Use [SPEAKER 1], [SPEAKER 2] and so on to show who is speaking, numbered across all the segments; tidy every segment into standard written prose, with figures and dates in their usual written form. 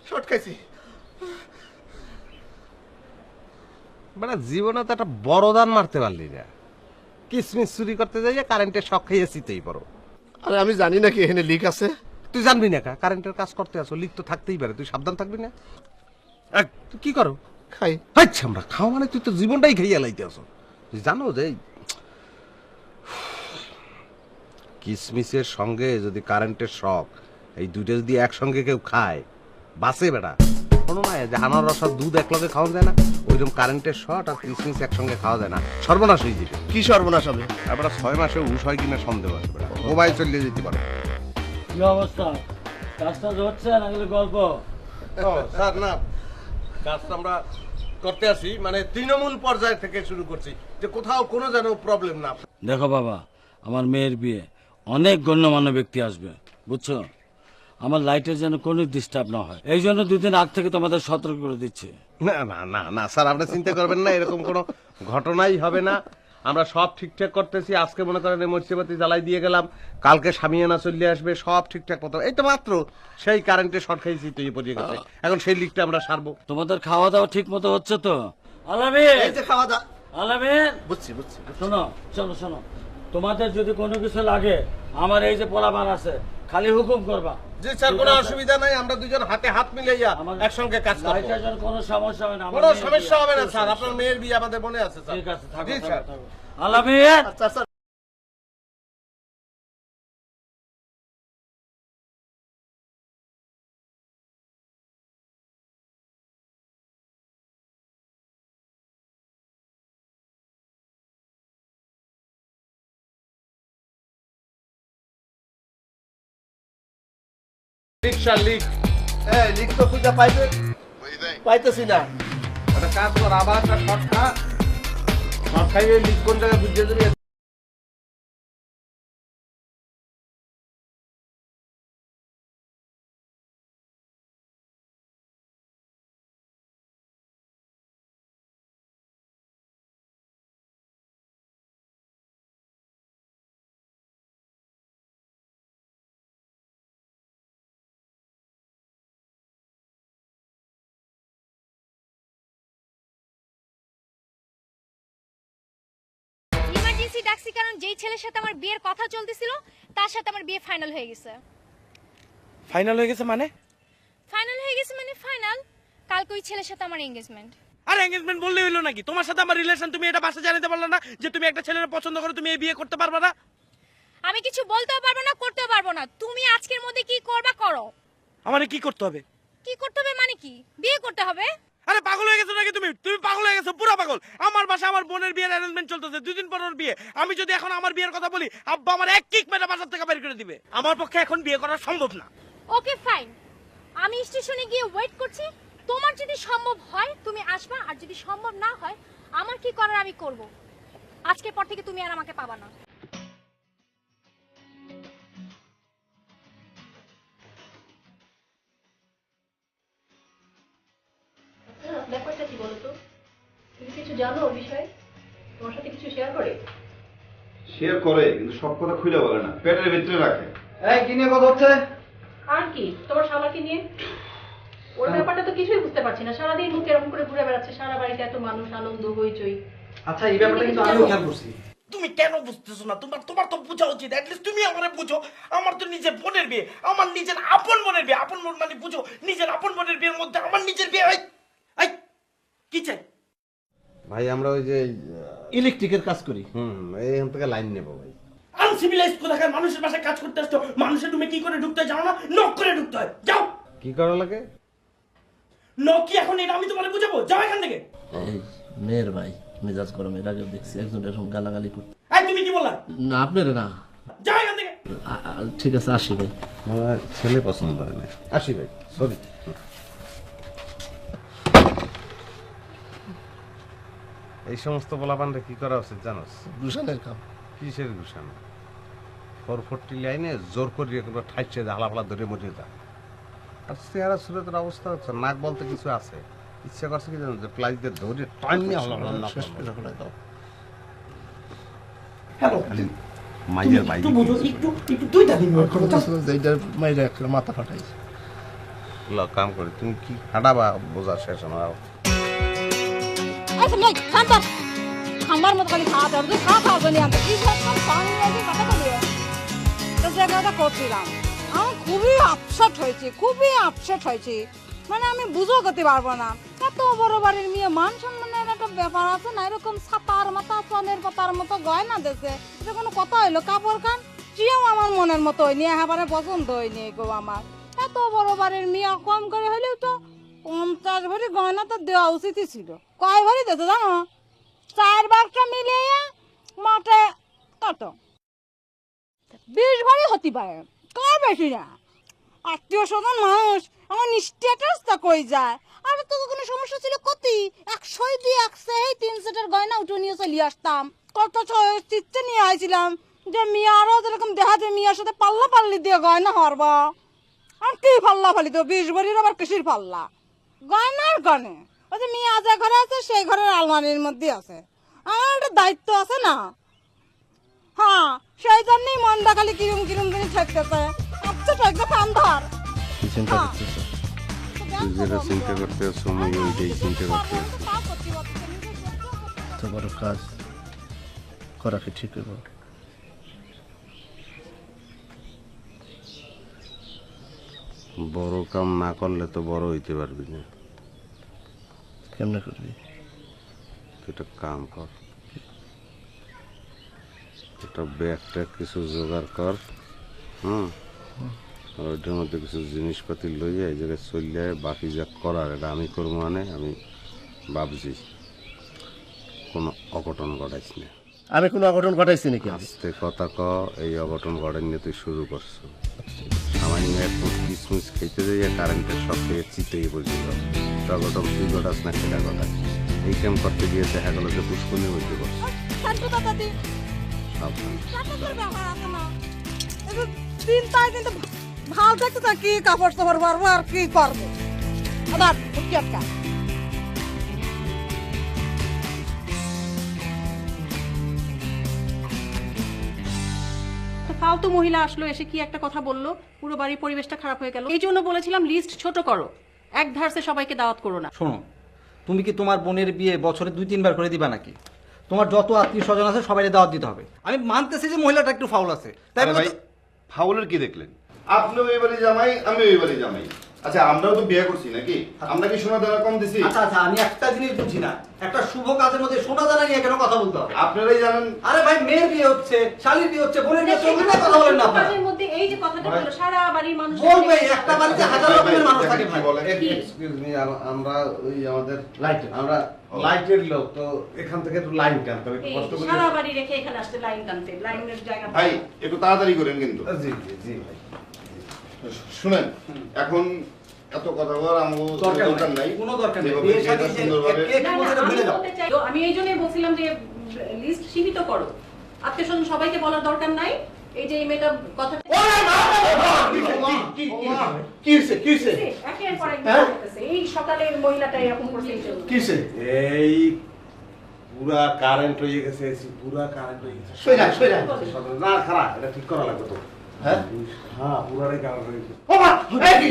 [SPEAKER 1] Short খাইছি।
[SPEAKER 2] মানে জীবনে তো একটা বড় দান মারতে পারলি না, কিসমিস চুরি করতে যাই কারেন্টের শখ খাইয়েছি তুই বড়।
[SPEAKER 1] আরে আমি জানি না কি এখানে লিক আছে।
[SPEAKER 2] তুই জানবি না কারেন্টের কাজ করতে আসো, লিক তো থাকতেই পারে, তুই সাবধান থাকবি না। তুই কি করো?
[SPEAKER 1] খাই।
[SPEAKER 2] আচ্ছা আমরা খাওয়া মানে তুই তো জীবনটাই খাইয়া লাইতে আসো। তুই জানো যে কিসমিসের সঙ্গে যদি কারেন্টের শখ এই দুইটা যদি একসঙ্গে কেউ খায় বাসে বেড়া। শোনো না যে আনারস আর দুধ একলগে খাওয়া যায় না, ওইরকম কারেন্টের শট আর কিসমিস একসঙ্গে খাওয়া যায় না, সর্বনাশ হয়ে যাবে।
[SPEAKER 1] কি সর্বনাশ হবে?
[SPEAKER 2] তারপরে 6 মাসে উস হয় কিনা সন্দেহ আছে, মোবাইল চলিয়ে যেতে পারে।
[SPEAKER 3] কি অবস্থা? কাজটা হচ্ছে নাকি গল্প?
[SPEAKER 2] স্যার না, কাজটা আমরা করতে আসি মানে তৃণমূল পর্যায় থেকে শুরু করছি, যে কোথাও কোনো যেন প্রবলেম না।
[SPEAKER 3] দেখো বাবা, আমার মেয়ের বিয়ে, অনেক গণ্যমান্য ব্যক্তি আসবে, বুঝছো? আমার লাইটের যেন কোনো ডিস্টার্ব না হয়, এই জন্য 2 দিন আগ থেকে তোমাদের সতর্ক করে দিচ্ছে।
[SPEAKER 2] না না না না স্যার, আপনি চিন্তা করবেন না, এরকম কোনো ঘটনাই হবে না। আমরা সব ঠিকঠাক করতেছি। আজকে মনে করেন মসজিদবাতি জ্বালাই দিয়ে গেলাম, কালকে সামিয়ানা চলে আসবে, সব ঠিকঠাক মতো। এই তো মাত্র সেই কারেন্টে শর্ট খাইছি তুই পড়িয়ে গেছে, এখন সেই লিকটা আমরা সারবো।
[SPEAKER 3] তোমাদের খাওয়া দাওয়া ঠিক মতো হচ্ছে তো?
[SPEAKER 1] এই যে খাওয়া দাওয়া।
[SPEAKER 3] আলামিন,
[SPEAKER 1] বুঝছি বুঝছি।
[SPEAKER 3] শোনো শোনো শোনো, তোমাদের যদি কোনো কিছু লাগে, আমার এই যে পোলাপান আছে, খালি হুকুম করবা।
[SPEAKER 2] জি স্যার, কোনো অসুবিধা নাই, আমরা দুজন হাতে হাত মিলাইয়া একসঙ্গে কাজ করব।
[SPEAKER 3] লাইটের জন্য কোনো সমস্যা হবে না,
[SPEAKER 2] কোনো সমস্যা হবে না স্যার, আপনার মেয়ের বিয়ে আমাদের মনে আছে স্যার।
[SPEAKER 3] ঠিক আছে,
[SPEAKER 2] জি স্যার।
[SPEAKER 3] আলামিন,
[SPEAKER 1] আচ্ছা আচ্ছা।
[SPEAKER 2] রিক্সা লিক,
[SPEAKER 1] এই লিক তো খুঁজে পাইতেছি না।
[SPEAKER 2] একটা কাজ কর, আবার একটা শর্ট খা, শর্ট খাইয়ে লিক কোন জায়গায় বুঝিয়ে দিবি।
[SPEAKER 4] ইমার্জেন্সি ডাকছি কারণ যেই ছেলের সাথে আমার বিয়ের কথা চলতেছিল তার সাথে আমার বিয়ে ফাইনাল হয়ে গেছে।
[SPEAKER 5] ফাইনাল হয়ে গেছে মানে?
[SPEAKER 4] ফাইনাল হয়ে গেছে মানে ফাইনাল, কালকে ওই ছেলের সাথে আমার এনগেজমেন্ট।
[SPEAKER 5] আর এনগেজমেন্ট বললে হইলো নাকি? তোমার সাথে আমার রিলেশন, তুমি এটা বাসা জানাতে পারলে না যে তুমি একটা ছেলের পছন্দ করো, তুমি এই বিয়ে করতে পারবে না?
[SPEAKER 4] আমি কিছু বলতেও পারবো না, করতেও পারবো না। তুমি আজকের মধ্যে কি করবা করো।
[SPEAKER 5] আমারে কি করতে হবে?
[SPEAKER 4] কি করতে হবে মানে কি? বিয়ে করতে হবে।
[SPEAKER 5] আরে পাগল হয়ে গেছো নাকি তুমি? তুমি পাগল হয়ে গেছো, পুরো পাগল। আমার বাসা আমার বোনের বিয়ের অ্যারেঞ্জমেন্ট চলতেছে, 2 দিন পর ওর বিয়ে। আমি যদি এখন আমার বিয়ের কথা বলি, আব্বা আমার এক কিক মেরে বাসা থেকে বের করে দিবে। আমার পক্ষে এখন বিয়ে করা সম্ভব না।
[SPEAKER 4] ওকে ফাইন, আমি স্টেশনে গিয়ে ওয়েট করছি। তোমার যদি সম্ভব হয় তুমি আসবা, আর যদি সম্ভব না হয় আমার কি করার আমি করব। আজকের পর থেকে তুমি আর আমাকে পাবা না।
[SPEAKER 6] ব্যাপারটা কি বলতো? তুমি কিছু জানো ওর বিষয়ে? তোমার সাথে কিছু শেয়ার করে?
[SPEAKER 7] শেয়ার করে কিন্তু সব কথা খুলে বলে না, পেটের ভিতরে রাখে।
[SPEAKER 8] এই কি নিয়ে কথা হচ্ছে?
[SPEAKER 6] আর কি তোমার শালাকে নিয়ে? ওর ব্যাপারটা তো কিছুই বুঝতে পারছি না, সারাদিন মুখ এরকম করে ঘুরে বেড়াচ্ছে, সারা বাড়িতে এত মানুষ, আনন্দ হইচই।
[SPEAKER 8] আচ্ছা এই ব্যাপারটা কিন্তু আমিও খেয়াল করছি।
[SPEAKER 5] তুমি কেন বুঝতেছো না? তোমার তো বোঝা উচিত, অ্যাটলিস্ট তুমি আমারে বুঝো। আমার তো নিজের বোনের বিয়ে, আমার নিজের আপন বোনের বিয়ে। আপন বোন মানে বুঝো, নিজের আপন বোনের বিয়ের মধ্যে আমার নিজের বিয়ে। এই কি চাই
[SPEAKER 2] ভাই? আমরা ওই যে
[SPEAKER 1] ইলেকট্রিকের কাজ করি।
[SPEAKER 2] এইখান থেকে লাইন নেবো ভাই।
[SPEAKER 5] আনসিভিলাইজ কোথাকার মানুষের বাসায় কাজ করতে আসছো। মানুষের তুমি কি করে ঢুকতে হয় জানো না? নক করে ঢুকতে হয়। যাও।
[SPEAKER 2] কি করা লাগে?
[SPEAKER 5] নক কি এখন এটা আমি তোমারে বুঝাবো? যাও এখান থেকে।
[SPEAKER 9] এই মেয়ের ভাই মেজাজ গরম, এর আগে দেখছি একজন এরকম গালাগালি করতে।
[SPEAKER 5] এই তুমি কি বললা?
[SPEAKER 9] না আপনার না।
[SPEAKER 5] যাও এখান থেকে।
[SPEAKER 9] ঠিক আছে আসি ভাই।
[SPEAKER 2] আমার ছেলে পছন্দ হয় না, আসি ভাই, সরি। এই সমস্ত বলাবানটা কি করা উচিত জানোস?
[SPEAKER 1] গুশানের কাম।
[SPEAKER 2] কিসের গুছান? 440 লাইনে জোর করিয়ে কোনো ঠাইছে হালাফালা ধরে মরিয়ে যা। আর চেহারা সুরতের অবস্থা হচ্ছে, নাক বলতে কিছু আছে। ইচ্ছা করছে কি জানো, যে প্লাস দিয়ে ধরে টাইম নিয়ে হলাম না।
[SPEAKER 1] শেষ করে দাও।
[SPEAKER 2] খালি মাইয়ের ভাই
[SPEAKER 5] একটু বুঝো, একটু একটু 2টা দিন wait করো, চল।
[SPEAKER 9] এইটার মাইরে একটা মাথা ফাটাইছে।
[SPEAKER 2] ল কাম করে তুমি কি হাঁটাবা বোঝা শেষ আমার
[SPEAKER 4] আচ্ছা নাই শান্ত আমার মতো খালি খাওয়া দাও তুই খাওয়া খাওয়া জানি আমি কি পানি আছে কথা বলি তো জায়গাটা করছিলাম আমি খুবই আপসেট হয়েছি মানে আমি বুঝও করতে পারবো না এত বড় বাড়ির মেয়ে মান সম্মানের একটা ব্যাপার আছে না এরকম ছাতার মাথা চনের পাতার মতো গয়না দেশে এটা কোনো কথা হইলো কাপড় কান চেয়েও আমার মনের মতো হয়নি একেবারে পছন্দ হয়নি গো আমার এত বড় বাড়ির মেয়ে কম করে হলেও তো 50 ভরি গয়না তো দেওয়া উচিতই ছিল কয় ভরি দিতে জানো 4 বাক্স মিলিয়ে মাঠে কত 20 ভরি হতে পারে কয় বেশি না আত্মীয় স্বজন মানুষ আমার স্ট্যাটাসটা কই যায় আর তো কোনো সমস্যা ছিল কতি 100 দিয়ে 100 3 সেটের গয়না উঠে নিয়ে চলে আসতাম কত চিত্তে নিয়ে আইছিলাম যে মিয়ারও যেরকম দেখাতে মিয়ার সাথে পাল্লা পাল্লি দিয়ে গয়না হারবা আর কি পাল্লা ফালি তো 20 ভরির আবার কিসির পাল্লা গয়নার গনে ওই যে মিয়া যে ঘরে আছে সেই ঘরের আলমারির মধ্যে আছে আমার একটা দায়িত্ব আছে না হ্যাঁ সেই জন্যই মনটা খালি কিরম কিরম করে ঠেকতেছে আচ্ছা ঠেকতে কান্ধার
[SPEAKER 9] কি চিন্তা করতেছ?
[SPEAKER 2] তুই যেটা চিন্তা করতে সময় ওইটাই চিন্তা করতে
[SPEAKER 9] এত বড় কাজ করা কি ঠিক হইব?
[SPEAKER 2] বড় কাম না করলে তো বড় হইতে পারবি না
[SPEAKER 9] কেমনে করবি?
[SPEAKER 2] তুই একটা কাম কর একটা ব্যাগটা কিছু জোগাড় কর আর ওইটার মধ্যে কিছু জিনিসপাতি লইয়া এই জায়গায় চললে বাকি যা করার এটা আমি করবো মানে আমি ভাবছি কোনো অঘটন ঘটাইস না
[SPEAKER 9] আমি কোনো অঘটন ঘটাইছি নাকি?
[SPEAKER 2] আস্তে কথা ক এই অঘটন ঘটাই নিয়ে তুই শুরু করছো সামান্য একটু কিসমিস খেতে যাইয়া কারেন্টের শখ খেয়ে চিতেই বুঝিল অঘটন তুই ঘটাস না সেটা কথা এই কাম করতে গিয়ে দেখা গেল যে পুষ্করণী হইতে পারছে
[SPEAKER 4] চিন্তায় কিন্তু ভালো দেখতে তো কি কাপড় চোপড় পারবো আর কি করবো আবার উঠকি আটকা
[SPEAKER 6] ফালতু মহিলা আসলো এসে কি একটা কথা বললো পুরো বাড়ির পরিবেশটা খারাপ হয়ে গেল এই জন্য বলেছিলাম লিস্ট ছোট করো এক ধারসে সবাইকে দাওয়াত করো না
[SPEAKER 8] শোনো, তুমি কি তোমার বোনের বিয়ে বছরে 2-3 বার করে দিবা নাকি? তোমার যত আত্মীয় স্বজন আছে সবাই দাওয়াত দিতে হবে। আমি মানতেছি যে মহিলাটা একটু ফাউল আছে, তাই
[SPEAKER 7] আরে
[SPEAKER 8] বলে
[SPEAKER 7] ভাই ফাউলের কি দেখলেন? আপনিও এবারে জামাই, আমিও এবারে জামাই। আচ্ছা আমরাও তো বিয়ে করছি নাকি? আমরা কি সোনা দানা কম দিছি?
[SPEAKER 8] আচ্ছা আচ্ছা, আমি একটা জিনিস বুঝি না, একটা শুভ কাজের মধ্যে সোনা দানা নিয়ে কেন কথা বলতে হবে?
[SPEAKER 7] আপনারাই জানেন।
[SPEAKER 8] আরে ভাই, মেয়ের বিয়ে হচ্ছে, শালীর বিয়ে হচ্ছে, বোনের বিয়ে চলবে না, কথা বলেন না আপনারা।
[SPEAKER 6] কাজের মধ্যে এই যে কথাটা বললো সারা বাড়ির মানুষ
[SPEAKER 8] বলবে, একটা বাড়িতে হাজার রকমের মানুষ থাকে ভাই।
[SPEAKER 2] এক্সকিউজ মি আমরা ওই আমাদের আমরা লাইটের লোক তো এখান থেকে একটু লাইন টানতে হবে একটু কষ্ট করে
[SPEAKER 6] সারা বাড়ি রেখে এখানে আসতে লাইন টানতে লাইনের জায়গা
[SPEAKER 7] ভাই একটু তাড়াতাড়ি করেন কিন্তু।
[SPEAKER 2] জি জি জি ভাই
[SPEAKER 7] শুনেন, এখন এত কথা বলার আমার দরকার নাই।
[SPEAKER 8] কোনো দরকার নেই।
[SPEAKER 7] যেভাবে
[SPEAKER 8] বিয়ে
[SPEAKER 7] বিয়েটা
[SPEAKER 8] শাদী
[SPEAKER 7] সুন্দরভাবে
[SPEAKER 8] এক মধ্যে ভুলে যাও।
[SPEAKER 6] আমি এই জন্যই বলছিলাম যে লিস্ট সীমিত করো, আত্মীয় স্বজন সবাইকে বলার দরকার নাই। এই যে এই মেয়েটা কথা
[SPEAKER 7] কি হইছে কি হইছে
[SPEAKER 6] একের পর এক বলতেছে, এই সকালে মহিলাটা এরকম করছে এই জন্য।
[SPEAKER 7] কি হইছে?
[SPEAKER 2] এই পুরা কারেন্ট হয়ে গেছে পুরা কারেন্ট হয়ে গেছে
[SPEAKER 7] সইরা
[SPEAKER 2] না খারাপ এটা ঠিক করা লাগবে তো
[SPEAKER 7] হ্যাঁ
[SPEAKER 2] হ্যাঁ পুরাই কারেন্ট হয়ে গেছে
[SPEAKER 7] ও মা এই কি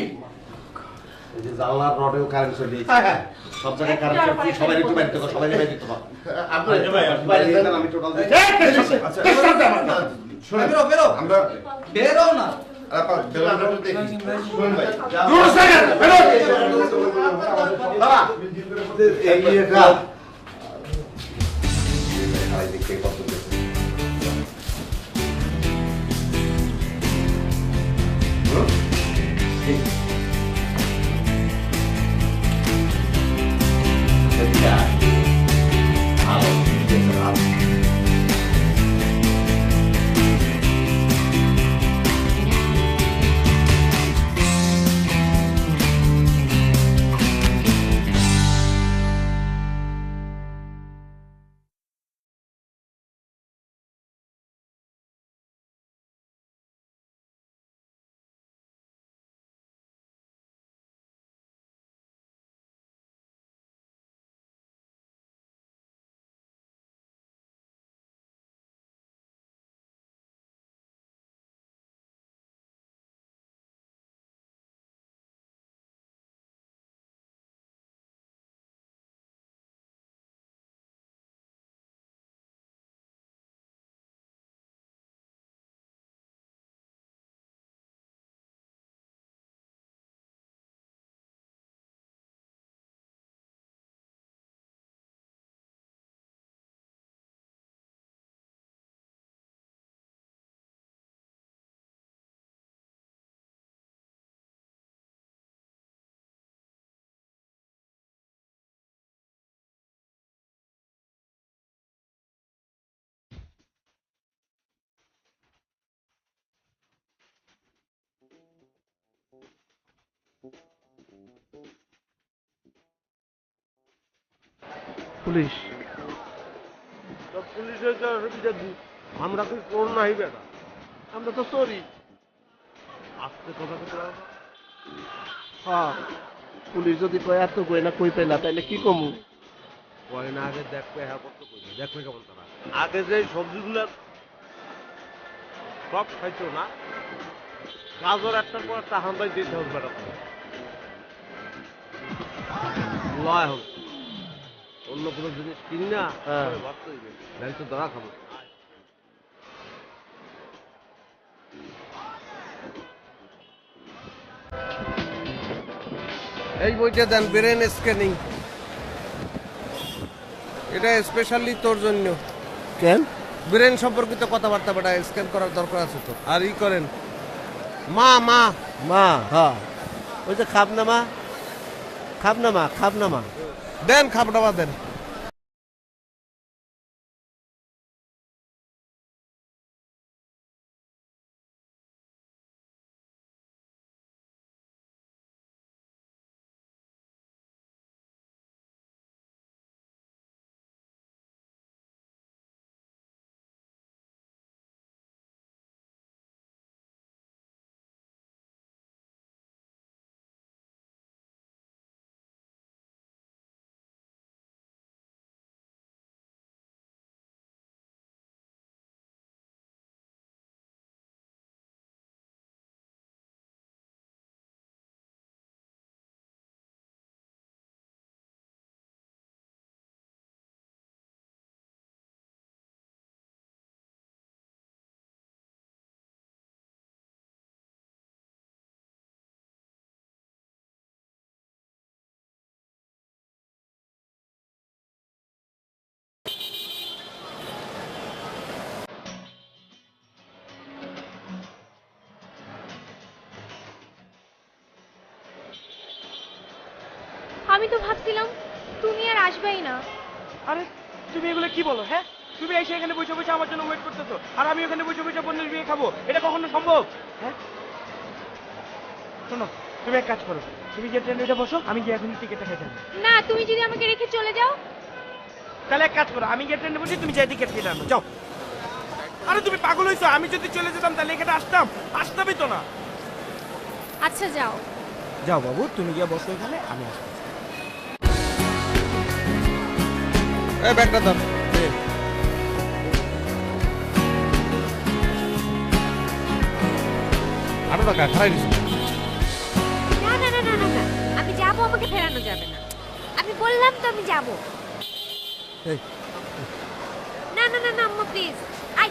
[SPEAKER 2] এই যে জানলার রডেও কারেন্ট চলে গেছে
[SPEAKER 7] হ্যাঁ হ্যাঁ
[SPEAKER 2] সব জায়গায় কারেন্ট চলছে সবাই একটু বাইরে থেকে সবাই বাইরে দিতে হবে
[SPEAKER 7] আপনি
[SPEAKER 2] বাইরে দেন আমি টোটাল দিই
[SPEAKER 7] আচ্ছা
[SPEAKER 8] শুনেন, বেরো বেরো,
[SPEAKER 7] আমরা
[SPEAKER 8] বেরো না।
[SPEAKER 7] আপা বেরোটা দেখি শুনেন ভাই
[SPEAKER 2] বাবা এই এটা আই দেখতে কত
[SPEAKER 1] পুলিশ
[SPEAKER 2] পুলিশের অসুবিধা কি? আমরা কি কোন নাই বেটা,
[SPEAKER 1] আমরা তো চোরি।
[SPEAKER 2] আজকে কথা কথা
[SPEAKER 1] হ্যাঁ, পুলিশ যদি কয় এত কই না কই পেলা তাইলে কি কমু?
[SPEAKER 2] কয় না আগে দেখবে, হ্যাঁ করতে কইবে, দেখবে কেমন তারা আগে যে সবজিগুলো সব খাইতো না, গাজর একটার পর একটা হান্দাই দিতে হবে বেটা। লয় হোক অন্য কোনো জিনিস কিনি না, ভাবতে হইবে, নাহলে তো ধরা খাবো। এই বইটা দেন, ব্রেন স্ক্যানিং, এটা স্পেশালি তোর জন্য।
[SPEAKER 1] কেন?
[SPEAKER 2] ব্রেন সম্পর্কিত কথাবার্তা বেটা স্ক্যান করার দরকার আছে তো। আর ই করেন মা মা
[SPEAKER 1] মা, হ্যাঁ ওই যে খাবনামা, খাবনামা, খাবনামা
[SPEAKER 2] দেন, খাবড়াবা দেন।
[SPEAKER 10] আমি তো ভাবছিলাম তুমি আর আসবেই না।
[SPEAKER 5] আরে তুমি এগুলো কি বলো? হ্যাঁ, তুমি এসে এখানে বসে বসে আমার জন্য ওয়েট করতেছো, আর আমি এখানে বসে বসে বোনের বিয়ে খাবো, এটা কখনো সম্ভব? হ্যাঁ শোনো, তুমি এক কাজ করো, তুমি যে ট্রেনে বসো, আমি গিয়ে এখন টিকিটটা কেটে আনবো।
[SPEAKER 10] না, তুমি যদি আমাকে রেখে চলে যাও।
[SPEAKER 5] তাহলে এক কাজ করো, আমি গিয়ে ট্রেনে বসি, তুমি যাই টিকিট কেটে আনো, যাও। আরে তুমি পাগল হয়েছো? আমি যদি চলে যেতাম তাহলে এখানে আসতামই তো না।
[SPEAKER 10] আচ্ছা যাও।
[SPEAKER 5] যাও বাবু, তুমি গিয়ে বসো এখানে, আমি আসবো।
[SPEAKER 2] এই ব্যাগটা দাও। আরো টাকা খারাই দিচ্ছি।
[SPEAKER 10] না না না না না না, আমি যাবো, আমাকে ফেরানো যাবে না। আমি বললাম তো আমি যাবো। না না না না আম্মা প্লিজ, আই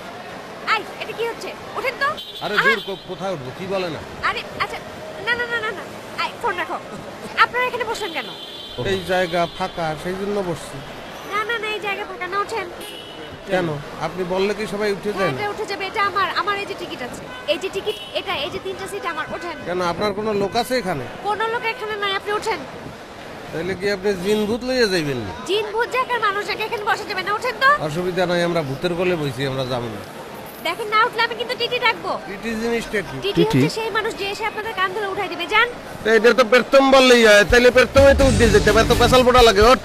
[SPEAKER 10] আই, এটা কি হচ্ছে? ওঠেন তো।
[SPEAKER 2] আরে
[SPEAKER 10] আহা!
[SPEAKER 2] দূর, কোথায় উঠবো কি বলে না?
[SPEAKER 10] আরে আচ্ছা, না না না না না, আই ফোন রাখো। আপনারা এখানে বসেন কেন?
[SPEAKER 2] এই জায়গা ফাঁকা, সেই জন্য বসছি।
[SPEAKER 10] না না না, এই জায়গা ফাঁকা না, ওঠেন।
[SPEAKER 2] কেন? আপনি বললে কি সবাই উঠে
[SPEAKER 10] হ্যাঁ,
[SPEAKER 2] যায় না?
[SPEAKER 10] এটা উঠে যাবে, এটা আমার এই যে টিকিট আছে, এই যে টিকিট, এটা এই যে 3টা সিট আমার, ওঠেন।
[SPEAKER 2] কেন, আপনার কোনো লোক আছে এখানে?
[SPEAKER 10] কোনো লোক এখানে নাই, আপনি ওঠেন।
[SPEAKER 2] তাইলে কি আপনি জিন ভূত লইয়া যাইবেন?
[SPEAKER 10] জিন ভূত জায়গার মানুষকে এখানে বসা যাবে না, ওঠেন তো।
[SPEAKER 2] অসুবিধা নাই, আমরা ভূতের কোলে বইছি, আমরা যাবো না।
[SPEAKER 10] দেখেন না উঠলে আমি কিন্তু টিটি রাখবো।
[SPEAKER 2] টিটি জিনিসটা কি?
[SPEAKER 10] টিটি হচ্ছে সেই মানুষ যে এসে আপনাদের কান ধরে উঠাই দিবে, যান।
[SPEAKER 2] তো এটা তো পেরতম বললেই হয়, তাইলে পেরতমে তো উঠে যেতে হবে, এত পেশাল পোটা লাগে। ওঠ।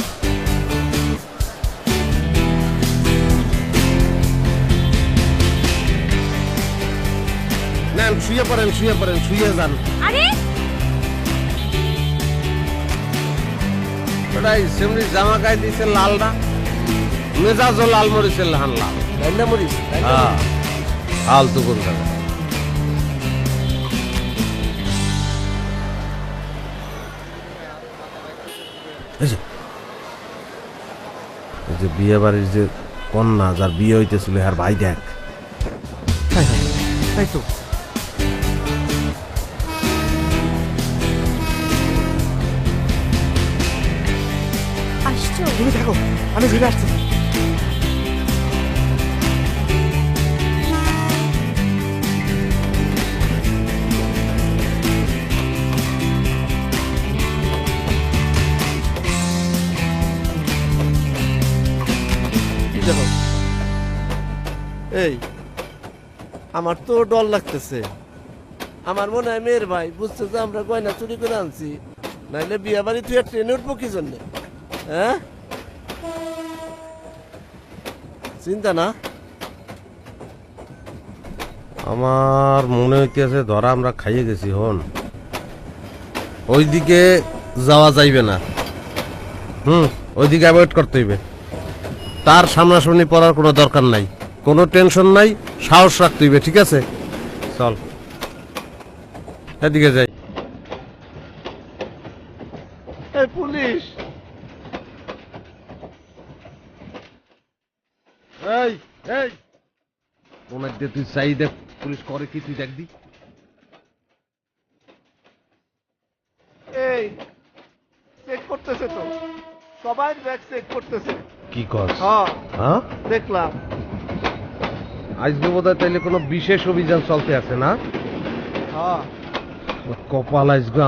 [SPEAKER 2] নেন, শুয়ে পড়েন, শুয়ে পড়েন, শুয়ে যান।
[SPEAKER 10] আরে
[SPEAKER 2] ওটাই সেমনি জামা গায়ে দিয়েছে লালটা, মেজাজও লাল মরিচের লাহান লাল।
[SPEAKER 1] রান্না মরিস,
[SPEAKER 2] হ্যাঁ, ফালতু কোন জায়গা। এই যে বিয়ে বাড়ির যে কন্যা, যার বিয়ে হইতেছিল, আর ভাই দেখ।
[SPEAKER 1] তাই তো।
[SPEAKER 10] আসছো?
[SPEAKER 5] তুমি থাকো, আমি ঘুরে আসছি।
[SPEAKER 1] দেখো, এই আমার তো ডর লাগতেছে। আমার মনে হয় মেয়ের ভাই বুঝছে যে আমরা গয়না চুরি করে আনছি, নাইলে বিয়ে বাড়ি তুই ট্রেনে উঠবো কি জন্যে? হ্যাঁ, চিন্তা না।
[SPEAKER 2] আমার মনে হইতেছে ধরা আমরা খাইয়ে গেছি। হন ওইদিকে যাওয়া যাইবে না, ওইদিকে অ্যাভয়েড করতে হইবে। তার সামনাসামনি পড়ার কোনো দরকার নাই, কোনো টেনশন নাই, সাহস রাখতে হইবে। ঠিক আছে, চল এদিকে যাই।
[SPEAKER 1] এই পুলিশ,
[SPEAKER 2] এই এই ওনার দিয়ে তুই চাই দেখ পুলিশ করে কি, তুই দেখবি।
[SPEAKER 1] এই চেক করতেছে তো, সবাই ব্যাগ চেক করতেছে।
[SPEAKER 2] কি কর?
[SPEAKER 1] হ্যাঁ দেখলাম।
[SPEAKER 2] আজকে বোধহয় তাইলে কোনো বিশেষ অভিযান চলতে আছে না?
[SPEAKER 1] হ্যাঁ
[SPEAKER 2] কপাল, আজকে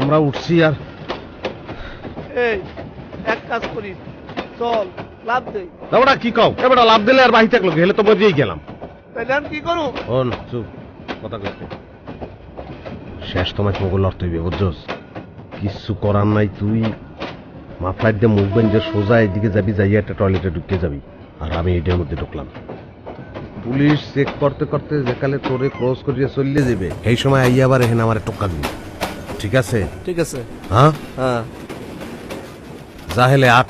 [SPEAKER 2] আমরা উঠছি। আর
[SPEAKER 1] এই এক কাজ করি, চল লাভ দেই।
[SPEAKER 2] ওটা কি কও? এবার লাভ দিলে আর বাহি থাকলো, গেলে তো মরিয়েই গেলাম।
[SPEAKER 1] তাইলে আমি কি করু?
[SPEAKER 2] হন চুপ, কথা কইতে শেষ তোমায় মোগল লড়তে হইবে, বুঝছস? কিচ্ছু করার নাই, তুই মাফলাইট দিয়ে মুখ বেঁধে সোজা এদিকে যাবি, যাইয়া একটা টয়লেটে ঢুকে যাবি, আর আমি এটার মধ্যে ঢুকলাম। পুলিশ চেক করতে করতে যেকালে তোরে ক্রস করিয়ে চললে যাবে, এই সময় আইয়া আবার এখানে আমার টোকা দিবি। ঠিক আছে?
[SPEAKER 1] ঠিক আছে।
[SPEAKER 2] হ্যাঁ
[SPEAKER 1] হ্যাঁ
[SPEAKER 2] যাহেলে আট।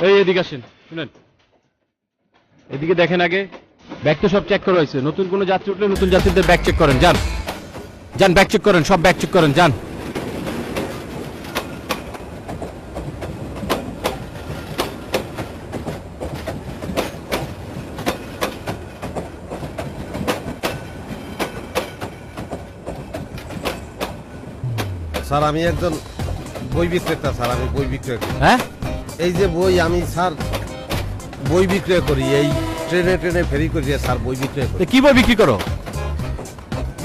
[SPEAKER 11] এই এদিকে আসেন, শুনেন, এদিকে দেখেন, আগে ব্যাগ তো সব চেক করা হয়েছে। নতুন কোনো যাত্রী উঠলে নতুন যাত্রীদের ব্যাগ চেক করেন। যান যান, ব্যাগ চেক করেন, সব ব্যাগ চেক করেন, যান।
[SPEAKER 2] স্যার আমি একজন বই বিক্রেতা, স্যার আমি বই বিক্রয় করি।
[SPEAKER 11] হ্যাঁ,
[SPEAKER 2] এই যে বই, আমি স্যার বই বিক্রয় করি, এই ট্রেনে ট্রেনে ফেরি করি স্যার, বই বিক্রয় করি।
[SPEAKER 11] কি বই বিক্রি করো?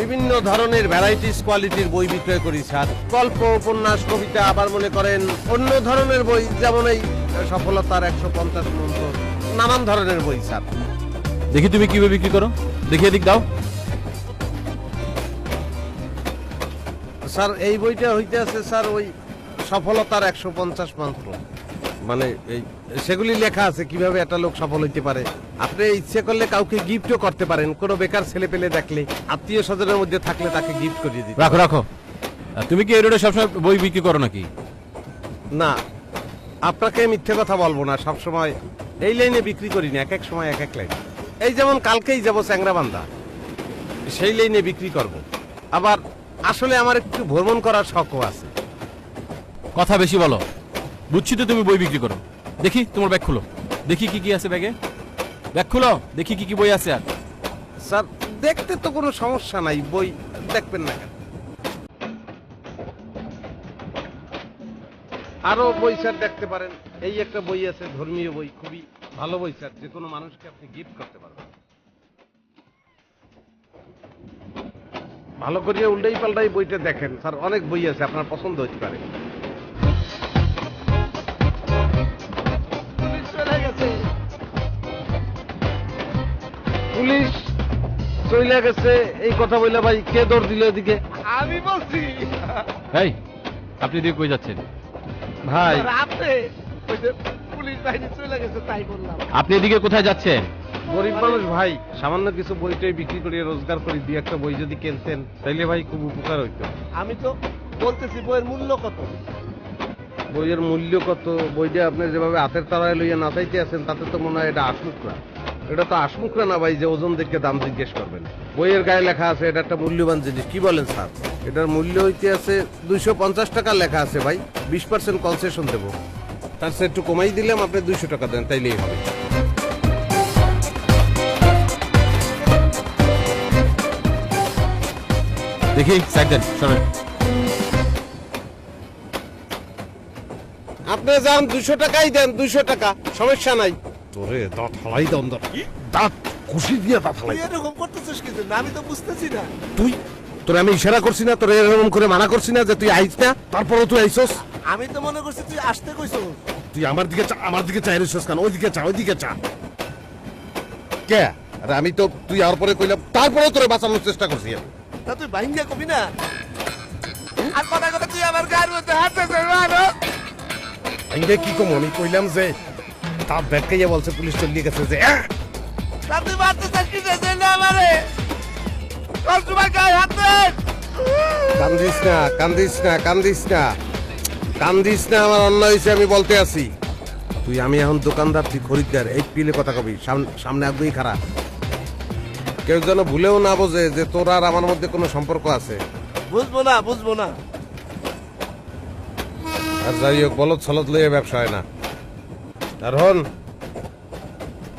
[SPEAKER 2] বিভিন্ন ধরনের ভ্যারাইটিস কোয়ালিটির বই বিক্রয় করি স্যার। গল্প, উপন্যাস, কবিতা, আবার মনে করেন অন্য ধরনের বই, যেমন এই সফলতার 150 মন্ত্র, নানান ধরনের বই স্যার।
[SPEAKER 11] দেখি তুমি কি বই বিক্রি করো, দেখি এদিক দাও।
[SPEAKER 2] স্যার এই বইটা হইতে আছে স্যার ওই সফলতার 150 মন্ত্র, মানে এই সেগুলি লেখা আছে কিভাবে একটা লোক সফল হইতে পারে। আপনি ইচ্ছে করলে কাউকে গিফটও করতে পারেন, কোনো বেকার ছেলে পেলে দেখলে, আত্মীয় স্বজনের মধ্যে থাকলে তাকে গিফট করিয়ে দিতে।
[SPEAKER 11] রাখো রাখো। তুমি কি এই রোডে সবসময় বই বিক্রি করো নাকি?
[SPEAKER 2] না, আপনাকে মিথ্যে কথা বলবো না, সবসময় এই লাইনে বিক্রি করি না, এক এক সময় এক এক লাইন। এই যেমন কালকেই যাবো চ্যাংরাবান্ধা, সেই লাইনে বিক্রি করব। আবার আসলে আমার একটু ভ্রমণ করার শখও আছে।
[SPEAKER 11] কথা বেশি বলো, বুঝছি তো তুমি বই বিক্রি করো। দেখি তোমার ব্যাগ খুলো, দেখি কি কি আছে ব্যাগে। ব্যাগ খুলো, দেখি কি কি বই আছে। আর
[SPEAKER 2] স্যার দেখতে তো কোনো সমস্যা নাই, বই দেখবেন না কেন? আরো বই স্যার দেখতে পারেন, এই একটা বই আছে ধর্মীয় বই, খুবই ভালো বই স্যার, যে কোনো মানুষকে আপনি গিফট করতে পারবেন। ভালো করে উল্টাই পাল্টাই বইটা দেখেন স্যার, অনেক বই আছে, আপনার পছন্দ হতে পারে। পুলিশ চলে গেছে, এই কথা বললে ভাই কে দৌড় দিল এদিকে?
[SPEAKER 1] আমি বলছি।
[SPEAKER 11] এই আপনি এদিকে কই যাচ্ছেন
[SPEAKER 2] ভাই?
[SPEAKER 1] রাতে ওই যে পুলিশ বাহিনী চলে গেছে, তাই বললাম।
[SPEAKER 11] আপনি এদিকে কোথায় যাচ্ছেন?
[SPEAKER 2] গরিব মানুষ ভাই, সামান্য কিছু বইটাই বিক্রি করে রোজগার করি, দুই একটা বই যদি কিনতেন তাইলে ভাই খুব উপকার হইতো।
[SPEAKER 1] আমি তো বলতেছি বইয়ের মূল্য কত?
[SPEAKER 2] বইয়ের মূল্য কত? বইটা আপনি যেভাবে হাতের তালায় লইয়া নাচাইতে আছেন তাতে তো মনে হয় এটা আসমুখরা। এটা তো আসমুখরা না ভাই যে ওজন দেখে দাম জিজ্ঞেস করবেন। বইয়ের গায়ে লেখা আছে এটা একটা মূল্যবান জিনিস। কি বলেন স্যার? এটার মূল্য হইতে আছে 250 টাকা লেখা আছে ভাই। 20% কনসেশন দেবো। তার সে একটু কমাই দিলাম, আপনি 200 টাকা দেন, তাইলেই হবে।
[SPEAKER 11] দেখি সাইড দেন, সরেন।
[SPEAKER 2] আপনি যান 200 টাকাই দেন, 200 টাকা, সমস্যা নাই। তোরে দাঁত হালাই দাম, দাঁত খুশি দিয়ে দাঁত হালাই।
[SPEAKER 1] তুই এরকম করতেছিস কি জন্য? আমি তো বুঝতেছি না।
[SPEAKER 2] তোরে আমি ইশারা করছি না, তোরে এরকম করে মানা করছি না যে তুই আইস না, তারপরও তুই আইসস।
[SPEAKER 1] আমি তো মনে করছি তুই আসতে কইছস।
[SPEAKER 2] তুই আমার দিকে চা, আমার দিকে চাই রইছস কেন? ওইদিকে চা, ওইদিকে চা। কে? আরে আমি তো তুই আর পরে কইলাম, তারপরেও তোরে বাঁচানোর চেষ্টা করছি আমি।
[SPEAKER 1] তা তুই ভাইঙ্গা কবি না? আর কথা কথা তুই আমার গায়ের মধ্যে হাত দিছিস না?
[SPEAKER 2] আইনে কি কম? আমি কইলাম যে তার ব্যাগকাইয়া বলছে পুলিশ চলিয়ে গেছে যে
[SPEAKER 1] তা তুই মারতে চাস কি যে না আমারে? তোর তোমার গায়ে হাত দেন।
[SPEAKER 2] কান্দিস না, কান্দিস না, কান্দিস না, কান্দিস না। আমার অন্যায় হয়েছে, আমি বলতে আছি। তুই আমি এখন দোকানদার, তুই খরিদ্দার। এই পিলে কথা কবি, সামনে আগুই খারাপ। কেউ যেন ভুলেও না বোঝে যে তোর আর আমার মধ্যে কোনো সম্পর্ক আছে।
[SPEAKER 1] বুঝবো না, বুঝবো না।
[SPEAKER 2] আর যাই হোক, বলদ ছলদ লইয়া ব্যবসা হয় না। আর হন,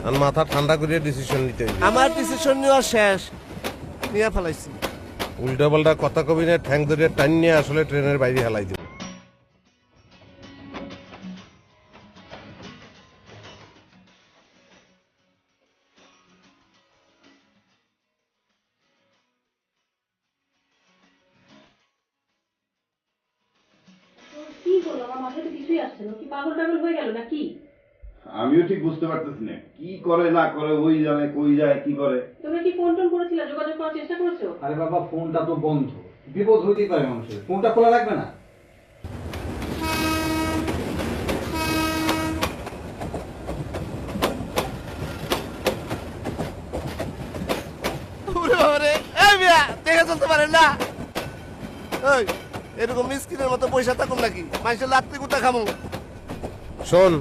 [SPEAKER 2] আর মাথা ঠান্ডা করে ডিসিশন নিতে হইবে।
[SPEAKER 1] আমার ডিসিশন নেওয়া শেষ, নিয়ে ফেলাইছি।
[SPEAKER 2] উল্টা পাল্টা কথা কবি না, ঠ্যাং ধরে টান নিয়ে আসলে ট্রেনের বাইরে হেলাই দিব।
[SPEAKER 6] কি বললো? আমার মাথায় তো কিছুই আসছে না। কি পাগল টাগল হয়ে গেল নাকি?
[SPEAKER 7] আমিও ঠিক বুঝতে পারতেছি না কি করে না করে, ওই জানে কই যায় কি করে।
[SPEAKER 6] তুমি কি ফোন টোন করেছিলে? যোগাযোগ করার চেষ্টা করেছো?
[SPEAKER 8] আরে বাবা, ফোনটা তো বন্ধ, বিপদ হইতেই পারে মানুষের। ফোনটা খোলা রাখবে না?
[SPEAKER 1] ওরে বাবারে, এই মিয়া, দেখে চলতে পারেন না? ওই, এরকম মিসকিনের মতো পয়সা থাকুন নাকি? মানুষের লাত্তি কুটা খামু।
[SPEAKER 2] শোন,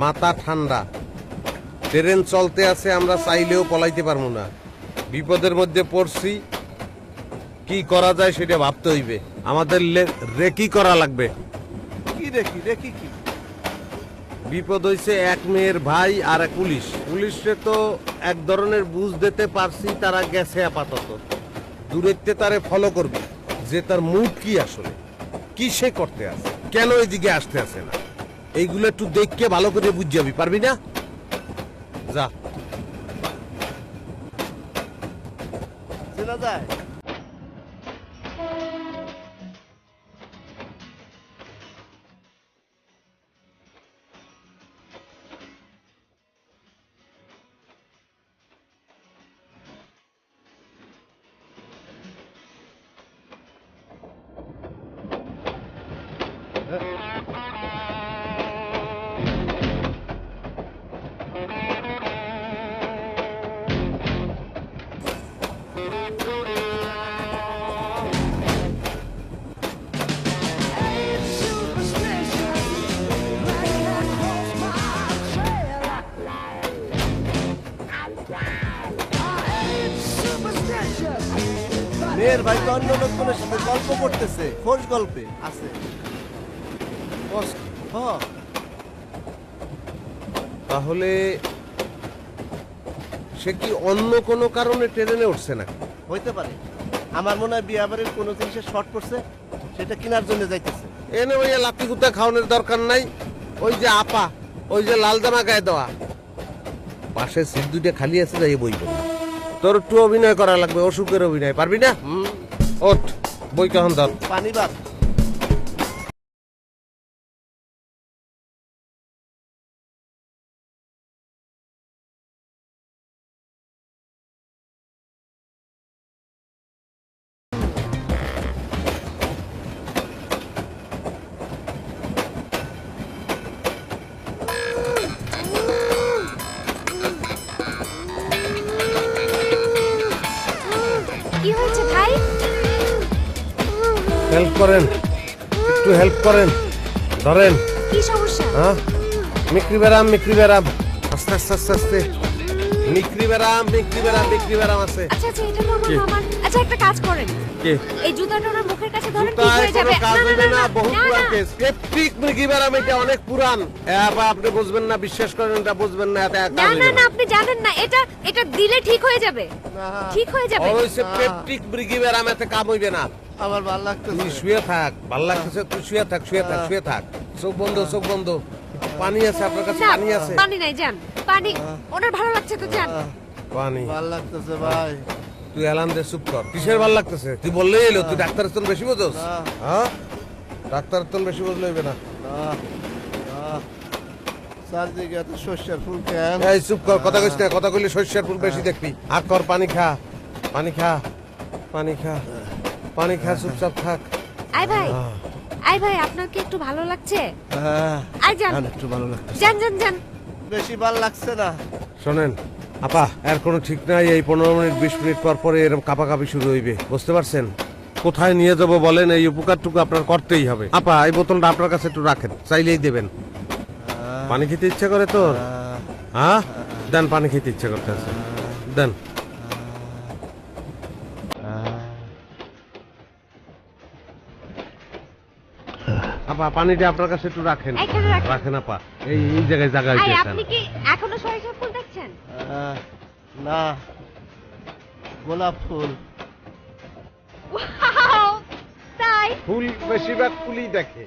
[SPEAKER 2] মাথা ঠান্ডা, ট্রেন চলতে আছে, আমরা চাইলেও পলাইতে পারবো না। বিপদের মধ্যে পড়ছি, কি করা যায় সেটা ভাবতে হইবে। আমাদের রেকি করা লাগবে।
[SPEAKER 1] কি রেকি? রেকি কি?
[SPEAKER 2] বিপদ হইছে এক মেয়ের ভাই আর এক পুলিশ। পুলিশে তো এক ধরনের বুঝ দিতে পারছি, তারা গেছে আপাতত। দূরেতে তারে ফলো করবি যে তার মুড কি, আসলে কি সে করতে আছে, কেন এদিকে আসতে আছে না, এইগুলো একটু দেখকে ভালো করে বুঝ যাবি। পারবি না? যা।
[SPEAKER 1] চেনা যায়? মেয়ের ভাই তো অন্য লোকজনের সাথে গল্প করতেছে, খোঁজ গল্পে আছে।
[SPEAKER 2] তাহলে সে কি অন্য কোনো কারণে ট্রেনে উঠছে না?
[SPEAKER 1] হইতে পারে। আমার মনে হয় বিয়া বাড়ির কোনো জিনিসের শর্ট পড়ছে, সেটা কেনার জন্য যাইতেছে।
[SPEAKER 2] এনে ওই লাত্তি কুত্তা খাওয়ানোর দরকার নাই। ওই যে আপা, ওই যে লাল জামা গায়ে দেওয়া, পাশে সিট দুইটা খালি আছে, যাই বইব। তোর একটু অভিনয় করা লাগবে, অসুখের অভিনয়। পারবি না? ওঠ, বই কখন ধর।
[SPEAKER 1] পানি বাদ।
[SPEAKER 10] কি হয়েছে ভাই?
[SPEAKER 2] হেল্প করেন, একটু হেল্প করেন, ধরেন।
[SPEAKER 10] কি সমস্যা?
[SPEAKER 2] হ্যাঁ, মিক্রি বেরাম, আস্তে আস্তে আস্তে আস্তে, মিক্রি বেরাম আছে।
[SPEAKER 10] আচ্ছা আচ্ছা, এটা তো আমার মামার। আচ্ছা একটা কাজ করেন,
[SPEAKER 2] কে?
[SPEAKER 10] এই জুতাটা ওনার মুখের কাছে ধরেন, ঠিক
[SPEAKER 2] জুতায়
[SPEAKER 10] হয়ে যাবে।
[SPEAKER 2] কোনো কাজ
[SPEAKER 10] না, না,
[SPEAKER 2] হইবে
[SPEAKER 10] না,
[SPEAKER 2] না,
[SPEAKER 10] না,
[SPEAKER 2] বহুত
[SPEAKER 10] না,
[SPEAKER 2] পুরান
[SPEAKER 10] না।
[SPEAKER 2] কেস। সেপটিক মিক্রি বেরাম, এটা অনেক পুরান। আপনি বুঝবেন না, বিশ্বাস করেন, এটা বুঝবেন না, এটা
[SPEAKER 10] না
[SPEAKER 2] কাজ
[SPEAKER 10] না
[SPEAKER 2] হইবে
[SPEAKER 10] না,
[SPEAKER 2] না।
[SPEAKER 10] আপনি জানেন না, এটা দিলে ঠিক হয়ে যাবে, ঠিক হয়ে যাবে।
[SPEAKER 2] ওই সেপটিক মিক্রি বেরাম, এতে কাম হইবে না।
[SPEAKER 1] আমার ভাল লাগতেছে।
[SPEAKER 2] তুই শুয়ে থাক, ভাল লাগতেছে, তুই শুয়ে থাক। চোখ বন্ধ। পানি আছে আপনার কাছে?
[SPEAKER 10] না,
[SPEAKER 2] পানি আছে?
[SPEAKER 10] পানি নাই, যান। পানি ওনার ভালো লাগছে তো, যান।
[SPEAKER 2] পানি
[SPEAKER 1] ভাল লাগতেছে ভাই।
[SPEAKER 2] তুই এলান দে, চুপ কর। কিসের ভাল লাগতেছে? তুই বললেই এলো, তুই ডাক্তারের তো বেশি বোঝস। হ্যাঁ, ডাক্তারের তো বেশি বুঝলে হইবে না।
[SPEAKER 1] চারদিকে এত শস্যের ফুল কেন?
[SPEAKER 2] এই চুপ কর, কথা কইস না, কথা কইলে শস্যের ফুল বেশি দেখবি। আগ কর, পানি খা, চুপচাপ থাক।
[SPEAKER 10] আই ভাই, আপনার কি একটু ভালো লাগছে? আই যান,
[SPEAKER 1] একটু ভালো লাগতেছে।
[SPEAKER 10] যান।
[SPEAKER 1] বেশি ভাল লাগছে না।
[SPEAKER 2] শোনেন আপা, এর কোনো ঠিক নাই। এই 15 মিনিট 20 মিনিট পর পরে এরকম কাঁপাকাঁপি শুরু হইবে, বুঝতে পারছেন? কোথায় নিয়ে যাবো বলেন? এই উপকারটুকু আপনার করতেই হবে। আপা, এই বোতলটা আপনার কাছে একটু রাখেন, চাইলেই দেবেন। পানি খেতে ইচ্ছা করে তোর? হ্যাঁ, দেন, পানি খেতে ইচ্ছা করতে আছে, দেন। আপা, পানিটা আপনার কাছে একটু রাখেন,
[SPEAKER 10] এইখানে রাখেন।
[SPEAKER 2] রাখেন আপা। এই জায়গায়
[SPEAKER 10] আই, আপনি কি এখনো সরিষা ফুল দেখছেন?
[SPEAKER 1] না, গোলাপ ফুল।
[SPEAKER 10] Wow, তাই?
[SPEAKER 2] ফুল বেশিরভাগ ফুলই দেখে,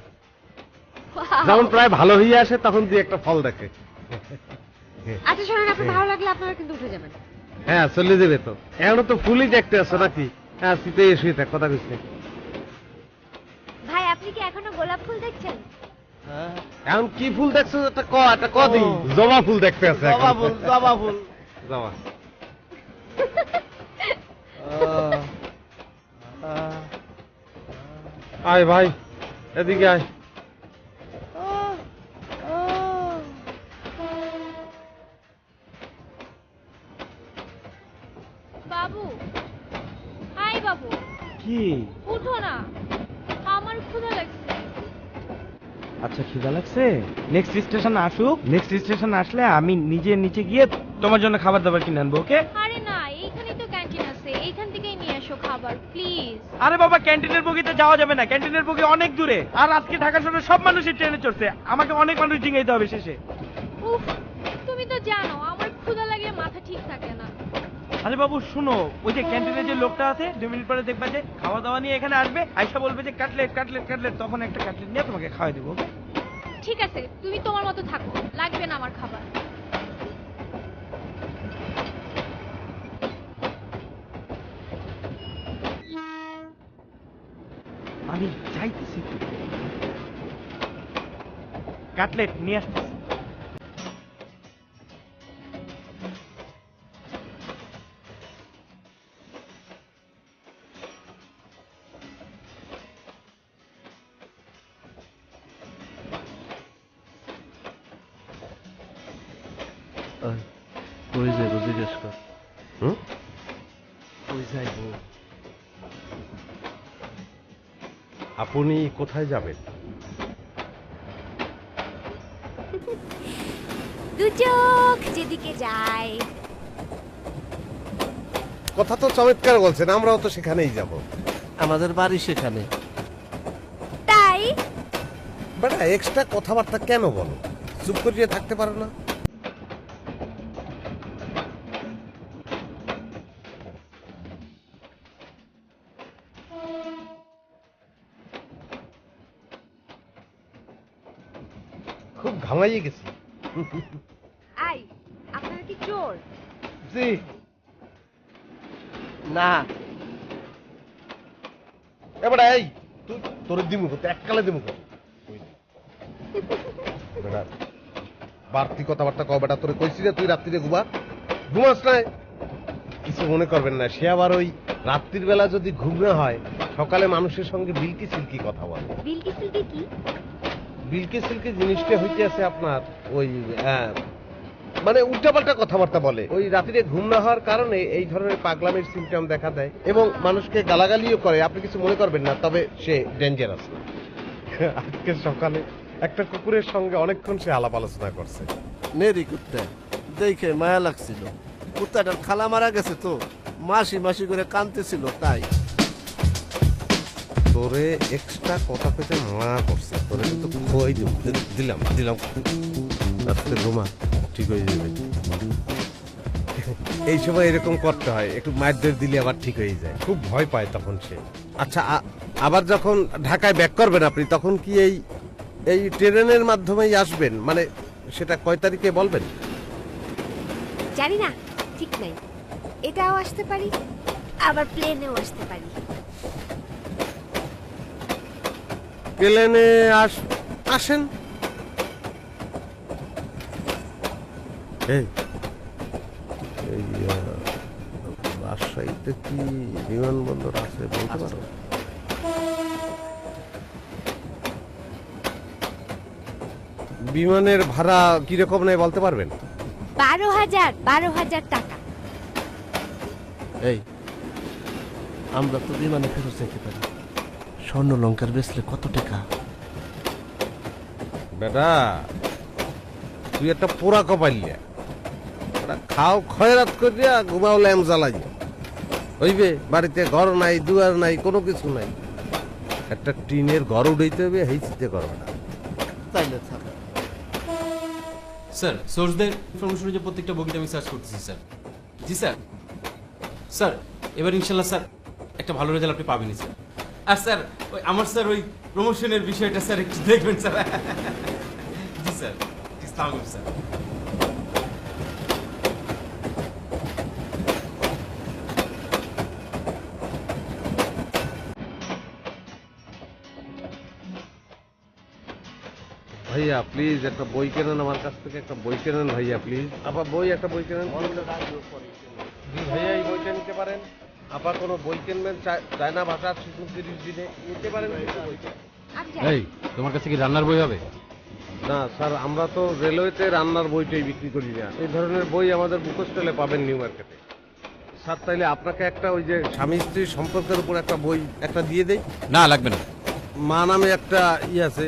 [SPEAKER 10] Wow.
[SPEAKER 2] যখন প্রায় ভালো হয়ে আসে তখন দুই একটা ফল দেখে।
[SPEAKER 10] আচ্ছা শোনেন, আপনার ভালো লাগলে আপনারা কিন্তু উঠে যাবেন।
[SPEAKER 2] হ্যাঁ, চলে যাবে তো। এখনো তো ফুলই দেখতে আসো নাকি? হ্যাঁ, শীতে শুয়ে থাক, কথা কইছে।
[SPEAKER 10] ভাই, আপনি কি এখনো গোলাপ ফুল দেখছেন?
[SPEAKER 2] এখন কি ফুল দেখছো? একটা ক দিই। জবা ফুল দেখতে আছে এখন।
[SPEAKER 1] জবা ফুল।
[SPEAKER 2] জবা। আয় ভাই, এদিকে আয়।
[SPEAKER 6] বাবু, হাই বাবু,
[SPEAKER 5] কি?
[SPEAKER 6] উঠো না, আমার ক্ষুধা লাগছে।
[SPEAKER 5] আচ্ছা, খিদা লাগছে? নেক্সট স্টেশন আসুক, নেক্সট স্টেশন আসলে আমি নিজে নিচে গিয়ে তোমার জন্য খাবার দাবার কিনে আনবো, ওকে?
[SPEAKER 6] আরে না, এইখানেই তো ক্যান্টিন আছে, এইখান থেকেই নিয়ে এসো খাবার প্লিজ।
[SPEAKER 5] আরে বাবা, ক্যান্টিনের বগিতে যাওয়া যাবে না, ক্যান্টিনের বগি অনেক দূরে। আর আজকে ঢাকার শহরে সব মানুষই ট্রেনে চড়ছে, আমাকে অনেক মানুষ ডিঙাইতে হবে শেষে।
[SPEAKER 6] উফ, তুমি তো জানো আমার ক্ষুধা লাগলে মাথা ঠিক থাকে না।
[SPEAKER 5] আরে বাবু শুনো, ওই যে ক্যান্টিনে যে লোকটা আছে, 2 মিনিট পরে দেখবা যে খাওয়া দাওয়া নিয়ে এখানে আসবে, আইসা বলবে যে কাটলেট, তখন একটা কাটলেট নিয়ে তোমাকে খাওয়াই দেবো, ওকে?
[SPEAKER 6] ঠিক আছে, তুমি তোমার মতো থাকো, লাগবে না আমার খাবার।
[SPEAKER 5] আমি যাইতেছি, কাটলেট নিয়ে আসতেছি।
[SPEAKER 9] কই যাইব জিজ্ঞেস কর।
[SPEAKER 2] কই যাইব? আপনি কোথায় যাবেন?
[SPEAKER 10] দু চোখ যেদিকে যায়।
[SPEAKER 2] কথা তো চমৎকার বলছেন, আমরাও তো সেখানেই যাব।
[SPEAKER 1] আমাদের বাড়ি সেখানে।
[SPEAKER 10] তাই?
[SPEAKER 2] বেটা, এক্সট্রা কথাবার্তা কেন বলো? চুপ করিয়ে থাকতে পারো না? খুব ঘামাইয়ে গেছি।
[SPEAKER 10] আই, আপনারা কি চোর?
[SPEAKER 2] জি
[SPEAKER 1] না,
[SPEAKER 2] এবারে এই তুই তোর দিমু কত, এককালে দিমু কত। বেটা, বাড়তি কথাবার্তা কও বেটা। তোরে কইছি যে তুই রাত্রিরে ঘুমাস নাই। কিছু মনে করবেন না, সে আবার ওই রাত্রির বেলা যদি ঘুম না হয়, সকালে মানুষের সঙ্গে বিলকি সিলকি কথা বলে।
[SPEAKER 10] বিলকি সিলকি কি?
[SPEAKER 2] বিলকি সিলকি জিনিসটা হইতে আছে আপনার ওই মানে উল্টাপাল্টা কথাবার্তা বলে। ওই রাত্রে ঘুম না হওয়ার কারণে এই ধরনের পাগলামির সিমটম দেখা দেয় এবং মানুষকে গালাগালিও করে। আপনি কিছু মনে করবেন না, তবে সে ডেঞ্জারাস। আজকে সকালে একটা কুকুরের সঙ্গে অনেকক্ষণ সে আলাপ আলোচনা করছে।
[SPEAKER 1] নেরি কুত্তা দেখে মায়া লাগছিল। কুত্তাটার খালা মারা গেছে তো, মাসি মাসি করে কাঁদতেছিল তাই।
[SPEAKER 2] তোরে এক্সট্রা কথা পেতে মানা করছে, তোরে কিন্তু খোয়াই দিলাম দিলাম। আজকে ঘুমা, ঠিক হয়ে যাবে। এই সময় এরকম করতে হয়, একটু মারধর দিলে আবার ঠিক হয়ে যায়। খুব ভয় পায় তখন সে। আচ্ছা, আবার যখন ঢাকায় ব্যাক করবেন আপনি, তখন কি এই ট্রেনের মাধ্যমেই আসবেন? মানে সেটা কয় তারিখে বলবেন?
[SPEAKER 10] জানি না, ঠিক নাই। এটাও আসতে পারি, আবার প্লেনেও আসতে পারি।
[SPEAKER 2] প্লেনে আসেন। এই রাজশাহীতে কি বিমানবন্দর আছে বলতে পারো? বিমানের ভাড়া কিরকম নেই বলতে পারবেন?
[SPEAKER 10] 12,000 টাকা।
[SPEAKER 1] এই আমরা তো বিমানে ফেরত যেতে পারি। স্বর্ণ লঙ্কার বেচলে কত টাকা?
[SPEAKER 2] বেটা তুই একটা পোড়া কপাইলিয়া, খাও খয়রাত করিয়া ঘুমাও ল্যাম্প জ্বালাইয়া। হইবে? বাড়িতে ঘর নাই, দুয়ার নাই, কোনো কিছু নাই। একটা টিনের ঘর উঠাইতে হবে, এই চিন্তা করবে না।
[SPEAKER 1] তাইলে থাক।
[SPEAKER 11] স্যার, সোর্সদের ইনফরমেশন অনুযায়ী প্রত্যেকটা বগিতে আমি সার্চ করতেছি স্যার। জি স্যার। স্যার এবার ইনশাল্লাহ স্যার একটা ভালো রেজাল্ট আপনি পাবেনই স্যার। আর স্যার ওই আমার স্যার ওই প্রমোশনের বিষয়টা স্যার একটু দেখবেন স্যার। জি স্যার। আসসালামু আলাইকুম স্যার।
[SPEAKER 2] ভাইয়া প্লিজ একটা বই কেনেন আমার কাছ থেকে, একটা বই কেনেন ভাইয়া প্লিজ। আপা বই, একটা বই কেনেন। জি ভাইয়া, এই বইটা নিতে পারেন। আপা কোনো বই কিনবেন চায়না ভাষার শিশু 30 দিনে নিতে পারেন বইটা।
[SPEAKER 11] এই তোমার কাছে কি রান্নার বই হবে?
[SPEAKER 2] না স্যার, আমরা তো রেলওয়েতে রান্নার বইটাই বিক্রি করি না। এই ধরনের বই আমাদের বুক স্টলে পাবেন নিউ মার্কেটে। স্যার তাইলে আপনাকে একটা ওই যে স্বামী স্ত্রীর সম্পর্কের উপর একটা বই একটা দিয়ে দেই।
[SPEAKER 11] না লাগবে না।
[SPEAKER 2] মা নামে একটা আছে,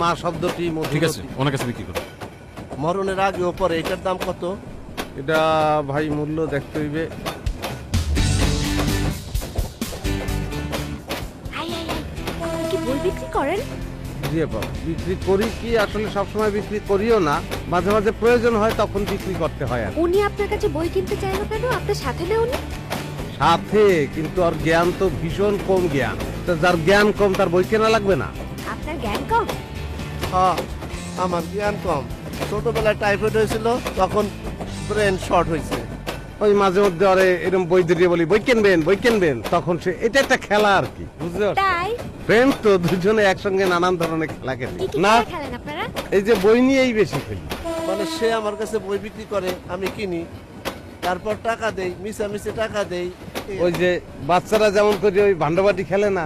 [SPEAKER 2] মা শব্দটি।
[SPEAKER 11] ঠিক আছে, ওনার কাছে বিক্রি করুন।
[SPEAKER 1] মরণের আগে ও পরে এটার দাম কত?
[SPEAKER 2] এটা ভাই মূল্য দেখতে হইবে।
[SPEAKER 10] কি বই বিক্রি করেন?
[SPEAKER 2] জি বাবা, বিক্রি করি কি, আসলে সবসময় বিক্রি করিও না, মাঝে মাঝে প্রয়োজন হয় তখন বিক্রি করতে হয়। আর
[SPEAKER 10] উনি আপনার কাছে বই কিনতে চাইলো কেন? আপনার সাথে না উনি?
[SPEAKER 2] সাথে, কিন্তু আর জ্ঞান তো ভীষণ কম জ্ঞান। তো যার জ্ঞান কম তার বই কেনা লাগবে না।
[SPEAKER 10] আপনার জ্ঞান কম?
[SPEAKER 1] হ্যাঁ, আমার জ্ঞান কম। ছোটবেলায় টাইফয়েড হয়েছিল, তখন ব্রেন শর্ট হয়েছে।
[SPEAKER 2] ওই মাঝে মধ্যে আরে এরকম বই দিয়ে বলি বই কিনবেন, তখন সে এটা একটা খেলা আর কি, বুঝতে পারছো?
[SPEAKER 10] তাই
[SPEAKER 2] ফ্রেন্ড তো দুজনে একসঙ্গে নানান ধরনের খেলা খেলি।
[SPEAKER 10] কি
[SPEAKER 2] না
[SPEAKER 10] খেলেন আপনারা?
[SPEAKER 2] এই যে বই নিয়েই বেশি খেলি।
[SPEAKER 1] মানে সে আমার কাছে বই বিক্রি করে, আমি কিনি, তারপর টাকা দেই, মিশামিশি টাকা দেই।
[SPEAKER 2] ওই যে বাচ্চারা যেমন করে ওই ভান্ডবাটি খেলে না,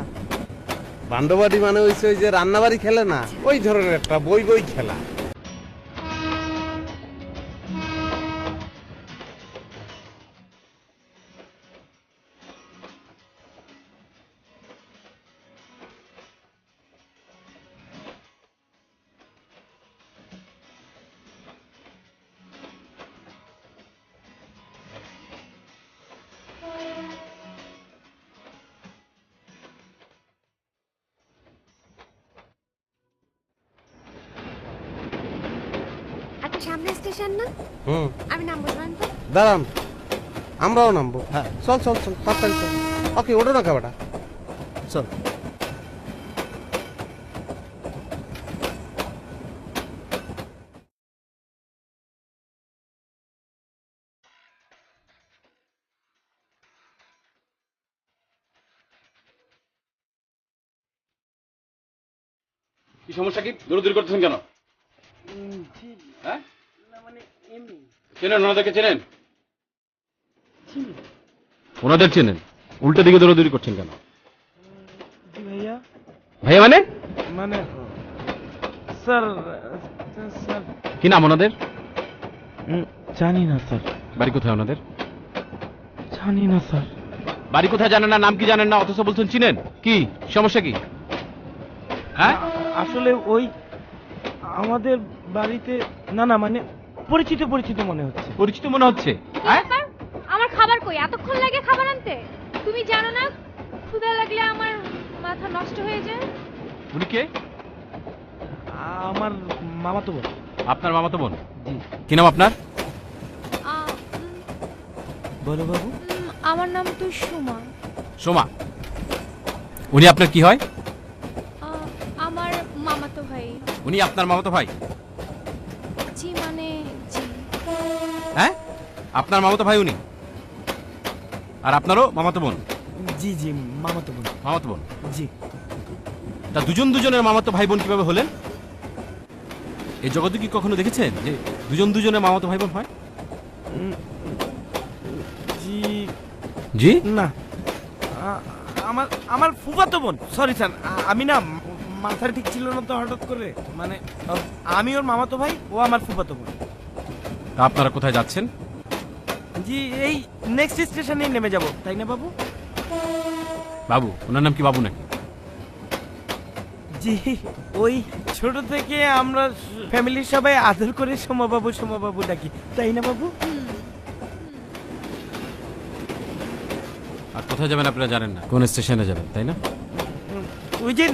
[SPEAKER 2] ভান্ডবাটি মানে হইছে ওই যে রান্নাবাড়ি খেলে না, ওই ধরনের একটা বই খেলা।
[SPEAKER 10] সামনে স্টেশন না? আমি নামবো তো।
[SPEAKER 2] দাঁড়ান, আমরাও নামবো। হ্যাঁ চল তাড়াতাড়ি চল। ওকে, ওঠো না খাবারটা,
[SPEAKER 1] চল।
[SPEAKER 11] কি সমস্যা, কি দৌড়দৌড়ি করতেছেন কেন? হ্যাঁ চেনেন ওনাদেরকে? চেনেন? ওনাদের চেনেন, উল্টো দিকে দৌড়দৌড়ি করছেন কেন? ভাইয়া মানে স্যার কি নাম ওনাদের?
[SPEAKER 12] জানি না স্যার।
[SPEAKER 11] বাড়ি কোথায় ওনাদের?
[SPEAKER 12] জানি না স্যার।
[SPEAKER 11] বাড়ি কোথায় জানেন না, নাম কি জানেন না, অথচ বলছেন চিনেন? কি সমস্যা কি? হ্যাঁ,
[SPEAKER 12] আসলে ওই আমাদের বাড়িতে না না মানে পরিচিত পরিচিত মনে হচ্ছে।
[SPEAKER 11] পরিচিত মনে হচ্ছে? হ্যাঁ,
[SPEAKER 10] আমার খাবার কই? এতক্ষণ লাগে খাবার আনতে? তুমি জানো না ক্ষুধা লাগলে আমার মাথা নষ্ট হয়ে যায়।
[SPEAKER 11] উনি কে?
[SPEAKER 12] আমার মামাতো বোন।
[SPEAKER 11] আপনার মামাতো বোন? জি। কি নাম আপনার?
[SPEAKER 12] বলো বাবু।
[SPEAKER 10] আমার নাম তো সুমা।
[SPEAKER 11] সোমা। উনি আপনার কি হয়?
[SPEAKER 10] আমার মামাতো ভাই।
[SPEAKER 11] উনি আপনার মামাতো ভাই?
[SPEAKER 10] জি মানে জি।
[SPEAKER 11] হ্যাঁ, আপনার মামাতো ভাই উনি, আর আপনারও মামাতো বোন?
[SPEAKER 12] জি জি মামাতো বোন।
[SPEAKER 11] মামাতো বোন?
[SPEAKER 12] জি।
[SPEAKER 11] তা দুজন দুজনের মামাতো ভাই বোন কিভাবে হলেন? এই জগতে কি কখনো দেখেছেন যে দুজন দুজনের মামাতো ভাই বোন হয়?
[SPEAKER 12] জি
[SPEAKER 11] জি
[SPEAKER 12] না, আমার আমার ফুফাতো বোন। সরি স্যার, আমি না মাথায় ঠিক ছিল না তো হঠাৎ করে, মানে আমি ওর মামাতো ভাই, ও আমার ফুফাতো বোন।
[SPEAKER 11] তা আপনারা কোথায় যাচ্ছেন?
[SPEAKER 12] জি এই নেক্সট স্টেশনে নেমে যাব, তাই না বাবু?
[SPEAKER 11] বাবু? ওনার নাম কি বাবু নাকি?
[SPEAKER 12] জি ওই ছোট থেকে আমরা ফ্যামিলির সবাই আদর করে সোমাবাবু সোমাবাবু ডাকি, তাই না বাবু?
[SPEAKER 11] আর কোথায় যাবেন আপনারা জানেন না? কোন স্টেশনে যাবেন, তাই না?
[SPEAKER 12] ওই যে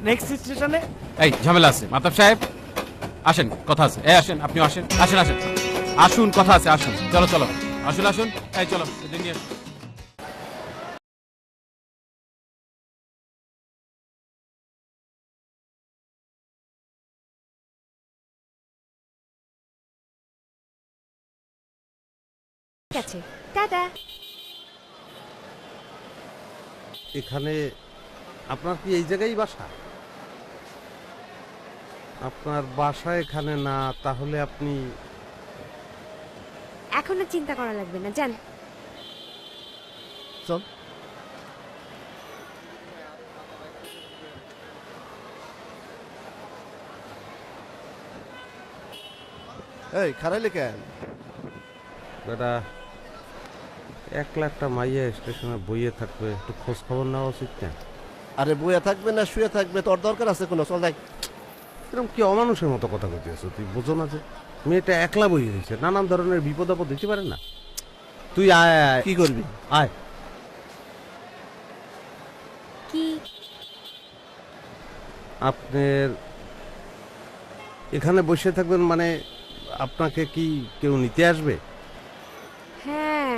[SPEAKER 12] নেক্সট স্টেশনে।
[SPEAKER 11] এই ঝামেলা আছে মাতাব সাহেব, আসেন, কথা আছে। এই আসেন, আপনিও আসেন, আসেন আসেন আসুন, কথা আছে, আসুন। চলো চলো, আসুন আসুন, এই চলো, এদের নিয়ে আসুন।
[SPEAKER 10] ঠিক আছে, টাটা।
[SPEAKER 2] এখানে আপনার কি এই জায়গায় বাসা? আপনার বাসা এখানে না, তাহলে আপনি
[SPEAKER 10] এখন আর চিন্তা করা লাগবে না, জান।
[SPEAKER 1] চল। এই খারাইলে কেন?
[SPEAKER 2] বেটা একলা একটা মাইয়া স্টেশনে বইয়ে থাকবে, একটু খোঁজ খবর নেওয়া উচিত না?
[SPEAKER 1] আরে বইয়া থাকবে না শুয়ে থাকবে তোর দরকার আছে কোনো? চল যাই।
[SPEAKER 2] এরকম কি অমানুষের মতো কথা কইতেছ তুই? বোঝো না যে মেয়েটা একলা বইয়ে রয়েছে, নানান ধরনের বিপদ আপদ দিতে পারে না? তুই আয় আয়।
[SPEAKER 1] কি করবি?
[SPEAKER 2] আয়।
[SPEAKER 10] কি
[SPEAKER 2] আপনার এখানে বসে থাকবেন মানে আপনাকে কি কেউ নিতে আসবে?
[SPEAKER 10] হ্যাঁ,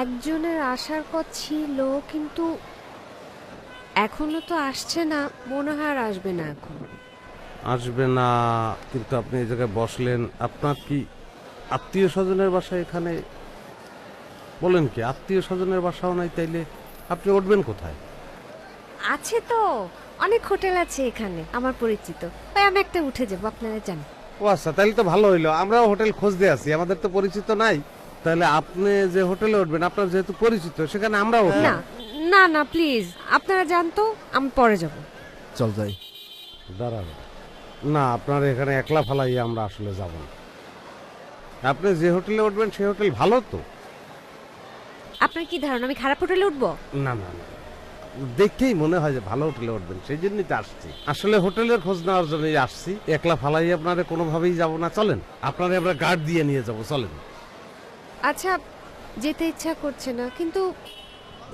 [SPEAKER 10] একজনের আসার কথা ছিল, কিন্তু এখনো তো আসছে না, মনে হয় আর আসবে না এখন।
[SPEAKER 2] আসবে না? কিন্তু আপনি এই জায়গায় বসলেন, আপনার কি আত্মীয় স্বজনের বাসা এখানে? বলেন কি, আত্মীয় স্বজনের বাসাও নাই, তাইলে আপনি উঠবেন কোথায়?
[SPEAKER 10] আছে তো, অনেক হোটেল আছে এখানে আমার পরিচিত, তাই আমি একটা উঠে যাবো, আপনারা জান।
[SPEAKER 2] ও আচ্ছা, তাহলে তো ভালো হইলো, আমরাও হোটেল খুঁজতে আছি, আমাদের তো পরিচিত নাই। তাহলে আপনি যে হোটেলে উঠবেন, আপনার যেহেতু পরিচিত, সেখানে আমরা
[SPEAKER 10] না
[SPEAKER 2] উঠলাম।
[SPEAKER 10] না না প্লিজ, আপনারা জান তো, আমি পরে যাব।
[SPEAKER 1] চল যাই।
[SPEAKER 2] দাঁড়াবেন না, আপনার এখানে একলা ফালাইয়া আমরা আসলে যাব না। আপনি যে হোটেলে উঠবেন সেই হোটেল ভালো তো?
[SPEAKER 10] আপনার কি ধারণা আমি খারাপ হোটেলে উঠবো?
[SPEAKER 2] না না না, দেখেই মনে হয় যে ভালো হোটেলে উঠবেন, সেই জন্যই তো আসছি। আসলে হোটেলের খোঁজ নেওয়ার জন্যই আসছি, একলা ফালাই আপনারে কোনোভাবেই যাব না। চলেন, আপনারে আমরা গার্ড দিয়ে নিয়ে যাব, চলেন।
[SPEAKER 10] আচ্ছা, যেতে ইচ্ছা করছে না, কিন্তু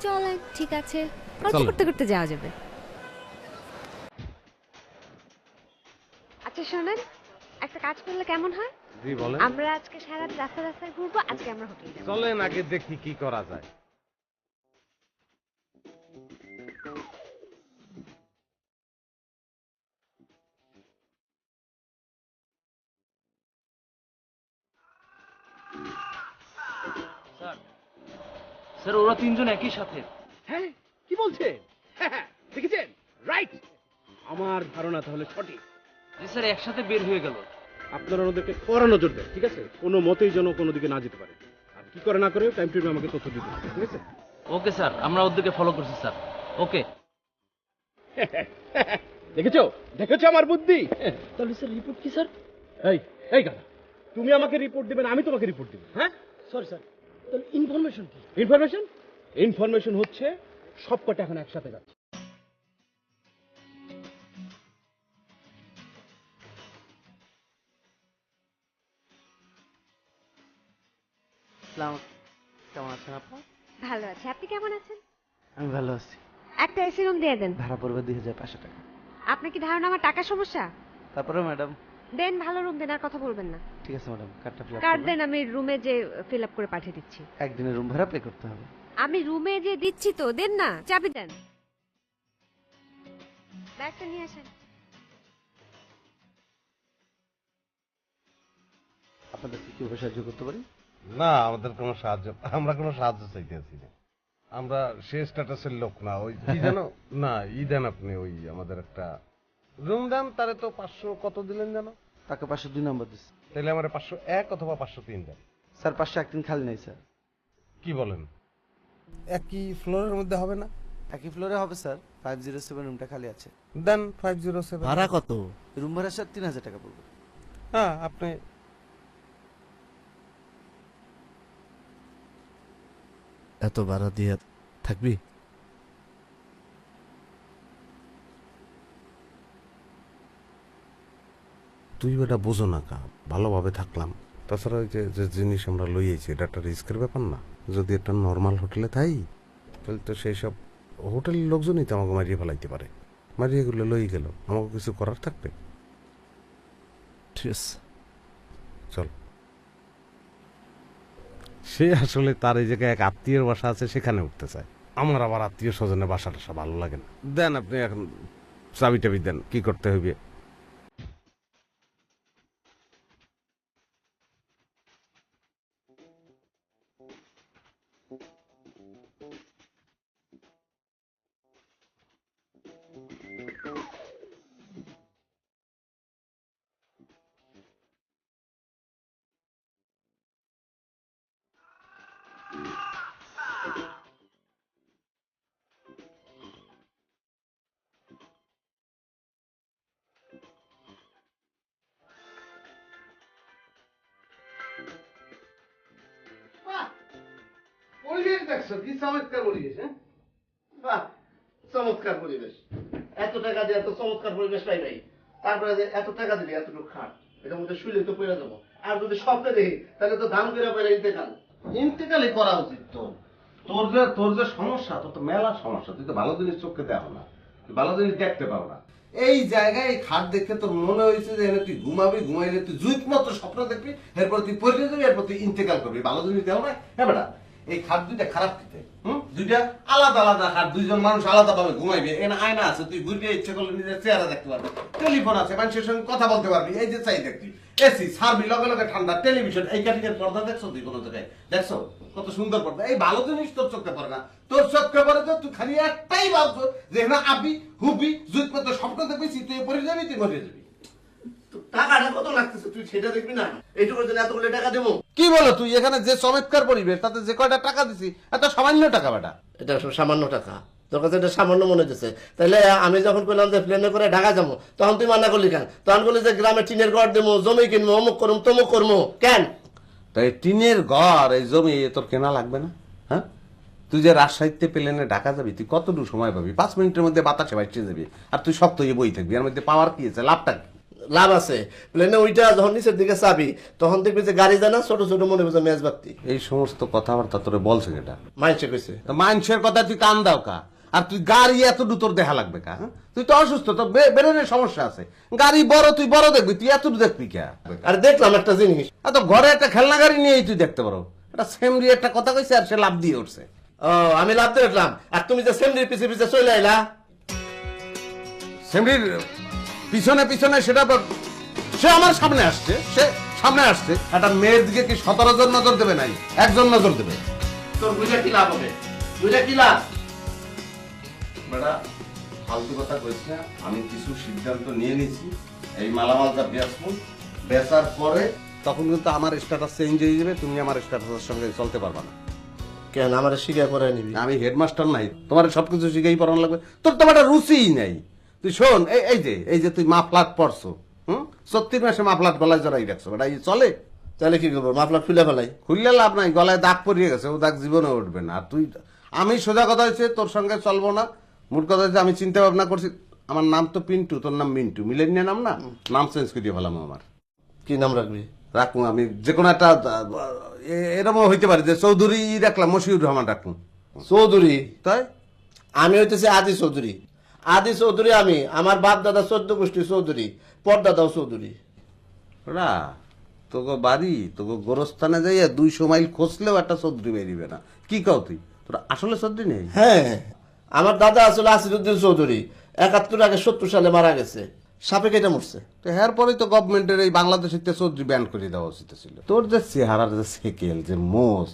[SPEAKER 10] চলেন, ঠিক আছে, গল্প
[SPEAKER 2] চলেন।
[SPEAKER 10] করতে করতে যাওয়া যাবে। আচ্ছা শোনেন, একটা কাজ করলে কেমন হয়?
[SPEAKER 2] জি বলেন।
[SPEAKER 10] আমরা আজকে সারা রাস্তা রাস্তায় ঘুরবো, আজকে আমরা হোটেলে যাবো।
[SPEAKER 2] চলেন, আগে দেখি কি করা যায়।
[SPEAKER 12] স্যার ওরা তিনজন একই সাথে।
[SPEAKER 5] হ্যাঁ, কি বলছেন? হ্যাঁ, দেখেছেন? রাইট। আমার ধারণা তাহলে সঠিক।
[SPEAKER 12] জি স্যার, একসাথে বের হয়ে গেল।
[SPEAKER 5] আপনারা ওদেরকে কড়া নজর দেন, ঠিক আছে? কোনো মতেই যেন কোনো দিকে না যেতে পারে। আর কি করে না করে টাইম টু টাইম আমাকে তথ্য দিতে হবে, ঠিক আছে?
[SPEAKER 12] ওকে স্যার, আমরা ওদেরকে ফলো করছি স্যার। ওকে।
[SPEAKER 5] দেখেছো দেখেছো আমার বুদ্ধি?
[SPEAKER 12] তাহলে স্যার রিপোর্ট কি স্যার?
[SPEAKER 5] এই এই গাধা,
[SPEAKER 12] তুমি আমাকে রিপোর্ট দিবেন, আমি তোমাকে রিপোর্ট দিব। হ্যাঁ,
[SPEAKER 5] সরি স্যার, তাহলে ইনফরমেশন কি?
[SPEAKER 12] ইনফরমেশন হচ্ছে সব কটা এখন একসাথে যাচ্ছে।
[SPEAKER 5] কেমন আছেন আপা?
[SPEAKER 10] ভালো আছে, আপনি কেমন আছেন?
[SPEAKER 5] আমি ভালো আছি।
[SPEAKER 10] একটা এসি রুম দিয়ে দেন।
[SPEAKER 5] ভাড়া পড়বে 2500 টাকা।
[SPEAKER 10] আপনার কি ধারণা আমার টাকা সমস্যা?
[SPEAKER 5] তারপরে ম্যাডাম?
[SPEAKER 10] দেন, ভালো রুম দেন, আর কথা বলবেন না।
[SPEAKER 5] ঠিক আছে ম্যাডাম, কার্ডটা ফিল আপ
[SPEAKER 10] কার্ড দেন, আমি রুমে যে ফিল আপ করে পাঠিয়ে দিচ্ছি।
[SPEAKER 5] একদিনের রুম ভাড়া পে করতে হবে।
[SPEAKER 10] আমি রুমে যে দিচ্ছি তো, দেন না, চাবি দেন। ব্যাগটা নিয়ে আসেন।
[SPEAKER 5] আপনাদের কিভাবে সাহায্য করতে পারি?
[SPEAKER 2] না, আমাদের কোনো সাহায্য, আমরা কোনো সাহায্য চাইতেছি না। আমরা সে স্ট্যাটাসের লোক না। ওই কি জানো না, ই দেন আপনি, ওই আমাদের একটা রুম দেন, তারে তো 500 কত দিলেন জানো?
[SPEAKER 5] টাকা 502 নম্বর দিচ্ছি।
[SPEAKER 2] তাহলে আমার 501 অথবা 503 দেন।
[SPEAKER 5] স্যার 501 দিন খালি নেই স্যার।
[SPEAKER 2] কি বলেন? একই ফ্লোরের মধ্যে হবে না?
[SPEAKER 5] একই ফ্লোরে হবে স্যার, 507 রুমটা খালি আছে।
[SPEAKER 2] দেন 507।
[SPEAKER 9] ভাড়া কত?
[SPEAKER 5] রুম ভাড়া স্যার 3000 টাকা পড়বে।
[SPEAKER 2] হ্যাঁ, আপনি
[SPEAKER 9] এত ভাড়া দিয়ে থাকবি?
[SPEAKER 2] তুই বেটা বোঝো না কা, ভালোভাবে থাকলাম। তাছাড়া ওই যে জিনিস আমরা লইয়েছি, এটা একটা রিস্কের ব্যাপার না। যদি একটা নর্মাল হোটেলে থাই, তাহলে তো সেই সব হোটেলের লোকজনই তো আমাকে মারিয়ে ফেলাইতে পারে। মারিয়ে গেলে লই গেল, আমাকে কিছু করার থাকবে?
[SPEAKER 9] ঠিক আছে,
[SPEAKER 2] চল। সে আসলে তার এই জায়গায় এক আত্মীয়ের বাসা আছে, সেখানে উঠতে চায়। আমার আবার আত্মীয় স্বজনের বাসা টাসা ভালো লাগে না। দেন আপনি এখন চাবি টাবি দেন, কি করতে হইবে। পরিবেশ দেখছো কি চমৎকার পরিবেশ? হ্যাঁ,
[SPEAKER 1] বাহ, চমৎকার পরিবেশ। এত টাকা দিয়ে এত চমৎকার পরিবেশ পাই নাই, তারপরে যে এত টাকা দিলি এতটুকু খাট, এটার মধ্যে শুইলে তো পড়ে যাবো। আর যদি স্বপ্নে দেখি তাহলে তো ধান করে পড়ে ইন্তেকাল।
[SPEAKER 2] ইন্তেকালই করা উচিত। তোর যে সমস্যা, তোর তো মেলা সমস্যা। তুই তো ভালো জিনিস চোখে দেখো না, তুই ভালো জিনিস দেখতে পাও না। এই জায়গায় এই খাট দেখে তোর মনে হয়েছে যে তুই ঘুমাবি, ঘুমাইলে তুই জুইত মতো স্বপ্ন দেখবি, এরপর তুই পড়ে যাবি, এরপর তুই ইন্তেকাল করবি। ভালো জিনিস দেখো না? হ্যাঁ বেটা, এই খাট দুইটা খারাপ দিতে, দুইটা আলাদা আলাদা খাট, দুইজন মানুষ আলাদা ভাবে ঘুমাইবে। এখানে আয়না আছে, তুই ঘুরবি, ইচ্ছে করলে নিজের চেহারা দেখতে পারবি। টেলিফোন আছে, মানুষের সঙ্গে কথা বলতে পারবি। এই যে চাই দেখবি, এসি সার্বি, লগে লগে ঠান্ডা, টেলিভিশন, এই কাঠিকের পর্দা দেখছো তুই কোনো জায়গায়? দেখছো কত সুন্দর পর্দা? এই ভালো জিনিস তোর চোখে পড়ে না। তোর চোখে পড়ে তো তুই খালি একটাই ভাবছো যে এখানে আবি হুবি জুত মতো স্বপ্ন দেখবি, তুই পড়ে যাবি, তুই মরে যাবি।
[SPEAKER 1] টাকাটা কত লাগতেছে তুই সেটা দেখবি না? এইটুকুর জন্য এতগুলো টাকা দেবো?
[SPEAKER 2] কি বলো তুই? এখানে যে চমৎকার পরিবেশ, তাতে যে কয়টা টাকা দিছি, এত সামান্য টাকা বেটা।
[SPEAKER 1] এটা সামান্য টাকা? তোর কাছে এটা সামান্য মনে হচ্ছে? তাহলে আমি যখন বললাম যে প্লেনে করে ঢাকা যাবো, তখন তুই মানা করলি কেন? তখন বলি যে গ্রামে টিনের ঘর দেবো, জমি কিনবো, অমুক করবো তমুক করবো, কেন?
[SPEAKER 2] তাই টিনের ঘর, এই জমি তোর কেনা লাগবে না? হ্যাঁ, তুই যে রাজশাহীতে প্লেনে ঢাকা যাবি, তুই কতটুকু সময় পাবি? 5 মিনিটের মধ্যে বাতাসে বাইচে যাবি, আর তুই শক্ত হয়ে বই থাকবি। এর মধ্যে পাওয়ার কি আছে? লাভটা কি?
[SPEAKER 1] লাভ আছে। প্লেনে ওইটা যখন নিচের দিকে চাবি, তখন দেখবি যে গাড়ি যায় না, ছোট ছোট মনে করছে মেজ বাতি।
[SPEAKER 2] এই সমস্ত কথাবার্তা তোরে বলছে কেটা?
[SPEAKER 1] মাইনসে কইছে।
[SPEAKER 2] মানুষের কথা তুই কান দাও কা? আর তুই গাড়ি এতটুকু তোর দেখা লাগবে কা? তুই তো অসুস্থ, তোর বেরোনের সমস্যা আছে। গাড়ি বড়, তুই বড় দেখবি, তুই এতটুকু দেখবি কে?
[SPEAKER 1] আর দেখলাম একটা জিনিস,
[SPEAKER 2] এত ঘরে একটা খেলনা গাড়ি নিয়েই তুই দেখতে পারো। এটা সেমরি একটা কথা কইছে, আর সে লাভ দিয়ে উঠছে।
[SPEAKER 1] ও, আমি লাভ দিয়ে উঠলাম, আর তুমি যে সেমরির পিছে পিছে চলে আইলা।
[SPEAKER 2] সেমরির পিছনে পিছনে সেটা সে আমার সামনে আসছে, সে সামনে আসছে। একটা মেয়ের দিকে কি 17 জন নজর দেবে? নাই, একজন নজর দেবে।
[SPEAKER 1] তোর বুঝে কি লাভ হবে? বুঝে কি লাভ?
[SPEAKER 2] বেটা ফালতু কথা কইছ না। আমি কিছু সিদ্ধান্ত নিয়ে নিয়েছি। এই মালামালটা বেচার পরে তখন কিন্তু আমার স্ট্যাটাস চেঞ্জ হয়ে যাবে। তুমি আমার স্ট্যাটাসের সঙ্গে চলতে পারবা না।
[SPEAKER 1] কেন? আমার শিখে করে নিবি?
[SPEAKER 2] আমি হেডমাস্টার নাই, তোমার সবকিছু শিখেই পড়ানো লাগবে। তোর তো একটা রুচিই নাই। তুই শোন, এই যে তুই মাফলাট পরছো, 34 মাসে মাফলাট গলায় জড়াই রাখছো, বেটা চলে?
[SPEAKER 1] তাহলে কি করবো, মাফলার খুলে ফেলাই?
[SPEAKER 2] খুললে লাভ নাই, গলায় দাগ পরিয়ে গেছে, ও দাগ জীবনে উঠবে না। আর তুই, আমি সোজা কথা হয়েছে তোর সঙ্গে চলবো না। মোট কথা হচ্ছে আমি চিন্তা ভাবনা করছি, আমার নাম তো পিন্টু, তোর নাম মিন্টু, মিলেন নাম না, নাম চেঞ্জ করিয়ে ফেলাম। আমার
[SPEAKER 1] কি নাম রাখবি?
[SPEAKER 2] রাখবো আমি যে কোনো একটা, এরকম হইতে পারে যে চৌধুরী রাখলাম, মশিউর রহমান রাখবো।
[SPEAKER 1] চৌধুরী?
[SPEAKER 2] তাই
[SPEAKER 1] আমি হইতেছি আদি চৌধুরী। আদি চৌধুরী আমি, আমার বাপ দাদা 14 গোষ্ঠী চৌধুরী, পরদাদাও চৌধুরী।
[SPEAKER 2] ওরা তোকে বাড়ি, তোকে গোরস্থানে যাইয়া 200 মাইল খসলেও একটা চৌধুরী বেরিবে না। কি কও তুই, তোরা আসলে চৌধুরী নেই?
[SPEAKER 1] হ্যাঁ, আমার দাদা আসলে আসিরুদ্দিন চৌধুরী, 71 আগে 70 সালে মারা গেছে, সাপে কেটে মরছে।
[SPEAKER 2] তো এরপরেই তো গভর্নমেন্টের এই বাংলাদেশের চৌধুরী ব্যান করে দেওয়া উচিত ছিল। তোর যে চেহারার যে সেকেল, যে মোষ,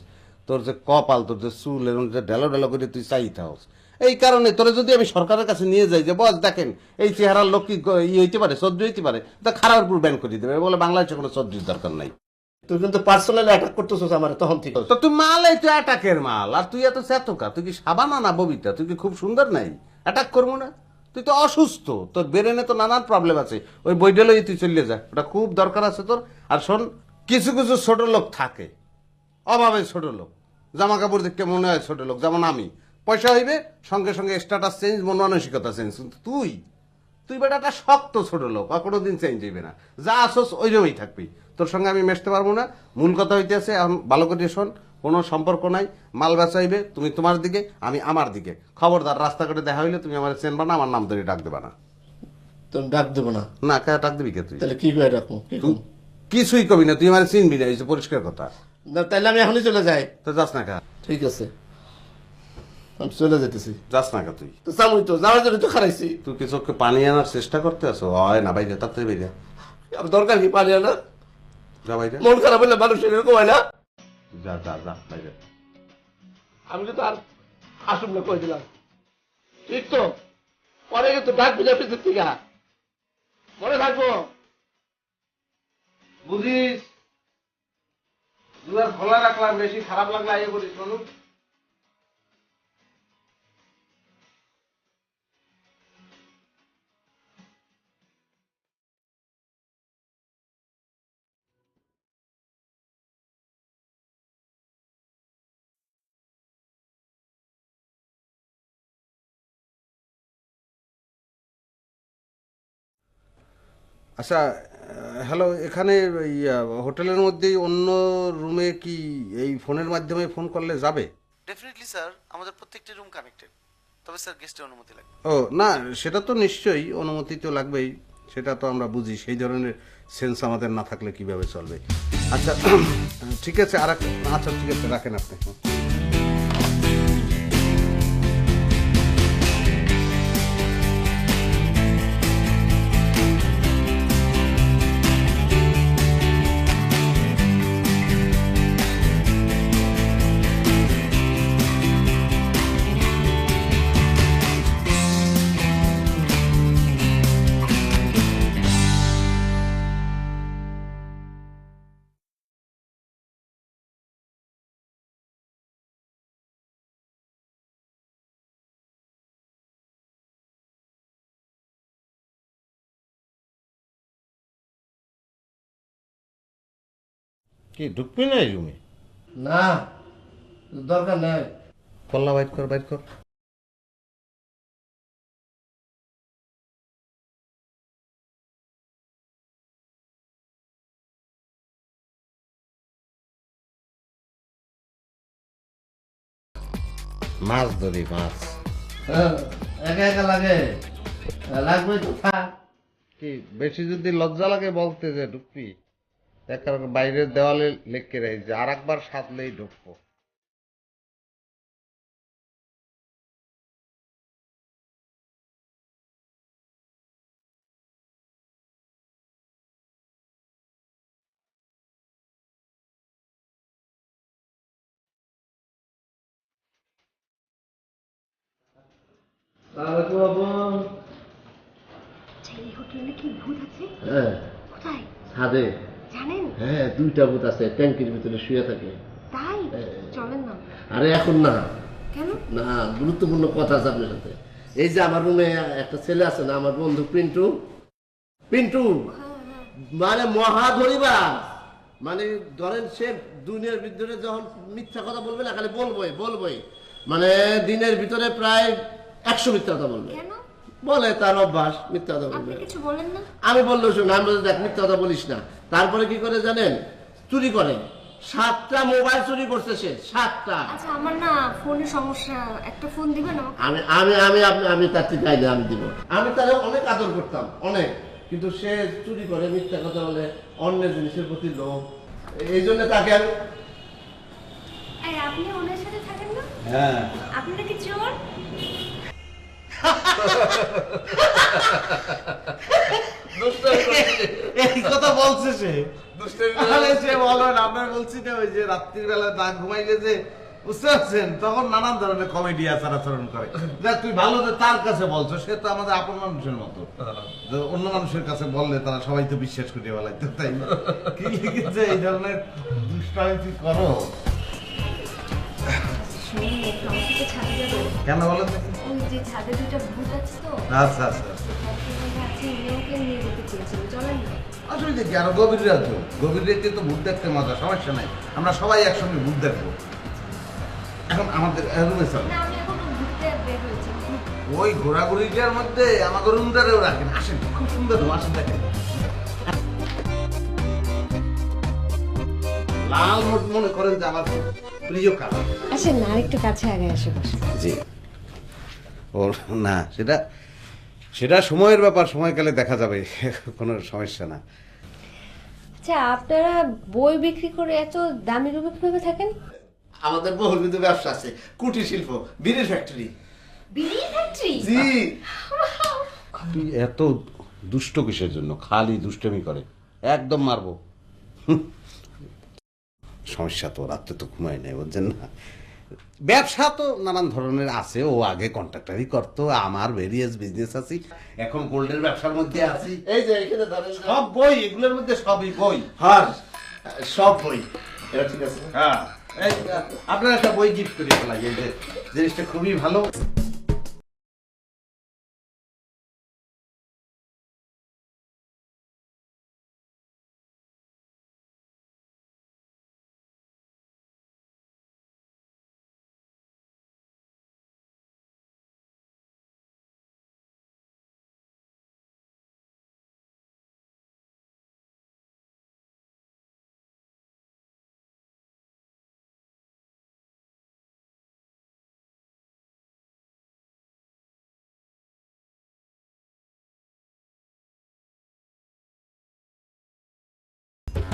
[SPEAKER 2] তোর যে কপাল, তোর যে চুল, এবং যে ডেলো ডেলো করে তুই চাইতে হোস, এই কারণে তোরে যদি আমি সরকারের কাছে নিয়ে যাই যে বস দেখেন এই চেহারার লোক কি হইতে পারে, চৌধুরী হইতে পারে, তা খারাপ উপর ব্যান করে দেবে, বলে বাংলাদেশে কোনো চৌধুরীর দরকার নাই।
[SPEAKER 1] তুই কিন্তু পার্সোনালি অ্যাটাক করতেছিস আমার তখন থেকে।
[SPEAKER 2] তো তুই মাল, এই তুই অ্যাটাকের মাল। আর তুই এত চেতকা, তুই কি সাবানা না ববিতা? তুই কি খুব সুন্দর নাই? অ্যাটাক করবো না? তুই তো অসুস্থ, তোর ব্রেনে তো নানান প্রবলেম আছে। ওই বইটা লই তুই চলে যা, ওটা খুব দরকার আছে তোর। আর শোন, কিছু কিছু ছোট লোক থাকে, অভাবে ছোট লোক, জামা কাপড় দেখতে মনে হয় ছোট লোক, যেমন আমি। পয়সা হইবে সঙ্গে সঙ্গে স্ট্যাটাস চেঞ্জ, মন মানসিকতা চেঞ্জ। তুই তুই বেটা একটা শক্ত ছোট লোক, আর কোনোদিন চেঞ্জ হইবে না, যা আসোস ওই রকমই থাকবি। তোর সঙ্গে আমি মেশতে পারবো না। মূল কথা হইতেছে, ভালো করে শোন, কোনো সম্পর্ক নাই, মাল বেচা হইবে, তুমি তোমার দিকে, আমি আমার দিকে। খবরদার রাস্তাঘাটে দেখা হইলে তুমি আমার চেনবা না, আমার নাম ধরে ডাক দেবা না।
[SPEAKER 1] তুমি ডাক দেবো না?
[SPEAKER 2] না, কে ডাক দিবি কে তুই?
[SPEAKER 1] তাহলে কি করে ডাকবো?
[SPEAKER 2] তুই কিছুই কবি না, তুই আমার চিনবি না, এই যে পরিষ্কার কথা।
[SPEAKER 1] না, তাহলে আমি এখনই চলে যাই।
[SPEAKER 2] তো যাস না কা?
[SPEAKER 1] ঠিক আছে, আমি চলে যেতেছি।
[SPEAKER 2] যাস না কা তুই?
[SPEAKER 1] তো যাবই তো, যাওয়ার জন্য তো খারাইছি।
[SPEAKER 2] তুই কি চোখে পানি আনার চেষ্টা করতে আছো? হয় না বাইরে, তাড়াতাড়ি বাইরে।
[SPEAKER 1] আমার দরকার কি পানি আনা?
[SPEAKER 2] যা বাইরে।
[SPEAKER 1] মন খারাপ হলে মানুষের এরকম হয় না?
[SPEAKER 2] যা যা যা বাইরে।
[SPEAKER 1] আমি কিন্তু আর আসুন না কই দিলাম, ঠিক তো? পরে কিন্তু ডাক বুঝে পেতে থেকে মনে থাকবো,
[SPEAKER 2] বুঝিস? দুয়ার খোলা রাখলাম, বেশি খারাপ লাগলে আইয়ে করিস মানুষ। আচ্ছা, হ্যালো, এখানে হোটেলের মধ্যেই অন্য রুমে কি এই ফোনের মাধ্যমে ফোন করলে যাবে?
[SPEAKER 1] ডেফিনেটলি স্যার, আমাদের প্রত্যেকটি রুম কানেক্টেড, তবে স্যার গেস্টের অনুমতি লাগবে।
[SPEAKER 2] ও না, সেটা তো নিশ্চয়ই অনুমতি তো লাগবেই, সেটা তো আমরা বুঝি। সেই ধরনের সেন্স আমাদের না থাকলে কিভাবে চলবে? আচ্ছা ঠিক আছে, আর আচ্ছা ঠিক আছে, রাখেন আপনি। কি ঢুকবি না এই রুমে?
[SPEAKER 1] না, দরকার নাই।
[SPEAKER 2] কল্লা বাইট কর, বাইট কর। মাছ ধরি, মাছ।
[SPEAKER 1] একা একা লাগে, লাগবে তো থাক।
[SPEAKER 2] কি বেশি যদি লজ্জা লাগে বলতে যে ঢুকবি, বাইরের দেওয়ালে লেখকে রয়েছে, আর একবার সাধলেই ঢুকবো।
[SPEAKER 10] এই হোটেলে কি ভূত আছে?
[SPEAKER 1] হ্যাঁ,
[SPEAKER 10] কোথায়
[SPEAKER 1] ছাদে।
[SPEAKER 10] জানেন?
[SPEAKER 1] হ্যাঁ, 2টা ভূত আছে, ট্যাঙ্কির ভিতরে শুয়ে থাকে।
[SPEAKER 10] তাই চলেন না।
[SPEAKER 1] আরে এখন না,
[SPEAKER 10] কেন?
[SPEAKER 1] না, গুরুত্বপূর্ণ কথা আছে আপনার সাথে। এই যে আমার রুমে একটা ছেলে আছে না, আমার বন্ধু পিন্টু, পিন্টু মানে মহা ধরিবা, মানে ধরেন সে দুনিয়ার ভিতরে যখন মিথ্যা কথা বলবে না, খালি বলবোই মানে দিনের ভিতরে প্রায় 100 মিথ্যা কথা বলবে। বলে তার অভ্যাস মিথ্যা কথা বলবে।
[SPEAKER 10] কিছু বলেন না?
[SPEAKER 1] আমি বললো শুন, আমি বলছি দেখ মিথ্যা কথা বলিস না। তারপরে কি করে জানেন? চুরি করে। 7টা মোবাইল চুরি করছে সে, 7টা।
[SPEAKER 10] আচ্ছা আমার না ফোনের সমস্যা, একটা ফোন দিবেন আমাকে?
[SPEAKER 1] আমি তার থেকে আইডিয়া আমি দিব। আমি তার অনেক আদর করতাম, অনেক, কিন্তু সে চুরি করে, মিথ্যা কথা বলে, অন্যের জিনিসের প্রতি লোভ, এই জন্য তাকে আমি।
[SPEAKER 10] আপনি ওনার সাথে থাকেন না?
[SPEAKER 3] হ্যাঁ।
[SPEAKER 10] আপনি নাকি চোর?
[SPEAKER 2] এই কথা বলছে সে, সে বলো না, আপনার বলছি না ওই যে রাত্রির বেলা না ঘুমাইলে যে বুঝতে পারছেন, তখন নানান ধরনের কমেডি আচরণ করে। দেখ তুই ভালো যে তার কাছে বলছো, সে তো আমাদের আপন মানুষের মতো, অন্য মানুষের কাছে বললে তারা সবাই তো বিশ্বাস করিয়ে বলাইতো, তাই না? কি লিখেছে এই ধরনের দুষ্টামি তুই করো কেন বলো?
[SPEAKER 10] ওই যে ছাদে দুটো ভূত আছে তো।
[SPEAKER 2] আচ্ছা আচ্ছা, আসলে কি আরো গভীর রাত, গভীর রাতে তো ভূত দেখতে মজা, সমস্যা নাই, আমরা সবাই একসঙ্গে ভূত দেখবো। এখন আমাদের রুমে চলো, ওই ঘোরাঘুরিটার মধ্যে আমাকে রুমটারেও রাখেন, আসেন, খুব সুন্দর রুম, আসেন দেখেন। লাল মনে করেন যে আমার প্রিয় কালার।
[SPEAKER 10] আচ্ছা না একটু কাছে আগে আসে বসে।
[SPEAKER 2] জি, ওর না সেটা সময়ের ব্যাপার, সময়কালে দেখা যাবে, কোনো সমস্যা না।
[SPEAKER 10] আচ্ছা আপনারা বই বিক্রি করে এত দামি রুমে কিভাবে থাকেন?
[SPEAKER 1] আমাদের বহুবিধ ব্যবসা আছে, কুটির শিল্প, বিড়ির ফ্যাক্টরি।
[SPEAKER 10] বিড়ির ফ্যাক্টরি?
[SPEAKER 1] জি।
[SPEAKER 2] তুই এত দুষ্ট কিসের জন্য? খালি দুষ্টমি করে, একদম মারবো। সমস্যা তো রাত্রে তো ঘুমাই নাই, বুঝছেন না? ব্যবসা তো নানান ধরনের আছে, ও আগে কন্ট্রাক্টারই করতো, আমার ভেরিয়াস বিজনেস আছে, এখন গোল্ডের ব্যবসার মধ্যে আছি।
[SPEAKER 1] এই যে এখানে ধরেন
[SPEAKER 2] সব বই, এগুলোর মধ্যে সবই বই।
[SPEAKER 1] হ্যাঁ সব বই, এটা ঠিক আছে।
[SPEAKER 2] হ্যাঁ, আপনার একটা বই গিফট করে ফেলাই, এই যে জিনিসটা খুবই ভালো।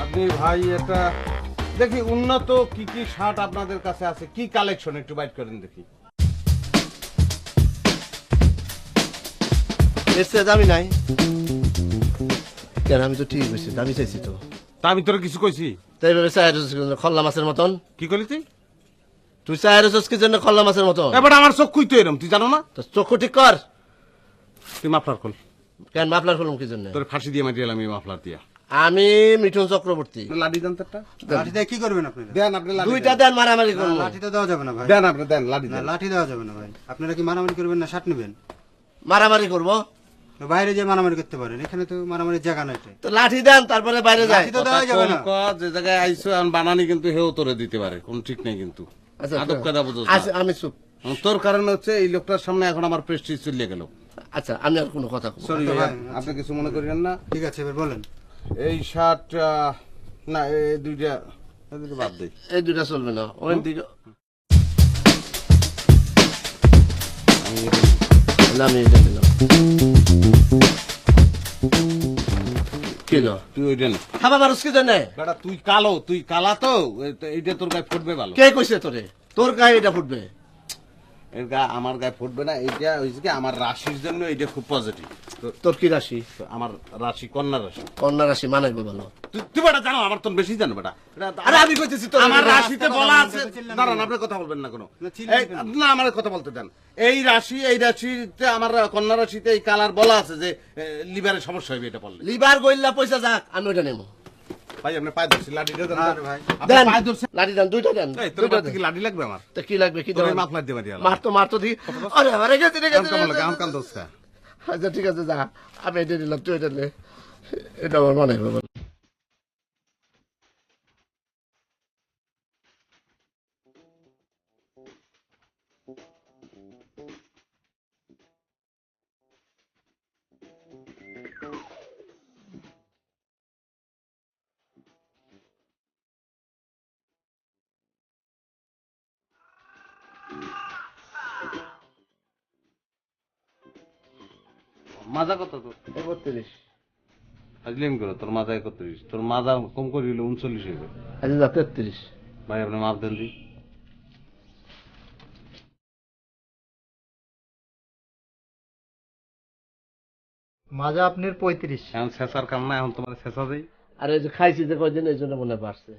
[SPEAKER 2] আপনি ভাই এটা দেখি উন্নত কি কি শার্ট আপনাদের কাছে আছে, কি কালেকশন একটু বাইট করেন দেখি।
[SPEAKER 1] এসে দামি নাই কেন? আমি তো ঠিক বলছি, দামি চাইছি তো।
[SPEAKER 2] তা আমি তোর কিছু কইছি?
[SPEAKER 1] তাই এইভাবে চায়ের খল্লা মাছের মতন
[SPEAKER 2] কি করলি
[SPEAKER 1] তুই চায়ের কি জন্য খল্লা মাছের মতন?
[SPEAKER 2] এবার আমার চক্ষুই তো এরম, তুই জানো না?
[SPEAKER 1] তো চক্ষু ঠিক কর।
[SPEAKER 2] তুই মাফলার খোল।
[SPEAKER 1] কেন মাফলার খুলুম কি জন্য?
[SPEAKER 2] তোর ফাঁসি দিয়ে মারি এলাম এই মাফলার দিয়া।
[SPEAKER 1] আমি মিঠুন চক্রবর্তী।
[SPEAKER 2] লাঠি দেন তো একটা।
[SPEAKER 13] লাঠি দিয়ে কি করবেন আপনি?
[SPEAKER 2] দেন আপনি লাঠি।
[SPEAKER 1] দুইটা দেন, মারামারি করব।
[SPEAKER 13] লাঠি তো দেওয়া যাবে না ভাই।
[SPEAKER 2] দেন আপনি দেন লাঠি দেন।
[SPEAKER 13] লাঠি দেওয়া যাবে না ভাই। আপনারা কি মারামারি করবেন না শার্ট নেবেন?
[SPEAKER 1] মারামারি করব।
[SPEAKER 13] বাইরে যে মারামারি করতে পারেন, এখানে তো মারামারির জায়গা নাই।
[SPEAKER 1] তো লাঠি দেন তারপরে বাইরে যাই।
[SPEAKER 13] লাঠি তো দেওয়া যাবে না।
[SPEAKER 2] যে জায়গায় আইছো আন বানানি কিন্তু হেও তোরে দিতে পারে, কোন ঠিক নেই কিন্তু। আদব কায়দা বুঝছ?
[SPEAKER 1] আচ্ছা আমি চুপ।
[SPEAKER 2] তোর কারণে হচ্ছে এই লোকটার সামনে এখন আমার প্রেস্টিজ চলে গেল।
[SPEAKER 1] আচ্ছা আমি আর কোনো কথা কই।
[SPEAKER 2] সরি ভাই, আপনি কিছু মনে করেন না।
[SPEAKER 13] ঠিক আছে এবার বলেন।
[SPEAKER 2] এই শার্ট না এই দুইটা বাদ দেই।
[SPEAKER 1] এই দুইটা চলবে না, ওই দুইটা আমি এটা দিলাম। কিলো
[SPEAKER 2] তুই ওইটা না
[SPEAKER 1] খাবা মানুষ কি জানে?
[SPEAKER 2] বেটা তুই কালো, তুই কালা তো, এইটা তোর গায়ে ফুটবে ভালো।
[SPEAKER 1] কে কইছে তোরে তোর গায়ে এটা ফুটবে?
[SPEAKER 2] এর গায়ে আমার গায়ে ফুটবে না, এইটা হইছে কি আমার রাশির জন্য এইটা খুব পজিটিভ।
[SPEAKER 1] তোর কি রাশি?
[SPEAKER 2] আমার রাশি কন্যা রাশি।
[SPEAKER 1] কন্যা রাশি মানাইবে ভালো।
[SPEAKER 2] তুই বেটা জানো আমার তো বেশি জানো বেটা।
[SPEAKER 1] আরে আমি কইতেছি তো
[SPEAKER 2] আমার রাশিতে বলা আছে। দাঁড়ান আপনি কথা বলবেন না কোনো। না আমার কথা বলতে দেন। এই রাশিতে আমার কন্যা রাশিতে এই কালার বলা আছে যে লিভারের সমস্যা হবে এটা বললে।
[SPEAKER 1] লিভার গইল্লা পয়সা যাক, আমি ওটা নেব।
[SPEAKER 2] ভাই আপনি পায়ে ধরছি, লাঠিটা দেন ভাই।
[SPEAKER 1] দেন পায়ে ধরছি, লাঠি দেন, দুইটা দেন।
[SPEAKER 2] দুইটা কি লাঠি লাগবে আমার?
[SPEAKER 1] তো কি লাগবে? কি দেন?
[SPEAKER 2] মাফলার দিয়ে মারি।
[SPEAKER 1] মারতো দি। আরে আরে গেছে রে গেছে।
[SPEAKER 2] কাম কাম দোস্তা।
[SPEAKER 1] আচ্ছা ঠিক আছে যা, আমি এটা নিলাম, তুই এটা নে। এটা আমার মনে হবে।
[SPEAKER 2] মাজা কত তোর?
[SPEAKER 1] 31।
[SPEAKER 2] আজলিম করো, তোর মাজা 31, তোর মাজা কম করে হইলো 39 হইবে।
[SPEAKER 1] আচ্ছা যা 33।
[SPEAKER 2] ভাই আপনি মাপ দেন দি।
[SPEAKER 8] মাজা আপনার 35।
[SPEAKER 2] এখন শেষার কাম না, এখন তোমার শেষা দেই।
[SPEAKER 1] আর এই যে খাইছি যে কয়দিন, এই জন্য মনে পারছে।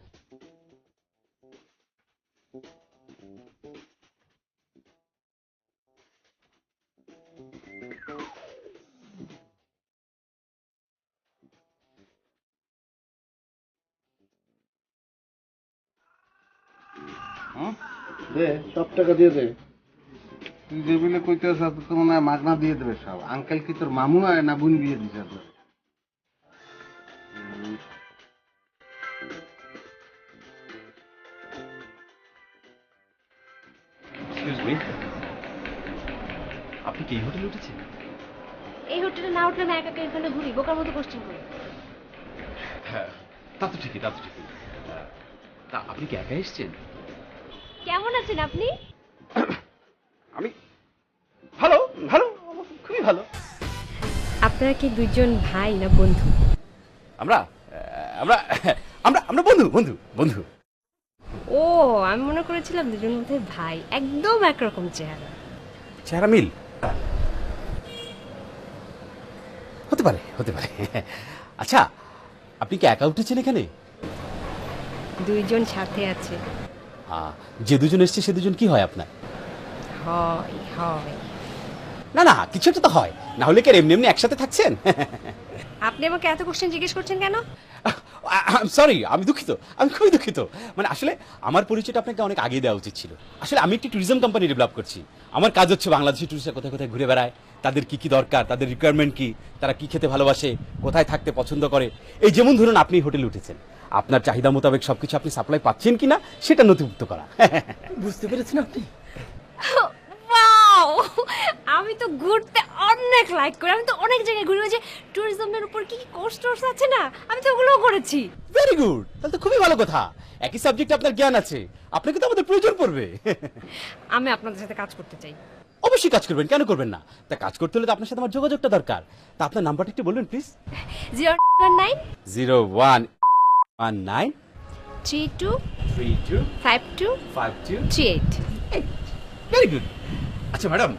[SPEAKER 1] দে, সব টাকা দিয়ে দে।
[SPEAKER 2] তুই যে বিলে কইতে আছিস তো মনে হয় মাগনা দিয়ে দেবে সব। আঙ্কেল কি তোর মামু হয় না বোন বিয়ে দিছে আপনার?
[SPEAKER 11] এক্সকিউজ মি, আপনি কি এই হোটেলে উঠেছেন?
[SPEAKER 10] এই হোটেলে না উঠলে না একা একা এখানে ঘুরি, বোকার মতো কোশ্চেন করি।
[SPEAKER 11] হ্যাঁ, তা তো ঠিকই, তা তো ঠিকই। তা আপনি কি একা এসেছেন?
[SPEAKER 10] কেমন আছেন আপনি?
[SPEAKER 11] আমি ভালো, ভালো, খুবই ভালো।
[SPEAKER 10] আপনারা কি দুইজন ভাই না বন্ধু?
[SPEAKER 11] আমরা আমরা আমরা আমরা বন্ধু, বন্ধু, বন্ধু।
[SPEAKER 10] ও, আমি মনে করেছিলাম দুজন মধ্যে ভাই, একদম একরকম চেহারা।
[SPEAKER 11] চেহারা মিল হতে পারে, হতে পারে। আচ্ছা, আপনি কি একা উঠেছেন এখানে?
[SPEAKER 10] দুইজন সাথে আছে।
[SPEAKER 11] যে দুজন এসছে সে দুজন কি হয় আপনার?
[SPEAKER 10] হয় হয়।
[SPEAKER 11] না না, কিছু একটা তো হয়, না হলে কি আর এমনি এমনি একসাথে থাকছেন?
[SPEAKER 10] আপনি আমাকে এত কোশ্চেন জিজ্ঞেস করছেন কেন?
[SPEAKER 11] সরি, আমি দুঃখিত, আমি খুবই দুঃখিত। মানে আসলে আমার পরিচয়টা আপনাকে অনেক আগে দেওয়া উচিত ছিল। আসলে আমি একটি ট্যুরিজম কোম্পানি ডেভেলপ করছি। আমার কাজ হচ্ছে বাংলাদেশি ট্যুরিস্টরা কোথায় কোথায় ঘুরে বেড়ায়, তাদের কি কি দরকার, তাদের রিকোয়ারমেন্ট কি, তারা কি খেতে ভালোবাসে, কোথায় থাকতে পছন্দ করে। এই যেমন ধরুন আপনি হোটেলে উঠেছেন, আপনার চাহিদা মোতাবেক সবকিছু আপনি সাপ্লাই পাচ্ছেন কিনা সেটা নথিভুক্ত করা। বুঝতে পেরেছেন আপনি?
[SPEAKER 10] ওয়াও, আমি তো ঘুরতে অনেক লাইক করি, আমি তো অনেক জায়গায় ঘুরি। ওই যে ট্যুরিজমের উপর কি কি কোর্স টোর্স আছে না, আমি তো ওগুলোও করেছি।
[SPEAKER 11] ভেরি গুড, তাহলে তো খুবই ভালো কথা। একই সাবজেক্টে আপনার জ্ঞান আছে, আপনাকে তো আমাদের প্রয়োজন পড়বে।
[SPEAKER 10] আমি আপনাদের সাথে কাজ করতে চাই।
[SPEAKER 11] অবশ্যই কাজ করবেন, কেন করবেন না? তা কাজ করতে হলে তো আপনার সাথে আমার যোগাযোগটা দরকার। তা আপনার নাম্বারটা একটু বলবেন প্লিজ।
[SPEAKER 10] 019
[SPEAKER 11] 0119
[SPEAKER 10] 32
[SPEAKER 11] 32
[SPEAKER 10] 52
[SPEAKER 11] 52
[SPEAKER 10] 38।
[SPEAKER 11] Very good. আচ্ছা ম্যাডাম,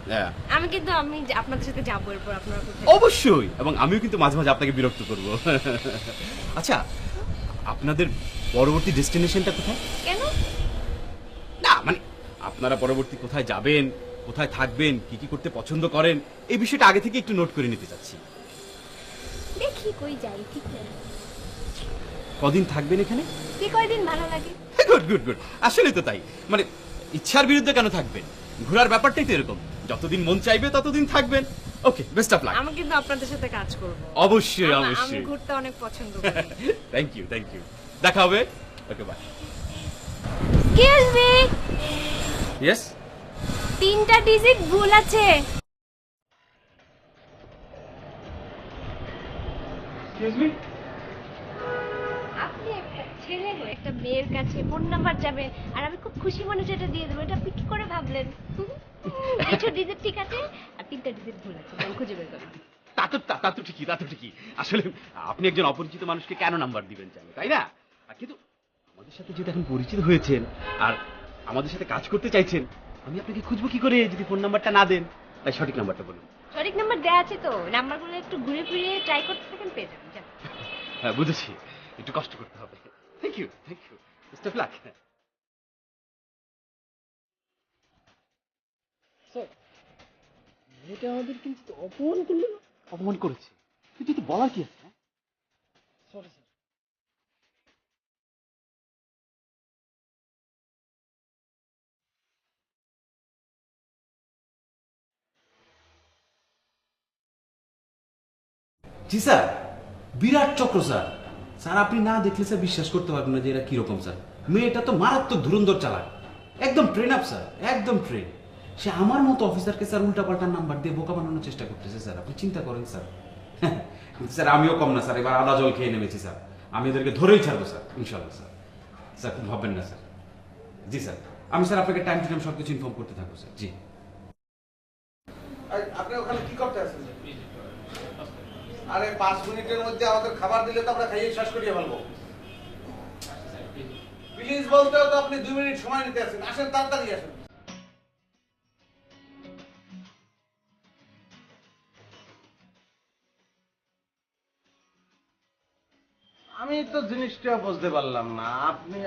[SPEAKER 10] আমি আপনাদের সাথে যাবো, এরপর আপনারা কোথায়?
[SPEAKER 11] অবশ্যই, এবং আমিও কিন্তু মাঝে মাঝে আপনাকে বিরক্ত করব। আচ্ছা, আপনাদের পরবর্তী ডেস্টিনেশনটা কোথায়?
[SPEAKER 10] কেন?
[SPEAKER 11] না মানে আপনারা পরবর্তী কোথায় যাবেন, কোথায় থাকবেন, কি কি করতে পছন্দ করেন, এই বিষয়টা আগে থেকে একটু নোট করে নিতে চাচ্ছি।
[SPEAKER 10] দেখি কই যাই, ঠিক আছে।
[SPEAKER 11] কদিন থাকবেন এখানে?
[SPEAKER 10] যে কয়দিন ভালো লাগে।
[SPEAKER 11] গুড গুড গুড, আসলেই তো তাই। মানে ইচ্ছার বিরুদ্ধে কেন থাকবেন? ঘোরার ব্যাপারটাই তো এরকম, যতদিন মন চাইবে ততদিন থাকবেন। ওকে, বেস্ট অফ লাক।
[SPEAKER 10] আমি কিন্তু আপনাদের সাথে কাজ করব।
[SPEAKER 11] অবশ্যই
[SPEAKER 10] আমি
[SPEAKER 11] অবশ্যই।
[SPEAKER 10] ঘুরতে অনেক পছন্দ করি।
[SPEAKER 11] Thank you, thank you. দেখা হবে। Okay, bye.
[SPEAKER 10] Excuse me,
[SPEAKER 11] yes.
[SPEAKER 10] 3টা ডিজিট ভুল আছে।
[SPEAKER 11] এক্সকিউজ মি,
[SPEAKER 10] আপনি একটা ছেলে হয়ে একটা মেয়ের কাছে ফোন নাম্বার যাবেন, আর আমি খুব খুশি মনে সেটা দিয়ে দেবো, এটা আপনি কি করে ভাবলেন? কিছু ডিজিট ঠিক আছে আর 3টা ডিজিট ভুল আছে, আমি খুঁজে বের করব।
[SPEAKER 11] তা তো ঠিকই, তা তো ঠিকই। আসলে আপনি একজন অপরিচিত মানুষকে কেন নাম্বার দিবেন চাইলে, তাই না? আর কিন্তু আমাদের সাথে যেহেতু এখন পরিচিত হয়েছেন আর আমাদের সাথে কাজ করতে চাইছেন, আমি আপনাকে খুঁজবো কি করে যদি ফোন নাম্বারটা না দেন? তাই সঠিক নাম্বারটা বলুন।
[SPEAKER 10] সঠিক নাম্বার দেয়া আছে তো, নাম্বারগুলো একটু ঘুরে ফিরে ট্রাই করতে থাকেন, পেয়ে যাবেন। যান।
[SPEAKER 11] হ্যাঁ, বুঝেছি, একটু কষ্ট করতে হবে। Thank you, thank you, best of luck. Sir, এটা আমাদের কিন্তু অপমান করলো না? অপমান করেছে, কিন্তু তো বলার কি আছে? Sorry sir. জি স্যার, বিরাট চক্র স্যার। স্যার আপনি না দেখলে স্যার বিশ্বাস করতে পারবেন না যে এরা কিরকম স্যার। মেয়েটা তো মারাত্মক ধুরন্ধর চালাক। একদম ট্রেন আপ স্যার, একদম ট্রেন। সে আমার মতো অফিসারকে স্যার উল্টাপাল্টা নাম্বার দিয়ে বোকা বানানোর চেষ্টা করতেছে স্যার। আপনি চিন্তা করেন স্যার। কিন্তু স্যার আমিও কম না স্যার, এবার আদা জল খেয়ে নেমেছি স্যার। আমি এদেরকে ধরেই ছাড়বো স্যার, ইনশাল্লাহ স্যার। স্যার কোনো ভাববেন না স্যার। জি স্যার, আমি স্যার আপনাকে টাইম টু টাইম সবকিছু ইনফর্ম করতে থাকবো স্যার। জি।
[SPEAKER 2] আপনি ওখানে কি করতে আছেন? আরে 5 মিনিটের মধ্যে আমাদের খাবার দিলে তো আমরা খাইয়ে শেষ করিয়ে ফেলবো। প্লিজ বলতে তো আপনি 2 মিনিট সময় নিতে আছেন। আসেন, তাড়াতাড়ি আসেন। আমি তো জিনিসটা বুঝতে পারলাম না।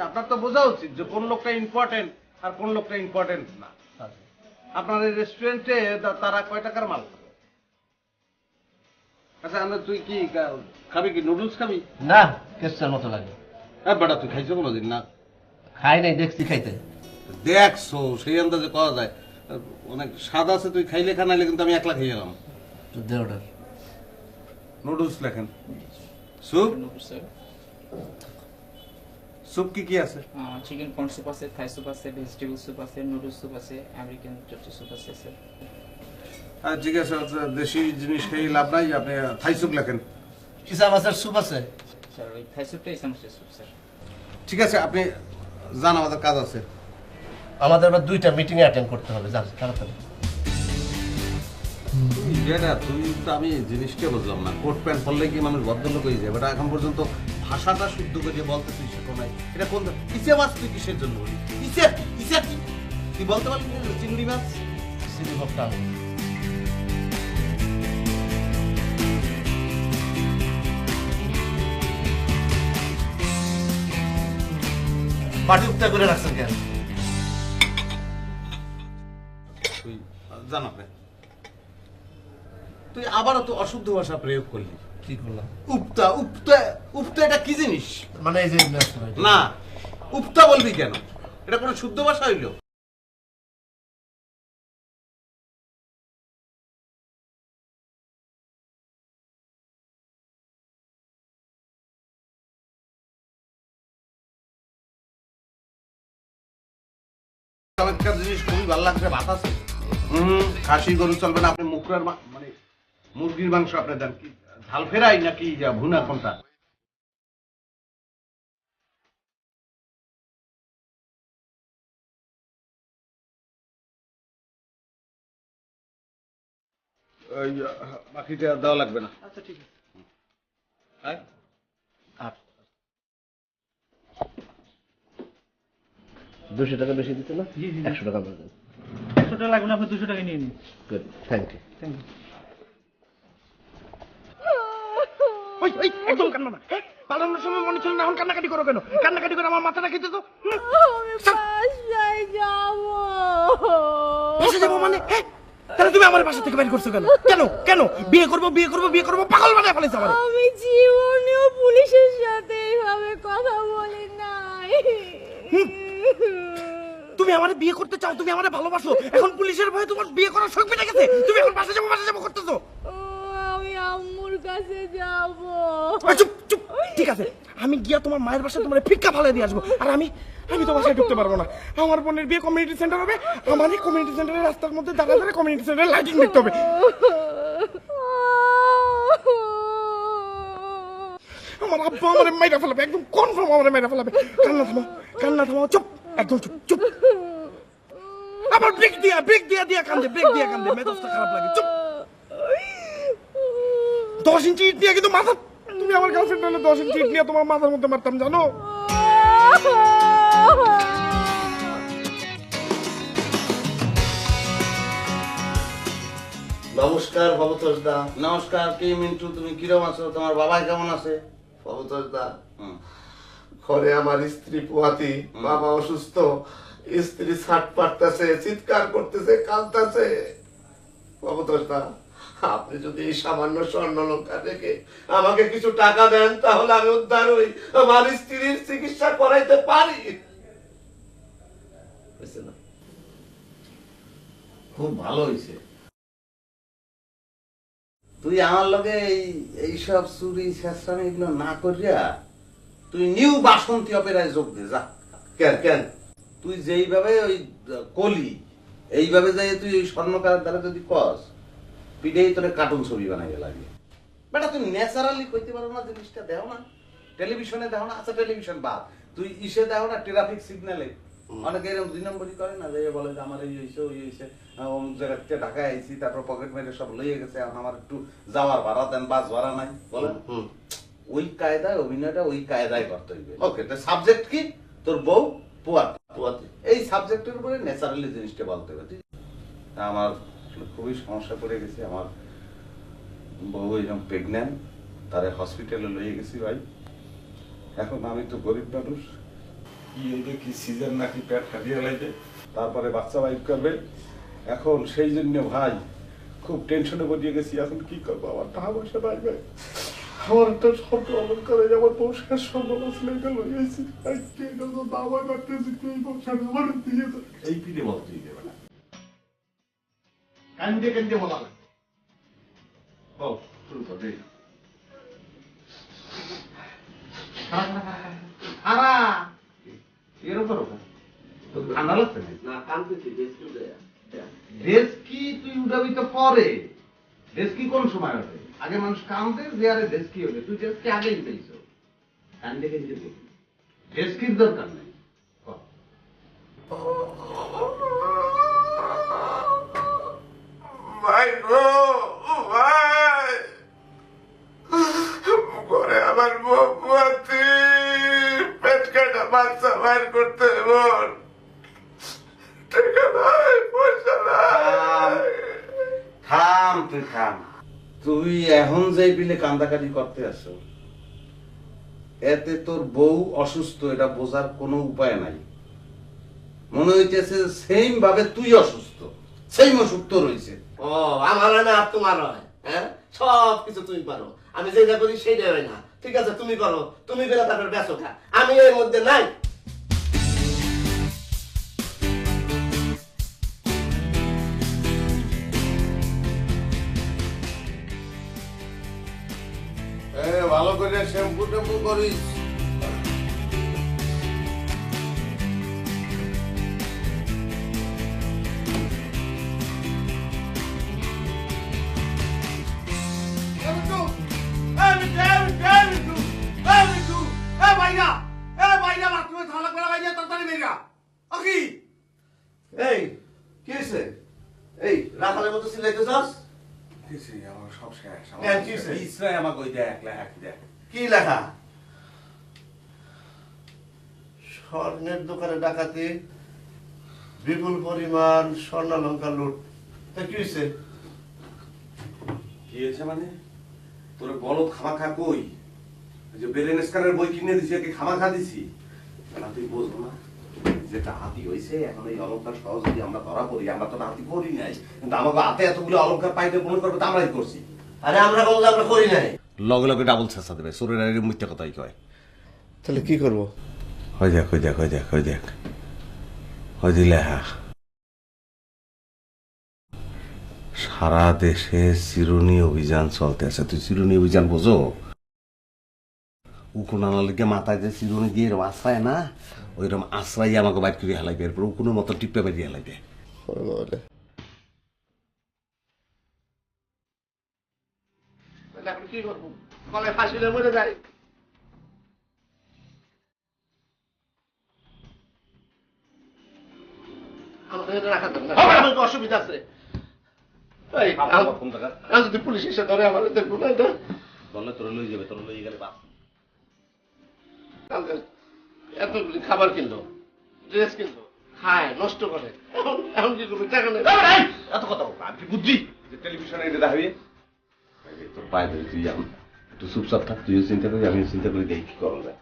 [SPEAKER 2] আপনার তো বোঝা উচিত যে কোন লোকটা ইম্পর্টেন্ট আর কোন লোকটা ইম্পর্টেন্ট না। আপনার এই রেস্টুরেন্টে তারা কয় টাকার মাল? আচ্ছা আমরা, তুই কি খাবি? কি নুডলস খাবি?
[SPEAKER 9] না, কেসটার মতো লাগে।
[SPEAKER 2] বেটা তুই খাইছো কোনোদিন? না
[SPEAKER 9] খাই নাই, দেখছি খাইতে।
[SPEAKER 2] দেখছো, সেই আন্দাজে পাওয়া যায়। অনেক স্বাদ আছে, তুই খাইলে খানাইলে কিন্তু আমি একলা খেয়ে গেলাম।
[SPEAKER 9] অর্ডার
[SPEAKER 2] নুডলস লেখেন। স্যুপ? স্যুপ কি কি আছে?
[SPEAKER 14] চিকেন কর্ন স্যুপ আছে, থাই স্যুপ আছে, ভেজিটেবল স্যুপ আছে, নুডলস স্যুপ আছে, আমেরিকান চটচি স্যুপ আছে স্যার।
[SPEAKER 2] ঠিক আছে, দেশি জিনিস খেয়ে লাভ নাই, আপনি থাই স্যুপ লেখেন।
[SPEAKER 9] ইসা মাছের স্যুপ আছে
[SPEAKER 14] স্যার, ওই থাই স্যুপটা ইসা মাছের স্যুপ স্যার।
[SPEAKER 2] ঠিক আছে, আপনি যান, আমাদের কাজ আছে।
[SPEAKER 9] আমাদের আবার 2টা মিটিং অ্যাটেন্ড করতে হবে, যান তাড়াতাড়ি।
[SPEAKER 2] তুই তো, আমি জিনিসটা বুঝলাম না। কোট প্যান্ট পরলে কি মানুষ ভদ্রলোক হয়ে যায়? এটা এখন পর্যন্ত ভাষাটা শুদ্ধ করে বলতে তুই শেখো নাই। এটা কোন ইসে মাছ? তুই কিসের জন্য বলি ইসে? ইসে কি তুই বলতে পারলি? চিংড়ি মাছ,
[SPEAKER 9] চিংড়ি ভর্তা। পাটি উত্তা করে রাখছেন কেন?
[SPEAKER 2] তুই জান আপনি, তুই আবারও তো অশুদ্ধ ভাষা প্রয়োগ করলি।
[SPEAKER 9] কি করলাম?
[SPEAKER 2] উপতা। উপতা, উপতা এটা কি জিনিস?
[SPEAKER 9] মানে এই যে
[SPEAKER 2] না, উপতা বলবি কেন? এটা কোনো শুদ্ধ ভাষা হইলো? জিনিস খুবই ভালো লাগছে। ভাত আছে? খাসি গরু চলবে না। আপনি মুখরার মানে মুরগির মাংস আপনি দেন। কি ঝাল ফেরাই নাকি ভুনা কোনটা? ওই বাকিটা দেওয়া লাগবে না।
[SPEAKER 12] আচ্ছা ঠিক আছে।
[SPEAKER 9] 200 টাকা বেশি দিতে না? 100 টাকা দেন।
[SPEAKER 12] 100 টাকা লাগবে না, আপনি 200 টাকা নিয়ে নিন।
[SPEAKER 9] Good, thank you.
[SPEAKER 12] Thank you. ওই ওই একদম কান্না না। পালানোর সময় মনে ছিল না, এখন কান্নাকাটি করো কেন? কান্নাকাটি করে আমার মাথাটা খেতে তো।
[SPEAKER 4] আমি বাসায় যাব।
[SPEAKER 12] বাসায় যাবো মানে? তাহলে তুমি আমার বাসা থেকে বের করছো কেন? কেন কেন? বিয়ে করবো বিয়ে করবো বিয়ে করবো পাগল বানায় ফেলেছো আমার।
[SPEAKER 4] আমি জীবনেও পুলিশের সাথে এইভাবে কথা বলি নাই।
[SPEAKER 12] তুমি আমারে বিয়ে করতে চাও, তুমি আমারে ভালোবাসো, এখন পুলিশের ভয়ে তোমার বিয়ে করার শখ মিটে গেছে, তুমি এখন বাসা যাবো করতেছো।
[SPEAKER 4] আমি আম্মুর কাছে যাব।
[SPEAKER 12] চুপ চুপ, ঠিক আছে, আমি গিয়া তোমার মায়ের বাসায় তোমার ফিক্কা ফালে দিয়ে আসবো। আর আমি তো বাসায় ঢুকতে পারবো না। আমার বোনের বিয়ে কমিউনিটি সেন্টার হবে, আমার এই কমিউনিটি সেন্টারের রাস্তার মধ্যে দাঁড়া দাঁড়া কমিউনিটি সেন্টারের লাইটিং দেখতে হবে। আমার আব্বা আমার মাইরা ফেলাবে, একদম কনফার্ম আমার মাইরা ফেলাবে। কান্না থামাও, চুপ, একদম চুপ চুপ। আবার ব্রেক দিয়া কান্দে, মেজাজটা খারাপ লাগে। চুপ। 10 ইঞ্চি ইট নিয়ে কিন্তু মাথা, তুমি আমার গার্লফ্রেন্ড হলে 10 ইঞ্চি ইট নিয়ে তোমার মাথার মধ্যে মারতাম, জানো?
[SPEAKER 1] নমস্কার ভবতোষ দা।
[SPEAKER 2] নমস্কার। কি মিন্টু, তুমি কিরম আছো? তোমার বাবা কেমন আছে?
[SPEAKER 1] ভবতোষ দা, ঘরে আমার স্ত্রী পোয়াতি, বাবা অসুস্থ, স্ত্রী ছাট পাড়তেছে, চিৎকার করতেছে, কাঁদতেছে। ভবতোষ দা, আপনি যদি এই সামান্য স্বর্ণ লঙ্কা থেকে আমাকে কিছু টাকা দেন, তাহলে আমি উদ্ধার হই, আমার স্ত্রীর চিকিৎসা করাইতে পারি।
[SPEAKER 2] খুব ভালো হয়েছে। তুই আমার লগে এইসব চুরি শেষরামি এগুলো না করিয়া তুই নিউ বাসন্তী অপেরায় যোগ দে। যা।
[SPEAKER 1] কেন?
[SPEAKER 2] তুই যেইভাবে ওই কলি এইভাবে যাই তুই ওই স্বর্ণকারের দ্বারা যদি কস পিঠেই তোরে কার্টুন ছবি বানাইতে লাগে বেটা তুমি ন্যাচারালি কইতে পারো না জিনিসটা দেও না টেলিভিশনে দেখো না আচ্ছা টেলিভিশন বাদ তুই ইসে দেখো না ট্রাফিক সিগন্যালে অনেকে এরকম 2 নম্বরই করে না যে বলে যে আমার এই হয়েছে ওই হয়েছে অমুক জায়গা থেকে ঢাকায় আইছি তারপর পকেট মেরে সব লইয়ে গেছে এখন আমার একটু যাওয়ার ভাড়া দেন বাস ভাড়া নাই বলেন ওই কায়দায় অভিনয়টা ওই কায়দায় করতে হইবে ওকে তো সাবজেক্ট কি তোর বউ পোয়াতে এই সাবজেক্টের উপরে ন্যাচারালি জিনিসটা বলতে হবে আমার খুবই সমস্যা পড়ে গেছে আমার বউ এরকম প্রেগন্যান্ট তারে হসপিটালে লইয়ে গেছি ভাই এখন আমি তো গরিব মানুষ কি হইবে কি সিজন নাকি পেট হারিয়ে লাগবে তারপরে বাচ্চা বাইক করবে এখন সেই জন্য ভাই খুব টেনশনে পড়িয়ে গেছি এখন কি করবো আমার টাকা পয়সা নাই ভাই আমার একটা স্বপ্ন অলঙ্কার আমার বউ শেষ সম্বল আসলে এটা লইয়েছি দাবা করতেছি এই বছর আমার দিয়ে এই পিঠে বলতে দেবে না
[SPEAKER 1] কান্দে কান্দে বলা
[SPEAKER 2] ও শুরু কর রে
[SPEAKER 1] খারা
[SPEAKER 2] এরকম তো ঠান্ডা লাগছে
[SPEAKER 1] না কান্দতেছি বেশি দেয়া
[SPEAKER 2] ড্রেস কি তুই উঠাবি তো পরে ড্রেস কি কোন সময় হবে আগে মানুষ কান্দে যে আরে ড্রেস কি হবে তুই ড্রেস কি আগেই পেয়েছ কান্দে কান্দে বলবি ড্রেস কির দরকার নেই
[SPEAKER 12] ভাই গো ভাই ঘরে আমার বউয়াতে পেট কাটা বাচ্চা বাইর করতে বোন টাকা নাই পয়সা নাই
[SPEAKER 2] থাম তুই থাম তুই এখন যাই বিলে কান্দাকাটি করতে আসো এতে তোর বউ অসুস্থ এটা বোঝার কোনো উপায় নাই মনে হইতেছে সেম ভাবে তুই অসুস্থ সেম অসুখ তোর হয়েছে
[SPEAKER 1] ও আমার হয় না আর তোমার হয় হ্যাঁ সব কিছু তুমি পারো আমি যেটা করি সেইটাই হয় না ঠিক আছে তুমি করো তুমি বেলা তারপর বেসো খা আমি এর মধ্যে নাই
[SPEAKER 2] ভালো করে শ্যাম্পু ট্যাম্পু করিস
[SPEAKER 1] এই কি হয়েছে এই রাখালের মতো সিলাইতে চাস
[SPEAKER 2] আমার সব শেষ
[SPEAKER 1] হ্যাঁ, কি হয়েছে?
[SPEAKER 2] ইসরাই আমাকে ওই দেখ লেখা দেখ
[SPEAKER 1] কি লেখা স্বর্ণের দোকানে ডাকাতি বিপুল পরিমাণ স্বর্ণালঙ্কার লুট তা কি হয়েছে
[SPEAKER 2] কি হয়েছে মানে তোর বলদ খামাখা কই ওই যে বেরেন স্কারের বই কিনে দিছি একে খামাখা দিছি না তুই বুঝবো না যেটা হাতি হয়েছে এখন এই অলঙ্কার সহজ যদি আমরা ধরা পড়ি আমরা তো হাতি করি নাই কিন্তু আমাকে হাতে এতগুলো অলঙ্কার পাইতে মনে করবো তো আমরাই করছি
[SPEAKER 1] আরে আমরা বলতে আমরা করি নাই
[SPEAKER 2] লগে লগে ডাবল চেষ্টা দেবে শরীর আর মিথ্যা কথাই কয়
[SPEAKER 1] তাহলে কি করবো
[SPEAKER 2] হয়ে দেখ হয়ে দেখ হয়ে দেখ হয়ে দেখ হয়ে দিলে হ্যাঁ সারা দেশে চিরুনি অভিযান চলতে আছে তুই চিরুনি অভিযান বোঝো উকুনানোর লিগে মাথায় যে চিরুনি দিয়ে এরকম আশ্রায় না ওইরকম আশ্রাই আমাকে বাইর করে হেলাইবে এরপর উকুনের মতো টিপে বেরিয়ে হেলাইবে
[SPEAKER 1] এখন কি করবো কলে ফাঁসিলে মরে যায় আমাদের এটা রাখা যাবে না আমার একটু অসুবিধা আছে এই, আর যদি পুলিশ এসে ধরে আমার দেখবো না এটা
[SPEAKER 2] বললে তোর লই যাবে তোর লই গেলে বাস
[SPEAKER 1] এতগুলি খাবার কিনলো ড্রেস কিনলো খায় নষ্ট করে এখন এখন কি করবে টাকা নেই
[SPEAKER 2] এত কথা বলবো আমি কি বুদ্ধি যে টেলিভিশনে এটা দেখাবি তোর পায়ে ধরে তুই যাবো একটু চুপচাপ থাক তুইও চিন্তা করি আমিও চিন্তা করি দেখি কি করা যায়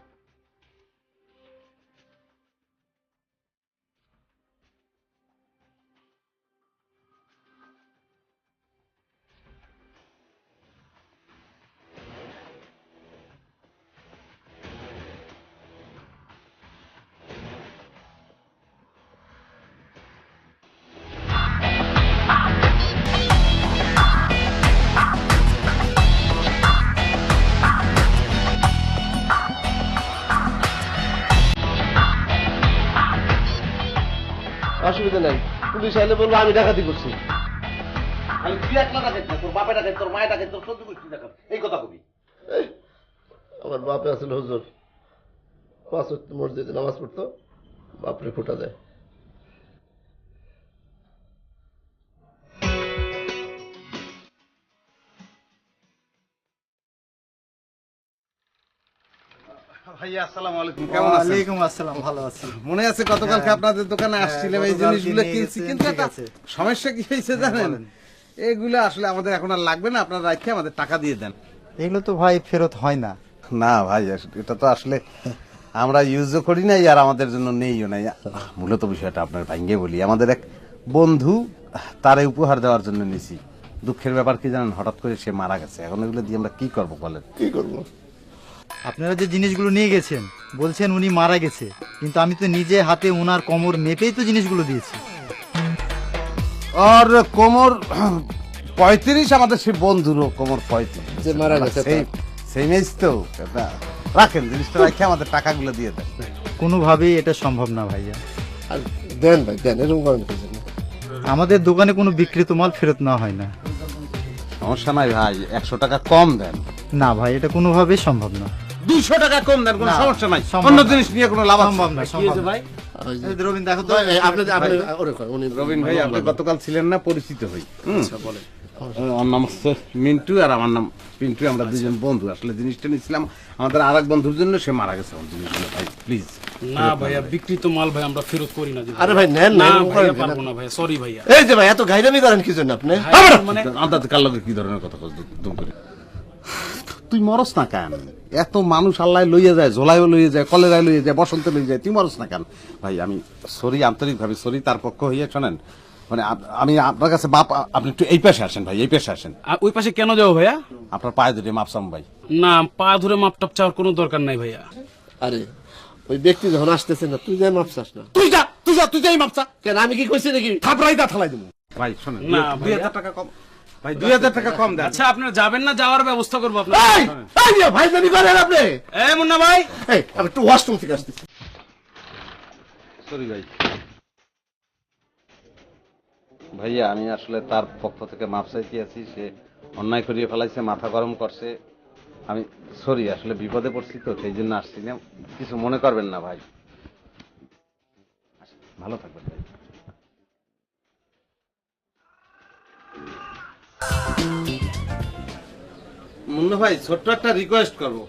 [SPEAKER 1] অসুবিধা নাই, পুলিশ আইলে বলবো আমি ডাকাতি করছি।
[SPEAKER 2] আমি তুই একলা ডাকাত না, তোর বাপে ডাকাত, তোর মায়ের ডাকাত, তোর সহ্য করছিস ডাকাত, এই কথা কবি।
[SPEAKER 1] এই, আমার বাপে আসলে হুজুর, 5 ওয়াক্ত মসজিদে নামাজ পড়তো, বাপরে খোটা দেয়।
[SPEAKER 2] ভাইয়া আসসালামু আলাইকুম, কেমন আছেন?
[SPEAKER 8] ওয়ালাইকুম আসসালাম, ভালো আছি।
[SPEAKER 2] মনে আছে গতকালকে আপনাদের দোকানে আসছিলাম, এই জিনিসগুলো কিনছি, কিন্তু একটা সমস্যা কি হয়েছে জানেন? এগুলো আসলে আমাদের এখন আর লাগবে না, আপনারা রাখে আমাদের টাকা দিয়ে দেন।
[SPEAKER 8] এগুলো তো ভাই ফেরত হয় না।
[SPEAKER 2] না ভাই, এটা তো আসলে আমরা ইউজও করি নাই আর আমাদের জন্য নেইও নাই। মূলত বিষয়টা আপনার ভাঙ্গে বলি, আমাদের এক বন্ধু তারে উপহার দেওয়ার জন্য নিছি। দুঃখের ব্যাপার কি জানেন, হঠাৎ করে সে মারা গেছে। এখন এগুলো দিয়ে আমরা কি করবো বলেন?
[SPEAKER 1] কি করবো?
[SPEAKER 8] আপনারা যে জিনিসগুলো নিয়ে গেছেন, বলছেন উনি মারা গেছে, কিন্তু আমি তো নিজে হাতে ওনার কোমর মেপেই তো জিনিসগুলো দিয়েছি।
[SPEAKER 2] আর কোমর 35, আমাদের সেই বন্ধুরও কোমর 35,
[SPEAKER 1] যে মারা গেছে
[SPEAKER 2] সেই মেজ তো। রাখেন জিনিসটা, রাখে আমাদের টাকাগুলো দিয়ে দেন।
[SPEAKER 8] কোনোভাবেই এটা সম্ভব না ভাইয়া।
[SPEAKER 1] আর দেন ভাই, দেন, এরকম করেন কি জন্য?
[SPEAKER 8] আমাদের দোকানে কোনো বিক্রিত মাল ফেরত নেওয়া হয় না।
[SPEAKER 2] সমস্যা নাই ভাই, 100 টাকা কম দেন।
[SPEAKER 8] না ভাই, এটা কোনোভাবেই সম্ভব না।
[SPEAKER 2] 200 টাকা কম দেন, কোনো
[SPEAKER 8] না,
[SPEAKER 2] সমস্যা নাই।
[SPEAKER 8] সম্ভব
[SPEAKER 2] অন্য
[SPEAKER 8] না।
[SPEAKER 2] জিনিস নিয়ে কোনো লাভ
[SPEAKER 8] সম্ভব না, সম্ভব না।
[SPEAKER 2] ভাই
[SPEAKER 8] রবিন দেখো তো,
[SPEAKER 2] রবিন ভাই, আপনি গতকাল ছিলেন না, পরিচিত হই। আমার নাম হচ্ছে মিন্টু আর আমার নাম পিন্টু, আমরা দুজন বন্ধু। আসলে জিনিসটা নিয়েছিলাম আমাদের আর এক বন্ধুর জন্য, সে মারা গেছে। আমার জিনিসগুলো ভাই প্লিজ।
[SPEAKER 15] না ভাইয়া, বিক্রিত মাল ভাই আমরা ফেরত করি না।
[SPEAKER 1] আরে ভাই নেন না,
[SPEAKER 15] না
[SPEAKER 1] এরকম
[SPEAKER 15] ভাইয়া,
[SPEAKER 1] করেন
[SPEAKER 15] পারবো
[SPEAKER 1] কেন?
[SPEAKER 15] না ভাইয়া, সরি ভাইয়া।
[SPEAKER 1] এই যে ভাই, এত গাইরামি করেন কি জন্য আপনি?
[SPEAKER 15] মানে
[SPEAKER 2] আন্দাজ কার লগে কি ধরনের কথা কস দুম করে? তুই মরস না কেন? এত মানুষ আল্লাহ লইয়া যায়, ঝোলাইও লইয়া যায়, কলেরায় লইয়া যায়, বসন্তে লইয়া যায়, তুই মরস না কেন? ভাই আমি সরি, আন্তরিকভাবে সরি। তার পক্ষ হইয়া শোনেন, মানে আমি আপনার কাছে বাপ, আপনি একটু এই পাশে আসেন ভাই, এই পাশে আসেন।
[SPEAKER 15] ওই পাশে কেন যাবো ভাইয়া?
[SPEAKER 2] আপনার পায়ে ধরে মাপ চাম ভাই।
[SPEAKER 15] না, পা ধরে মাপটাপ চাওয়ার কোনো দরকার নাই ভাইয়া।
[SPEAKER 1] আরে ওই ব্যক্তি যখন আসতেছে না, তুই যাই মাপ চাস না?
[SPEAKER 2] তুই যা, তুই যা, তুই যাই মাপ চা।
[SPEAKER 1] কেন, আমি কি কইছি নাকি?
[SPEAKER 2] থাপড়াই দা থালাই দেবো। ভাই শোনেন,
[SPEAKER 15] না
[SPEAKER 2] 2000 টাকা কম ভাই, 2000 টাকা কম দেন।
[SPEAKER 15] আচ্ছা, আপনারা যাবেন না, যাওয়ার ব্যবস্থা করবো আপনার।
[SPEAKER 1] ভাই জানি করেন আপনি?
[SPEAKER 15] এই মুন্না ভাই,
[SPEAKER 1] এই আমি একটু ওয়াশরুম থেকে আসতেছি।
[SPEAKER 2] সরি ভাই। ভাইয়া আমি আসলে তার পক্ষ থেকে মাপ চাইতে আছি, সে অন্যায় করিয়ে ফেলাইছে, মাথা গরম করছে। আমি সরি, আসলে বিপদে পড়ছি তো, সেই জন্য আসছি না, কিছু মনে করবেন না ভাই। ভালো থাকবেন ভাই। মুন্না ভাই, ছোট্ট একটা রিকোয়েস্ট করবো।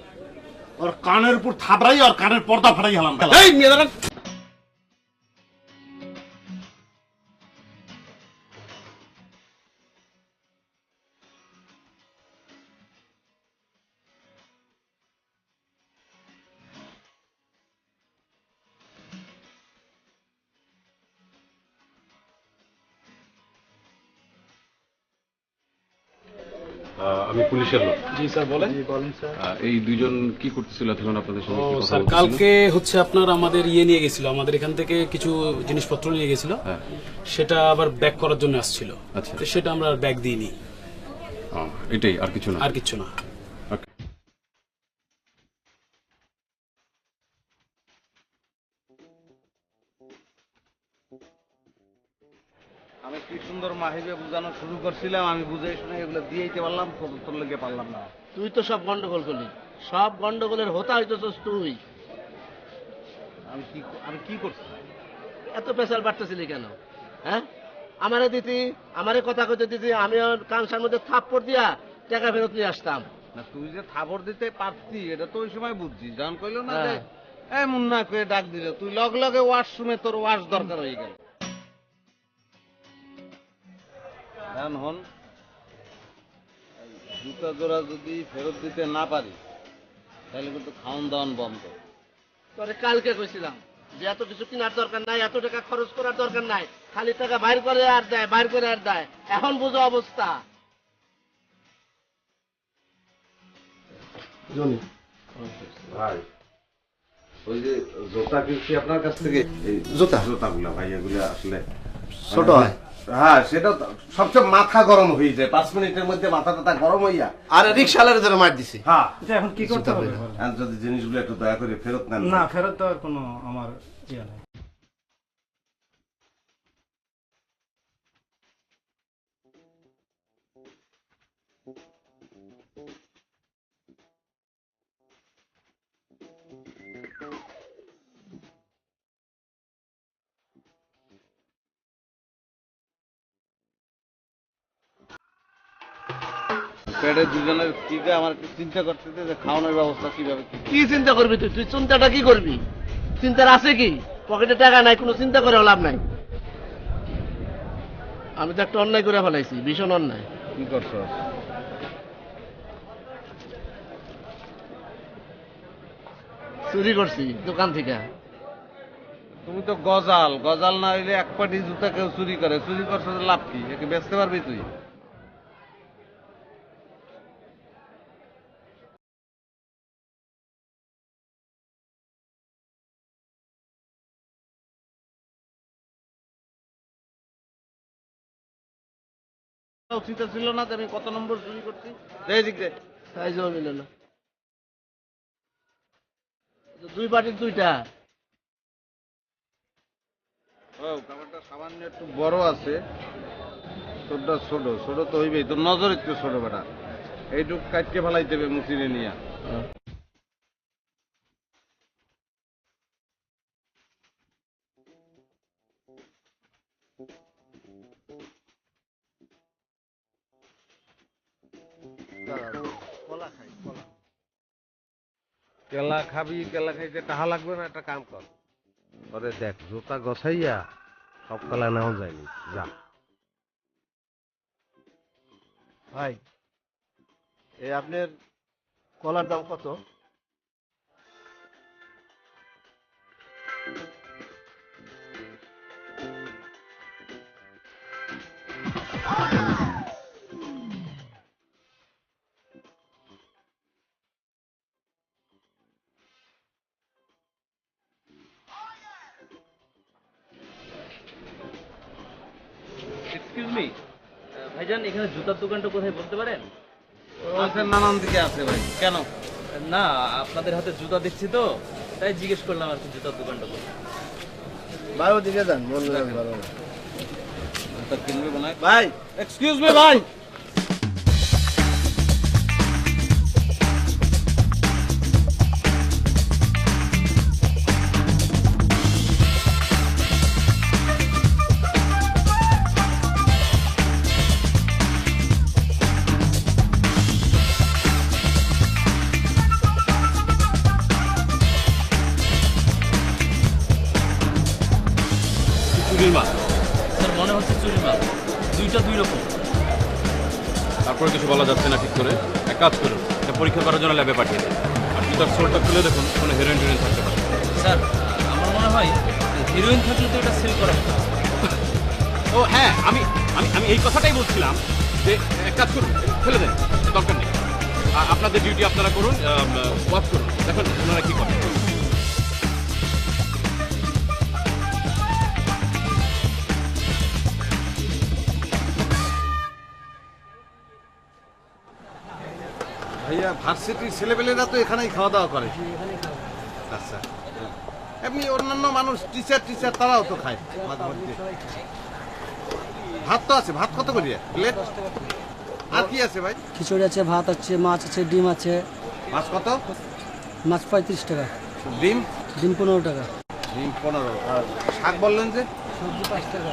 [SPEAKER 7] ওর কানের উপর থাবড়াই আর কানের পর্দা ফাটাই হলাম।
[SPEAKER 2] এই নিয়ে দাঁড়ান।
[SPEAKER 16] আমি পুলিশের লোক।
[SPEAKER 15] জি স্যার, বলেন।
[SPEAKER 16] এই দুইজন কি করতেছিল তখন আপনাদের সঙ্গে?
[SPEAKER 15] ও
[SPEAKER 16] কি কথা
[SPEAKER 15] স্যার,
[SPEAKER 16] বলতেছিল?
[SPEAKER 15] কালকে হচ্ছে আপনার আমাদের ইয়ে নিয়ে গেছিল, আমাদের এখান থেকে কিছু জিনিসপত্র নিয়ে গেছিল, সেটা আবার ব্যাক করার জন্য আসছিল।
[SPEAKER 16] আচ্ছা,
[SPEAKER 15] তো সেটা আমরা ব্যাক দিইনি।
[SPEAKER 16] এটাই, আর কিছু না?
[SPEAKER 15] আর কিছু না।
[SPEAKER 2] আমি কি সুন্দর মাহিবে বুঝানো শুরু করছিলাম, আমি বুঝে শুনে এগুলো দিয়েইতে পারলাম, তোর লেগে পারলাম না।
[SPEAKER 1] তুই তো সব গন্ডগোল করলি, সব গন্ডগোলের হোতা হইতেছস তুই।
[SPEAKER 2] আমি কি করছি?
[SPEAKER 1] এত পেশাল বাড়তেছিলি কেন? হ্যাঁ, আমারে দিতি, আমারে কথা কইতে দিতি, আমি ওর কানসার মধ্যে থাপ্পড় দিয়া টাকা ফেরত নিয়ে আসতাম।
[SPEAKER 2] না, তুই যে থাপড় দিতে পারতি এটা তো ওই সময় বুঝছিস, যখন কইলো না যে এই মুন্না করে ডাক দিল, তুই লগ লগে ওয়াশরুমে তোর ওয়াশ দরকার হয়ে গেল। হন জুতা জোড়া যদি ফেরত দিতে না পারি, তাহলে কিন্তু খাওয়ান দাওয়ান বন্ধ।
[SPEAKER 1] তোরে কালকে কইছিলাম যে এত কিছু কেনার দরকার নাই, এত টাকা খরচ করার দরকার নাই, খালি টাকা বাইর করে আর দেয়, বাইর করে আর দেয়। এখন বুঝো অবস্থা।
[SPEAKER 2] ভাই ওই যে জোতা কিনছি আপনার কাছ থেকে, এই জোতাগুলা ভাই, এগুলা আসলে
[SPEAKER 1] ছোট হয়।
[SPEAKER 2] হ্যাঁ, সেটা সবচেয়ে মাথা গরম হয়ে যায়, 5 মিনিটের মধ্যে মাথা টাথা গরম হইয়া।
[SPEAKER 1] আরে রিক্সাওয়ালার জন্য মার দিছি।
[SPEAKER 2] হ্যাঁ,
[SPEAKER 8] এখন কি করতে হবে?
[SPEAKER 2] যদি জিনিসগুলো একটু দয়া করে ফেরত নেন।
[SPEAKER 8] না, ফেরত দেওয়ার কোনো আমার ইয়ে নাই।
[SPEAKER 2] পেটের দুজনের কি আমার একটু চিন্তা করতে দে যে খাওয়ানোর ব্যবস্থা কিভাবে কি
[SPEAKER 1] কি চিন্তা করবি তুই? তুই চিন্তাটা কি করবি? চিন্তার আছে কি? পকেটে টাকা নাই, কোনো চিন্তা করে লাভ নাই। আমি তো একটা অন্যায় করে ফেলাইছি, ভীষণ অন্যায়।
[SPEAKER 2] কি করছো?
[SPEAKER 1] চুরি করছি দোকান থেকে।
[SPEAKER 2] তুমি তো গজাল, গজাল না হইলে এক পাটি জুতা কেউ চুরি করে, চুরি করছো তো লাভ কি? একে বেচতে পারবি তুই? উচিত ছিল না যে আমি কত নম্বর চুরি করছি? এই দিক দে।
[SPEAKER 1] সাইজও মিলে না, দুই পাটির দুইটা।
[SPEAKER 2] ও কাপড়টা সামান্য একটু বড় আছে, তোরটা ছোট। ছোট তো হইবেই, তোর নজর একটু ছোট বেটা। এইটুক কাটকে ফেলাই দেবে মুচিরে নিয়া। কেলা খাবি, কেলা খাইতে টাকা লাগবে না? একটা কাম কর, ওরে দেখ জুতা গছাইয়া সব কালা নেওয়া যায়নি, যা।
[SPEAKER 1] ভাই এই আপনার কলার দাম কত?
[SPEAKER 17] এক্সকিউজ মি ভাইজান, এখানে জুতার দোকানটা কোথায় বলতে পারেন?
[SPEAKER 2] আছে, নানান দিকে আছে ভাই। কেন?
[SPEAKER 17] না, আপনাদের হাতে জুতা দেখছি তো, তাই জিজ্ঞেস করলাম আর কি জুতার দোকানটা কোথায়।
[SPEAKER 1] বারো দিকে যান, বললেন
[SPEAKER 2] জুতা কিনবে মনে হয়।
[SPEAKER 1] ভাই
[SPEAKER 2] এক্সকিউজ মি ভাই,
[SPEAKER 17] চুরির মাল স্যার, মনে হচ্ছে চুরির মাল। দুইটা দুই রকম।
[SPEAKER 16] তারপরে কিছু বলা যাচ্ছে না ঠিক করে। এক কাজ করুন, এটা পরীক্ষা করার জন্য ল্যাবে পাঠিয়ে দিন। আর জুতার সোলটা খুলে দেখুন, কোনো হেরোইন টেরোইন থাকতে পারে।
[SPEAKER 17] স্যার আমার মনে হয় হিরোইন থাকলে তো এটা সেল করা হতো।
[SPEAKER 16] ও হ্যাঁ, আমি আমি আমি এই কথাটাই বলছিলাম যে এক কাজ করুন, ফেলে দেন, দরকার নেই। আপনাদের ডিউটি আপনারা করুন, ওয়াচ করুন, দেখুন ওনারা কি করেন।
[SPEAKER 2] ভাইয়া ভার্সিটির ছেলেপেলেরা তো এখানেই খাওয়া দাওয়া করে। আচ্ছা, এমনি অন্যান্য মানুষ টিচার তারাও তো খায় মাঝে মধ্যে। ভাত তো আছে, ভাত কত করে প্লেট? আর কি আছে ভাই?
[SPEAKER 18] খিচুড়ি আছে, ভাত আছে, মাছ আছে, ডিম আছে।
[SPEAKER 2] মাছ কত?
[SPEAKER 18] মাছ 35 টাকা।
[SPEAKER 2] ডিম?
[SPEAKER 18] ডিম 15 টাকা।
[SPEAKER 2] ডিম 15। আর শাক বললেন যে?
[SPEAKER 18] সবজি 5 টাকা।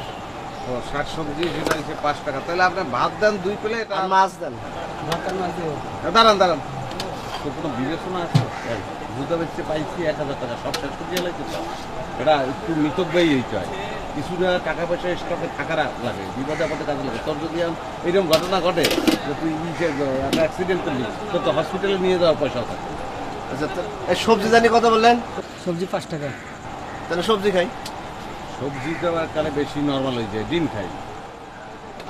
[SPEAKER 2] ও শাক সবজি যেটা আছে 5 টাকা। তাহলে আপনি ভাত দেন 2 প্লেট আর
[SPEAKER 1] মাছ দেন।
[SPEAKER 18] ভাত আর মাছ দেবো।
[SPEAKER 2] দাঁড়ান তো কোনো বিবেচনা আছে? জুতা বেচতে পাইছি 1000 টাকা, সব শেষ করে দিয়ে লাগছে। এটা একটু মিতব্যয়ী হইতে হয়, কিছুটা টাকা পয়সা স্টকে থাকা লাগে, বিপদে আপদে কাজে লাগে। তোর যদি এরকম ঘটনা ঘটে যে তুই একটা অ্যাক্সিডেন্ট করলি, তোর তো হসপিটালে নিয়ে যাওয়ার পয়সা থাকে।
[SPEAKER 1] আচ্ছা, এই সবজি জানি কত বললেন?
[SPEAKER 18] সবজি 5 টাকা।
[SPEAKER 1] তাহলে সবজি খাই।
[SPEAKER 2] সবজি দেওয়ার কালে বেশি নর্মাল হয়ে যায়, ডিম খাই।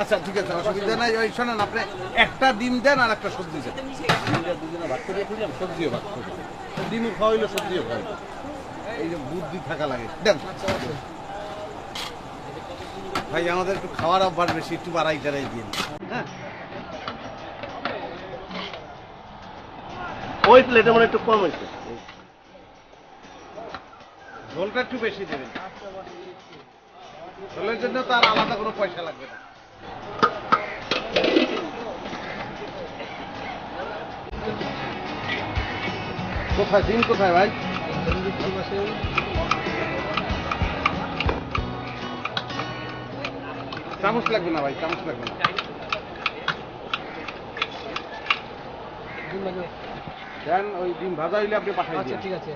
[SPEAKER 2] আচ্ছা ঠিক আছে, অসুবিধা নাই। ওই শোনেন, আপনি একটা ডিম দেন আর একটা সবজি দেন। ডিমটা দুজনে ভাগ করে খুঁজলাম, সবজিও ভাগ করে, ডিমও খাওয়াইলো সবজিও খাওয়াইলো। এই যে বুদ্ধি থাকা লাগে। দেন ভাই, আমাদের একটু খাওয়ার অভ্যাস বেশি, একটু বাড়াই টাড়াই দিন। হ্যাঁ,
[SPEAKER 1] ওই প্লেটে মানে একটু কম হয়েছে।
[SPEAKER 2] ঝোলটা একটু বেশি দেবেন, ঝোলের জন্য তো আর আলাদা কোনো পয়সা লাগবে না। কোথায় দিন, কোথায় ভাই? চামচ লাগবে না ভাই, চামচ লাগবে না। দেন ওই ডিম ভাজা হইলে আপনি পাঠাই
[SPEAKER 18] আচ্ছা
[SPEAKER 2] দিন।
[SPEAKER 18] ঠিক আছে।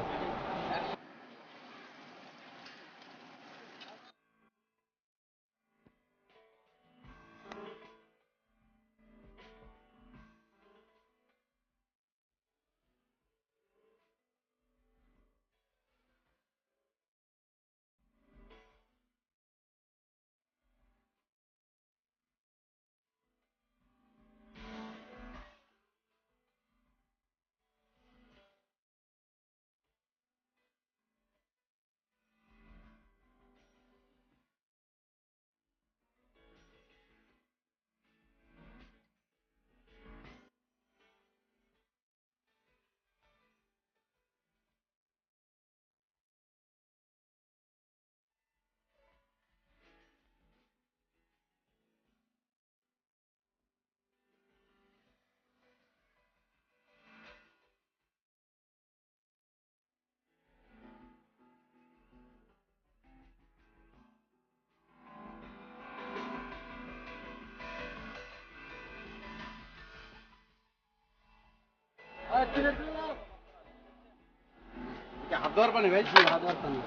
[SPEAKER 2] হাত ধোয়ার পানি ভাই?
[SPEAKER 18] হাত ধোয়ার পানি।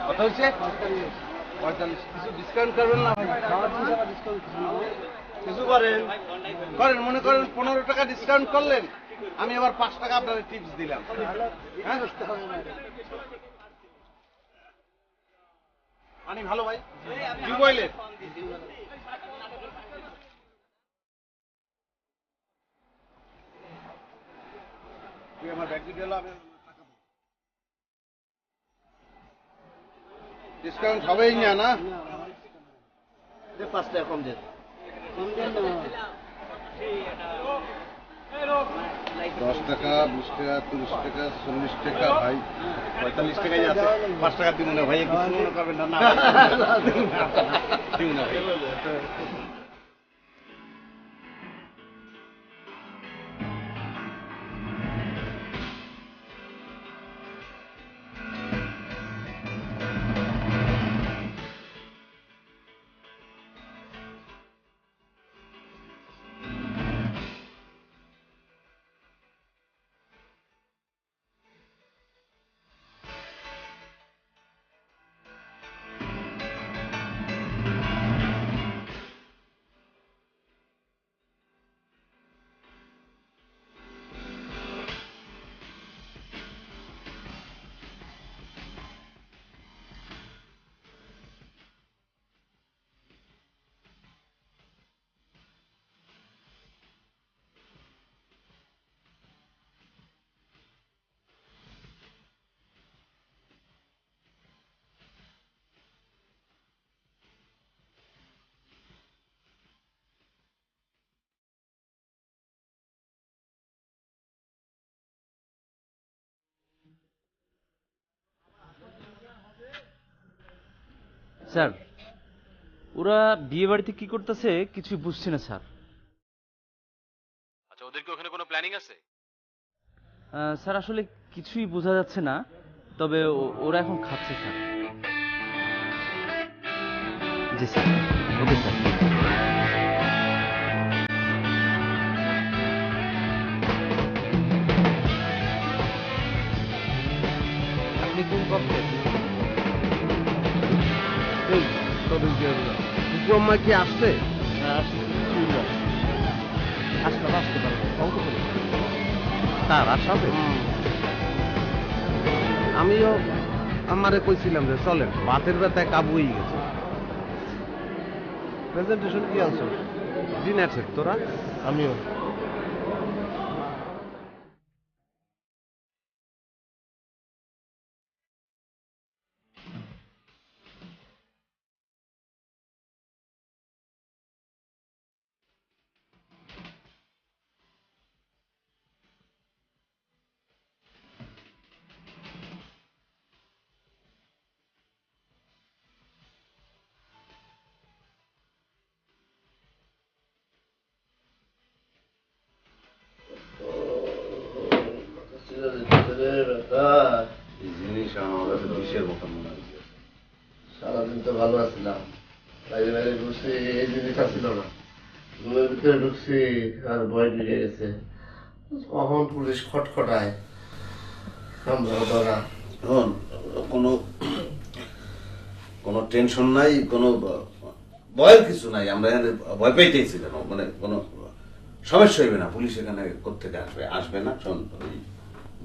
[SPEAKER 2] কত হচ্ছে? 45। কিছু ডিসকাউন্ট করবেন না ভাই? কিছু করেন করেন, মনে করেন 15 টাকা ডিসকাউন্ট করলেন, আমি আবার 5 টাকা আপনাদের টিপস দিলাম। হ্যাঁ পানি ভালো ভাই? টিউবওয়েলের? আমার ব্যাগ দিতে হলো, আমি ডিসকাউন্ট হবেই না না?
[SPEAKER 1] 5 টাকা কম দেন।
[SPEAKER 2] 10 টাকা, 20 টাকা, 30 টাকা, 40 টাকা ভাই, 45 টাকাই আছে। 5 টাকা দিব না ভাই, কিছু মনে করবেন না। না দিব না ভাই।
[SPEAKER 17] স্যার, ওরা বিয়ে বাড়িতে কি করতেছে কিছু বুঝছি না স্যার।
[SPEAKER 16] আচ্ছা, ওদের কি ওখানে কোনো প্ল্যানিং আছে?
[SPEAKER 17] স্যার আসলে কিছুই বোঝা যাচ্ছে না, তবে ওরা এখন খাচ্ছে স্যার। জি স্যার, ওকে স্যার।
[SPEAKER 2] আপনি কোন পক্ষে? কুকু আম্মা কি আসছে?
[SPEAKER 17] আসতে পারবো
[SPEAKER 2] তার আসাবে? আমিও আমারে কইছিলাম যে চলেন, বাতের ব্যথায় কাবু হয়ে গেছে। প্রেজেন্টেশন কি আনছো? Dinner set. তোরা? আমিও। এই জিনিস আমার কাছে বিষের মতো মনে হচ্ছে।
[SPEAKER 1] সারাদিন তো ভালো আছিলাম, বাইরে বাইরে ঘুরছি, এই জিনিসটা ছিল না। রুমের ভিতরে ঢুকছি আর ভয় ঢুকে গেছে। কখন পুলিশ খটখটায়, আমরা ধরা।
[SPEAKER 2] এখন কোনো টেনশন নাই, কোনো ভয়ের কিছু নাই। আমরা এখানে ভয় পাইতেছি কেন, মানে কোনো সমস্যা হইবে না। পুলিশ এখানে কোথেকে আসবে না। শোন, ওই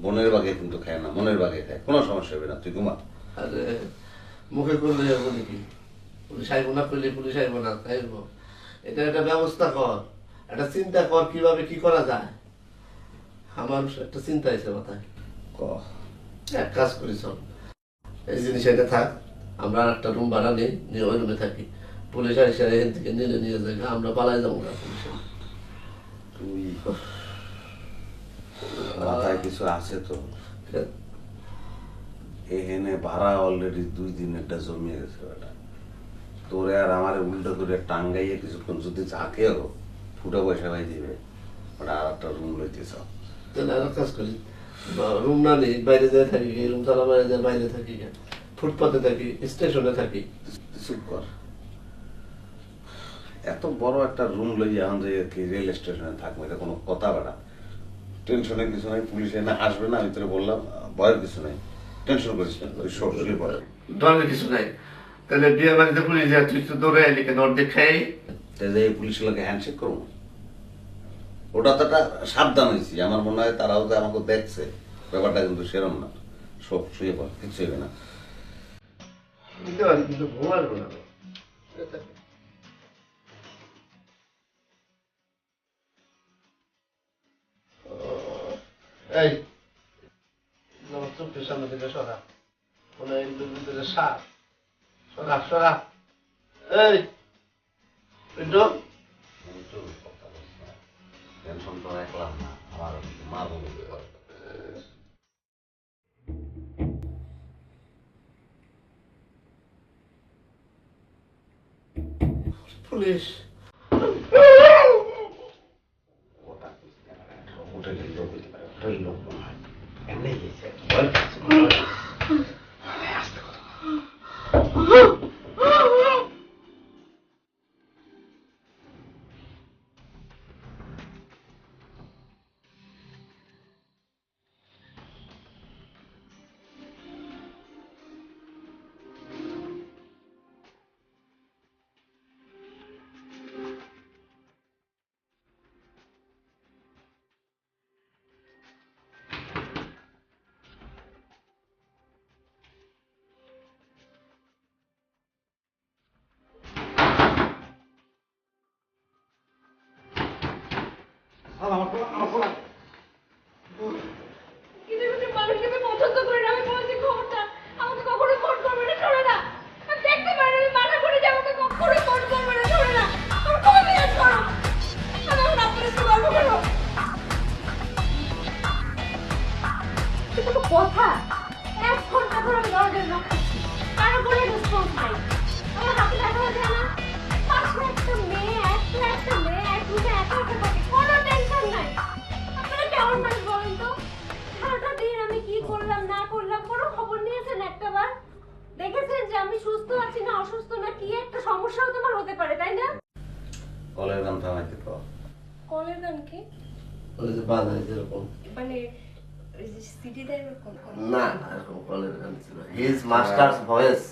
[SPEAKER 2] বনের বাগে কিন্তু খায় না, মনের বাগে খায়, কোনো সমস্যা হবে না। তুই ঘুমা।
[SPEAKER 1] আরে মুখে করলে যাবো নাকি? পুলিশ আইব না করলে পুলিশ আইব না, আইব। এটা একটা ব্যবস্থা কর, একটা চিন্তা কর কিভাবে কি করা যায়। আমার একটা চিন্তা আছে মাথায়। এক কাজ করি, চল এই জিনিস এটা থাক, আমরা আর একটা রুম ভাড়া নিই, নিয়ে ওই রুমে থাকি। পুলিশ আসে এখান থেকে নিয়ে যায়, আমরা পালাই যাবো না পুলিশে।
[SPEAKER 2] তুই মাথায় কিছু আছে তো? এখানে ভাড়া অলরেডি 2 দিনেরটা জমিয়ে গেছে। বেটা তোরে আর আমার উল্টো করে টাঙ্গাইয়ে কিছুক্ষণ যদি ঝাঁকেও ফুটা পয়সা পাই দিবে, ওটা আর একটা রুম লইতে চাও।
[SPEAKER 1] তাহলে আর কাজ করি, রুম না নেই, বাইরে যায় থাকি, রুম তালা বাইরে যায়, বাইরে থাকি, ফুটপাতে থাকি, স্টেশনে থাকি।
[SPEAKER 2] চুপ কর। এত বড় একটা রুম লইয়া এখন যে কি রেল স্টেশনে থাকবো, এটা কোনো কথা? বেটা টেনশনে কিছু নাই, পুলিশ এনে আসবে না। আমি তোরে বললাম ভয়ের কিছু নাই, টেনশন করিস না। ওই সব শুয়ে পড়ে,
[SPEAKER 1] ডরের কিছু নাই। তাহলে বিয়ে বাড়িতে পুলিশ যায়, তুই তো দৌড়ে এলি কেন? অর্ধেক খাই
[SPEAKER 2] তাহলে এই পুলিশের লোকে হ্যান্ডশেক করবো। ওটা তো একটা সাবধান হয়েছি। আমার মনে হয় তারাও যে আমাকে দেখছে, ব্যাপারটা কিন্তু সেরম না। সব শুয়ে পড়, কিচ্ছু হবে না।
[SPEAKER 1] কিন্তু ঘুমার না। এই চোখের সামনে থেকে সরা, মনে হয় ভিতরে সাপ। সরা সরা। এই
[SPEAKER 2] টেনশন তো রাখলাম না, আমার মা বলবে।
[SPEAKER 1] পুলিশ
[SPEAKER 10] মানুষকে আমি পছন্দ করি না, আমি বলছি খবরটা আমাকে কখনো ফোন করবে না, শোনো না। আমি দেখতে পারি না, আমি মানা করি যে আমাকে কখনো ফোন করবে না, শোনো না। আমার খুবই বিরাট করো, আমি এখন আপনার সাথে গল্প করবো। কথা 1 ঘন্টা ধরে আমি দরজায় নক করছি, কারো কোনো রেসপন্স নাই। আমার হাতে দেখা যায় না, পাশে একটা মেয়ে, একটা মেয়ে এক রুমে একা একা থাকে, কোনো টেনশন নাই। আপনারা কেমন মানুষ বলেন তো? সারাটা দিন আমি কি করলাম না করলাম কোনো খবর নিয়েছেন একটাবার? দেখেছেন যে আমি সুস্থ আছি না অসুস্থ না, কি একটা সমস্যাও তোমার হতে পারে, তাই না?
[SPEAKER 2] কলের গান থামাইতে পাও।
[SPEAKER 10] কলের গান কি?
[SPEAKER 1] ওই যে বাজায় যেরকম,
[SPEAKER 10] মানে সিডি দেয় কোন
[SPEAKER 1] না না এরকম কলের গান ছিল। His masters voice.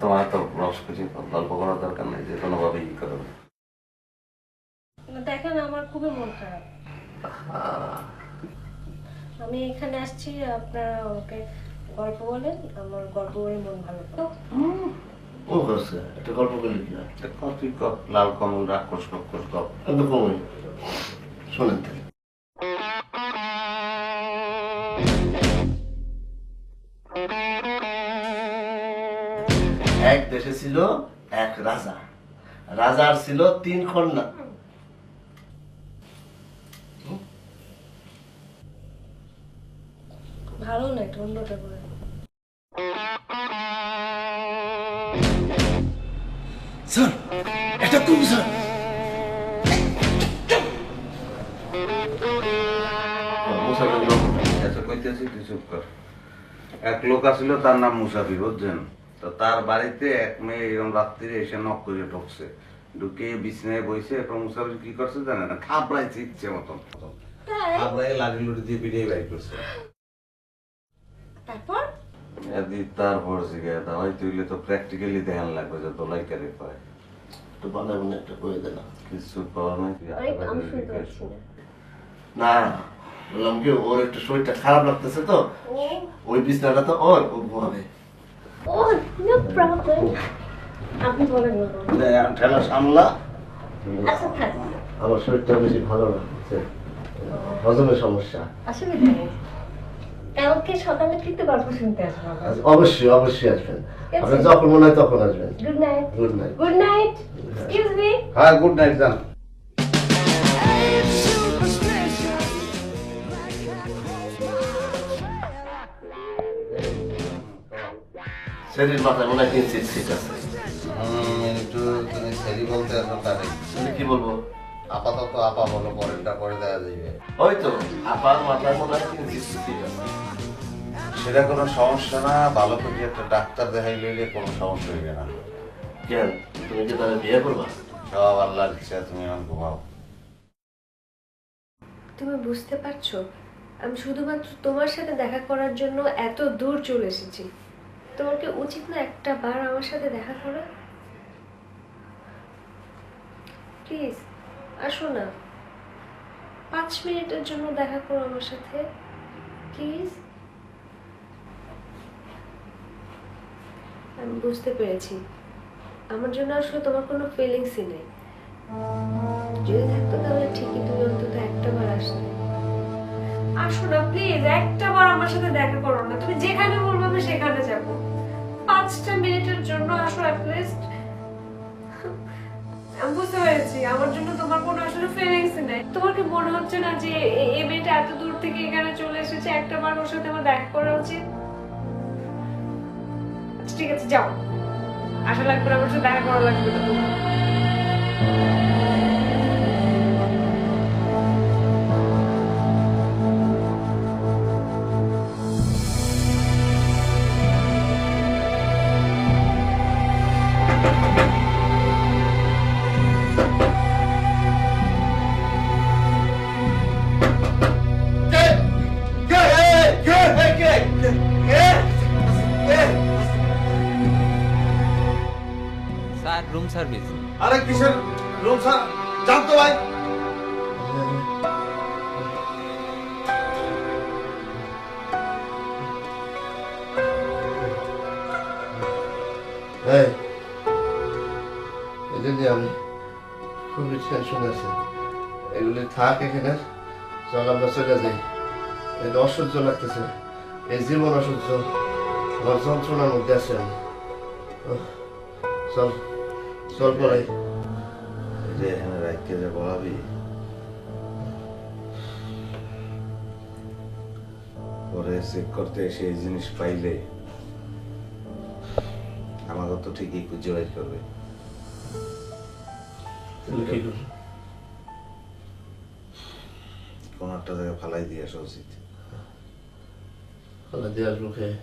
[SPEAKER 2] তোমার তো রস কিছু গল্প করার দরকার নেই, যে কোনো ভাবে ই করো।
[SPEAKER 10] দেখেন আমার খুবই মন খারাপ। আমি এখানে আসছি, আপনারা আমাকে গল্প বলেন, আমার গল্প বলে মন ভালো তো।
[SPEAKER 1] ও করছে একটা গল্প বলি কি হয়?
[SPEAKER 2] তুই কর, লাল কমল রাক্ষস রক্ষস কর।
[SPEAKER 1] এত কমই শোনেন তাহলে। এক দেশে ছিল এক রাজা, রাজার ছিল 3 কন্যা।
[SPEAKER 10] ভালো না, এটা অন্যটা করে।
[SPEAKER 12] স্যার এটা কোন স্যার?
[SPEAKER 2] এক লোক আছিল, তার নাম মুসাফির, বুঝছেন তো? তার বাড়িতে এক মেয়ে এরকম রাত্রিরে এসে নক করে ঢুকছে। ঢুকে বিছনায় বসে প্রমোসার কি করছে জানে না, খাবড়াইছে ইচ্ছে মতন, খাবড়াই লাঠি লুটি দিয়ে পিটিয়ে বাইর করছে।
[SPEAKER 10] তারপর
[SPEAKER 2] তারপর জিজ্ঞাসা দাওয়াই তুইলে তো প্র্যাকটিক্যালি ধ্যান লাগবে যে দোলাই কারে পায়,
[SPEAKER 9] তো বাংলা মনে একটা করে দিলাম
[SPEAKER 2] কিছু পাওয়া নাই।
[SPEAKER 10] আমি শুনতে পাচ্ছি
[SPEAKER 9] না
[SPEAKER 10] না।
[SPEAKER 9] বললাম কি ওর একটু শরীরটা খারাপ লাগতেছে তো, ওই বিছনাটা তো ওর, ও ঘুমাবে।
[SPEAKER 10] ও নো প্রবলেম, আপনি বলেন না।
[SPEAKER 9] ঠেলা সামলা,
[SPEAKER 10] আচ্ছা থাক,
[SPEAKER 9] আমার শরীরটা বেশি ভালো না, হজমের সমস্যা।
[SPEAKER 10] আসলে কালকে সকালে কিন্তু গল্প শুনতে আসবো।
[SPEAKER 9] অবশ্যই অবশ্যই আসবেন, আপনি যখন মনে হয় তখন আসবেন।
[SPEAKER 10] Good night.
[SPEAKER 9] Good night.
[SPEAKER 10] Good night. Excuse me.
[SPEAKER 2] হ্যাঁ গুড নাইট যান।
[SPEAKER 9] শরীর মাথায় মনে হয় কিঞ্চিত শীত আছে।
[SPEAKER 2] একটু তুমি সেরি বলতে আসো তারে,
[SPEAKER 9] কি বলবো?
[SPEAKER 2] আপাতত আপা বলো, পরেরটা পরে দেওয়া যাবে।
[SPEAKER 9] ওই তো আপার মাথায় মনে হয় কিঞ্চিত শীত আছে।
[SPEAKER 2] সেটা কোনো সমস্যা না, ভালো করে একটা ডাক্তার দেখাই লইলে কোনো সমস্যা হইবে না।
[SPEAKER 9] কেন তুমি কি তাহলে বিয়ে করবা?
[SPEAKER 2] সব আল্লাহর ইচ্ছা, তুমি এখন ঘুমাও।
[SPEAKER 10] তুমি বুঝতে পারছো আমি শুধুমাত্র তোমার সাথে দেখা করার জন্য এত দূর চলে এসেছি। তোমার কি উচিত না একটা বার আমার সাথে দেখা করা? প্লিজ আসো না, 5 মিনিটের জন্য দেখা করো আমার সাথে প্লিজ। আমি বুঝতে পেরেছি আমার জন্য আসলে তোমার কোনো ফিলিংসই নেই। যদি থাকতো তাহলে ঠিকই তুমি অন্তত একটা বার আসতে। আসো না প্লিজ, একটা বার আমার সাথে দেখা করো না। তুমি যেখানে বলবো আমি সেখানে যাব। 5টা মিনিটের জন্য আসো অ্যাটলিস্ট। আমি বুঝতে পেরেছি আমার জন্য তোমার কোনো আসলে ফিলিংস নেই। তোমার কি মনে হচ্ছে না যে এই মেয়েটা এত দূর থেকে এখানে চলে এসেছে, একটা বার ওর সাথে আমার দেখা করা উচিত? আচ্ছা ঠিক আছে যাও, আসা লাগবে না, আমার সাথে দেখা করা লাগবে না তোমার।
[SPEAKER 14] Sir room service.
[SPEAKER 2] আরে কিসের রুম স্যার, যান তো ভাই।
[SPEAKER 9] এটা নিয়ে আমি খুবই টেনশন আছে। এগুলি থাক এখানে, চল আমরা চলে যাই। এটা অসহ্য লাগতেছে, এই জীবন অসহ্য, আমার যন্ত্রণার মধ্যে আছে আমি। চল চল পড়াই।
[SPEAKER 2] যে এখানে রাখতে যে বলাবি, পরে চেক করতে এসে এই জিনিস পাইলে আমাকে তো ঠিকই খুঁজে বাইর করবে। কোন একটা জায়গায় ফালাই দিয়ে আসা উচিত।
[SPEAKER 9] ফালাই দিয়ে আসবো খেয়ে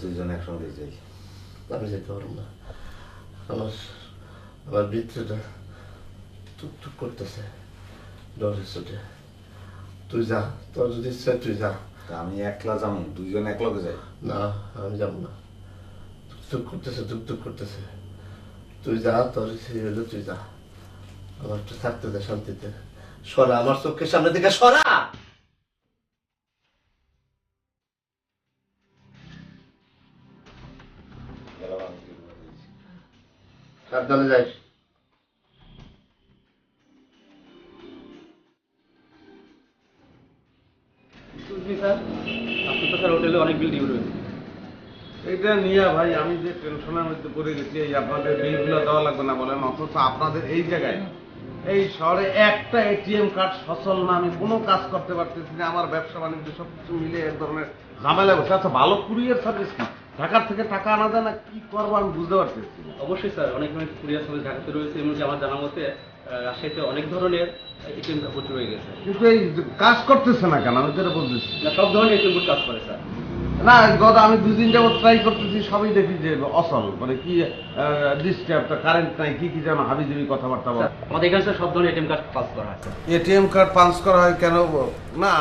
[SPEAKER 2] দুইজন একসঙ্গে যাই।
[SPEAKER 9] আমি যেতে পারবো না, আমার ভিতরেটা টুকটুক করতেছে ডরের চোটে। তুই যা, তোর যদি ইচ্ছা তুই যা।
[SPEAKER 2] আমি একলা যাবো, দুইজন একলগে যাই।
[SPEAKER 9] না আমি যাবো না, টুকটুক করতেছে টুকটুক করতেছে। তুই যা, তোর ইচ্ছে হইলো তুই যা, আমার একটু থাকতে দে শান্তিতে। সরা আমার চোখের সামনে থেকে সরা। সাবধানে যাইস।
[SPEAKER 15] স্যার আপনি তো স্যার হোটেলে অনেক বিল ডিউ রয়েছে।
[SPEAKER 2] এটা নিয়ে ভাই আমি যে টেনশনের মধ্যে পড়ে গেছি, এই আপনাদের বিলগুলো দেওয়া লাগবে না বলেন, অথচ আপনাদের এই জায়গায় এই শহরে একটা এটিএম কার্ড সচল না, আমি কোনো কাজ করতে পারতেছি না, আমার ব্যবসা বাণিজ্য সবকিছু মিলে এক ধরনের ঝামেলা বসে। আচ্ছা ভালো কুরিয়ার সার্ভিস কি ঢাকার থেকে টাকা আনা যায় না, কি করবো আমি বুঝতে পারতেছি না।
[SPEAKER 15] অবশ্যই স্যার অনেক কুরিয়ার সার্ভিস ঢাকাতে রয়েছে, এমনকি আমার জানা মতে রাজশাহীতে অনেক ধরনের এটিএম বুথ রয়ে গেছে।
[SPEAKER 2] কিন্তু এই কাজ করতেছে না কেন, আমি যেটা বলতেছি
[SPEAKER 15] না সব ধরনের এটিএম বুথ কাজ করে স্যার।
[SPEAKER 2] না গত আমি 2 দিন যাবত ট্রাই করতেছি, সবই দেখি যে অসল, মানে কি ডিস্টার্ব, কারেন্ট নাই, কি কি যেন হাবিজাবি কথাবার্তা বলে।
[SPEAKER 19] আমাদের এখানে সব ধরনের এটিএম কার্ড পাস করা হয়।
[SPEAKER 2] এটিএম কার্ড পাঞ্চ করা হয় কেন? না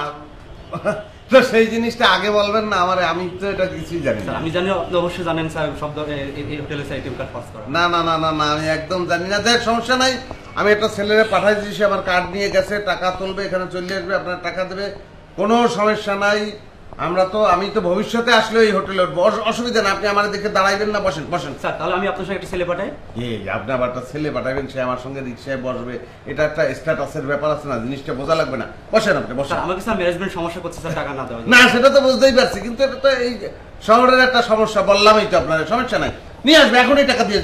[SPEAKER 2] তো সেই জিনিসটা আগে বলবেন না আমারে, আমি তো এটা কিছুই জানি না।
[SPEAKER 19] আমি জানি, আপনি অবশ্যই জানেন স্যার, সব ধরনের এই হোটেলে এটিএম কার্ড পাস করা।
[SPEAKER 2] না না না না না, আমি একদম জানি না। দেখ সমস্যা নাই, আমি একটা ছেলেরে পাঠাই দিয়েছি, আমার কার্ড নিয়ে গেছে, টাকা তুলবে, এখানে চলে আসবে, আপনার টাকা দেবে, কোনো সমস্যা নাই। আমি তো ভবিষ্যতে আসলে এই হোটেলে উঠবো, অসুবিধা না। আপনি আমার দেখে দাঁড়াইবেন না, বসেন বসেন।
[SPEAKER 19] স্যার তাহলে আমি আপনার সঙ্গে একটা ছেলে পাঠাই।
[SPEAKER 2] আপনি আবার একটা ছেলে পাঠাবেন, সে আমার সঙ্গে রিক্সায় বসবে, এটা একটা স্ট্যাটাসের ব্যাপার আছে না, জিনিসটা বোঝা লাগবে না। বসেন আপনি, বসেন।
[SPEAKER 19] আমাকে স্যার ম্যানেজমেন্ট সমস্যা করছে স্যার, টাকা না দেওয়া।
[SPEAKER 2] না সেটা তো বুঝতেই পারছি, কিন্তু এটা তো এই শহরের একটা সমস্যা, বললামই তো আপনার, সমস্যা নাই, নিয়ে আসবে, এখনই টাকা দিয়ে।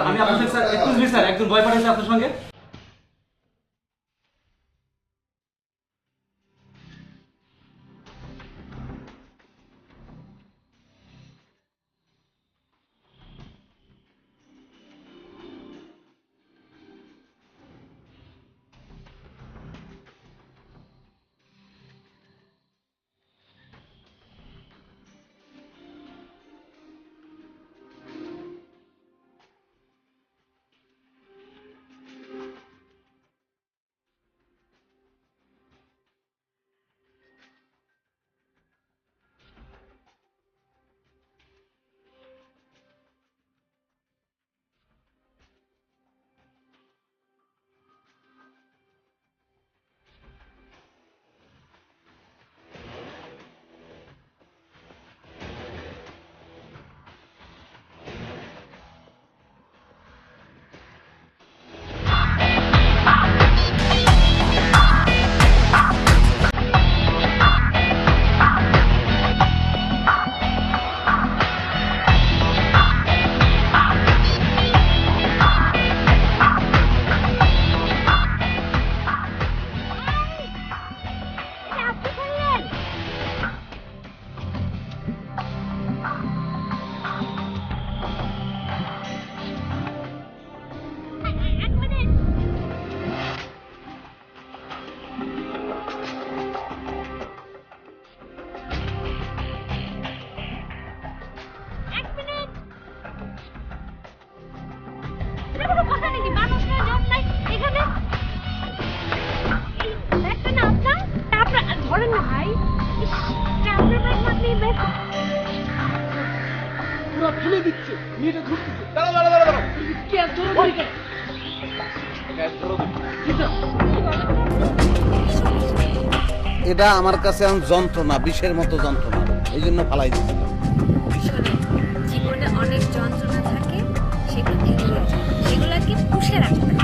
[SPEAKER 19] আমি আপনার সঙ্গে স্যার এক্সকিউজ স্যার, একজন বয় পাঠাইছে আপনার সঙ্গে।
[SPEAKER 2] এটা আমার কাছে যন্ত্রণা, বিষের মতো যন্ত্রণা, এই জন্য ফালাই দিচ্ছি।
[SPEAKER 10] জীবনে অনেক যন্ত্রণা থাকে, সেগুলোকে পুষে রাখতে হয়।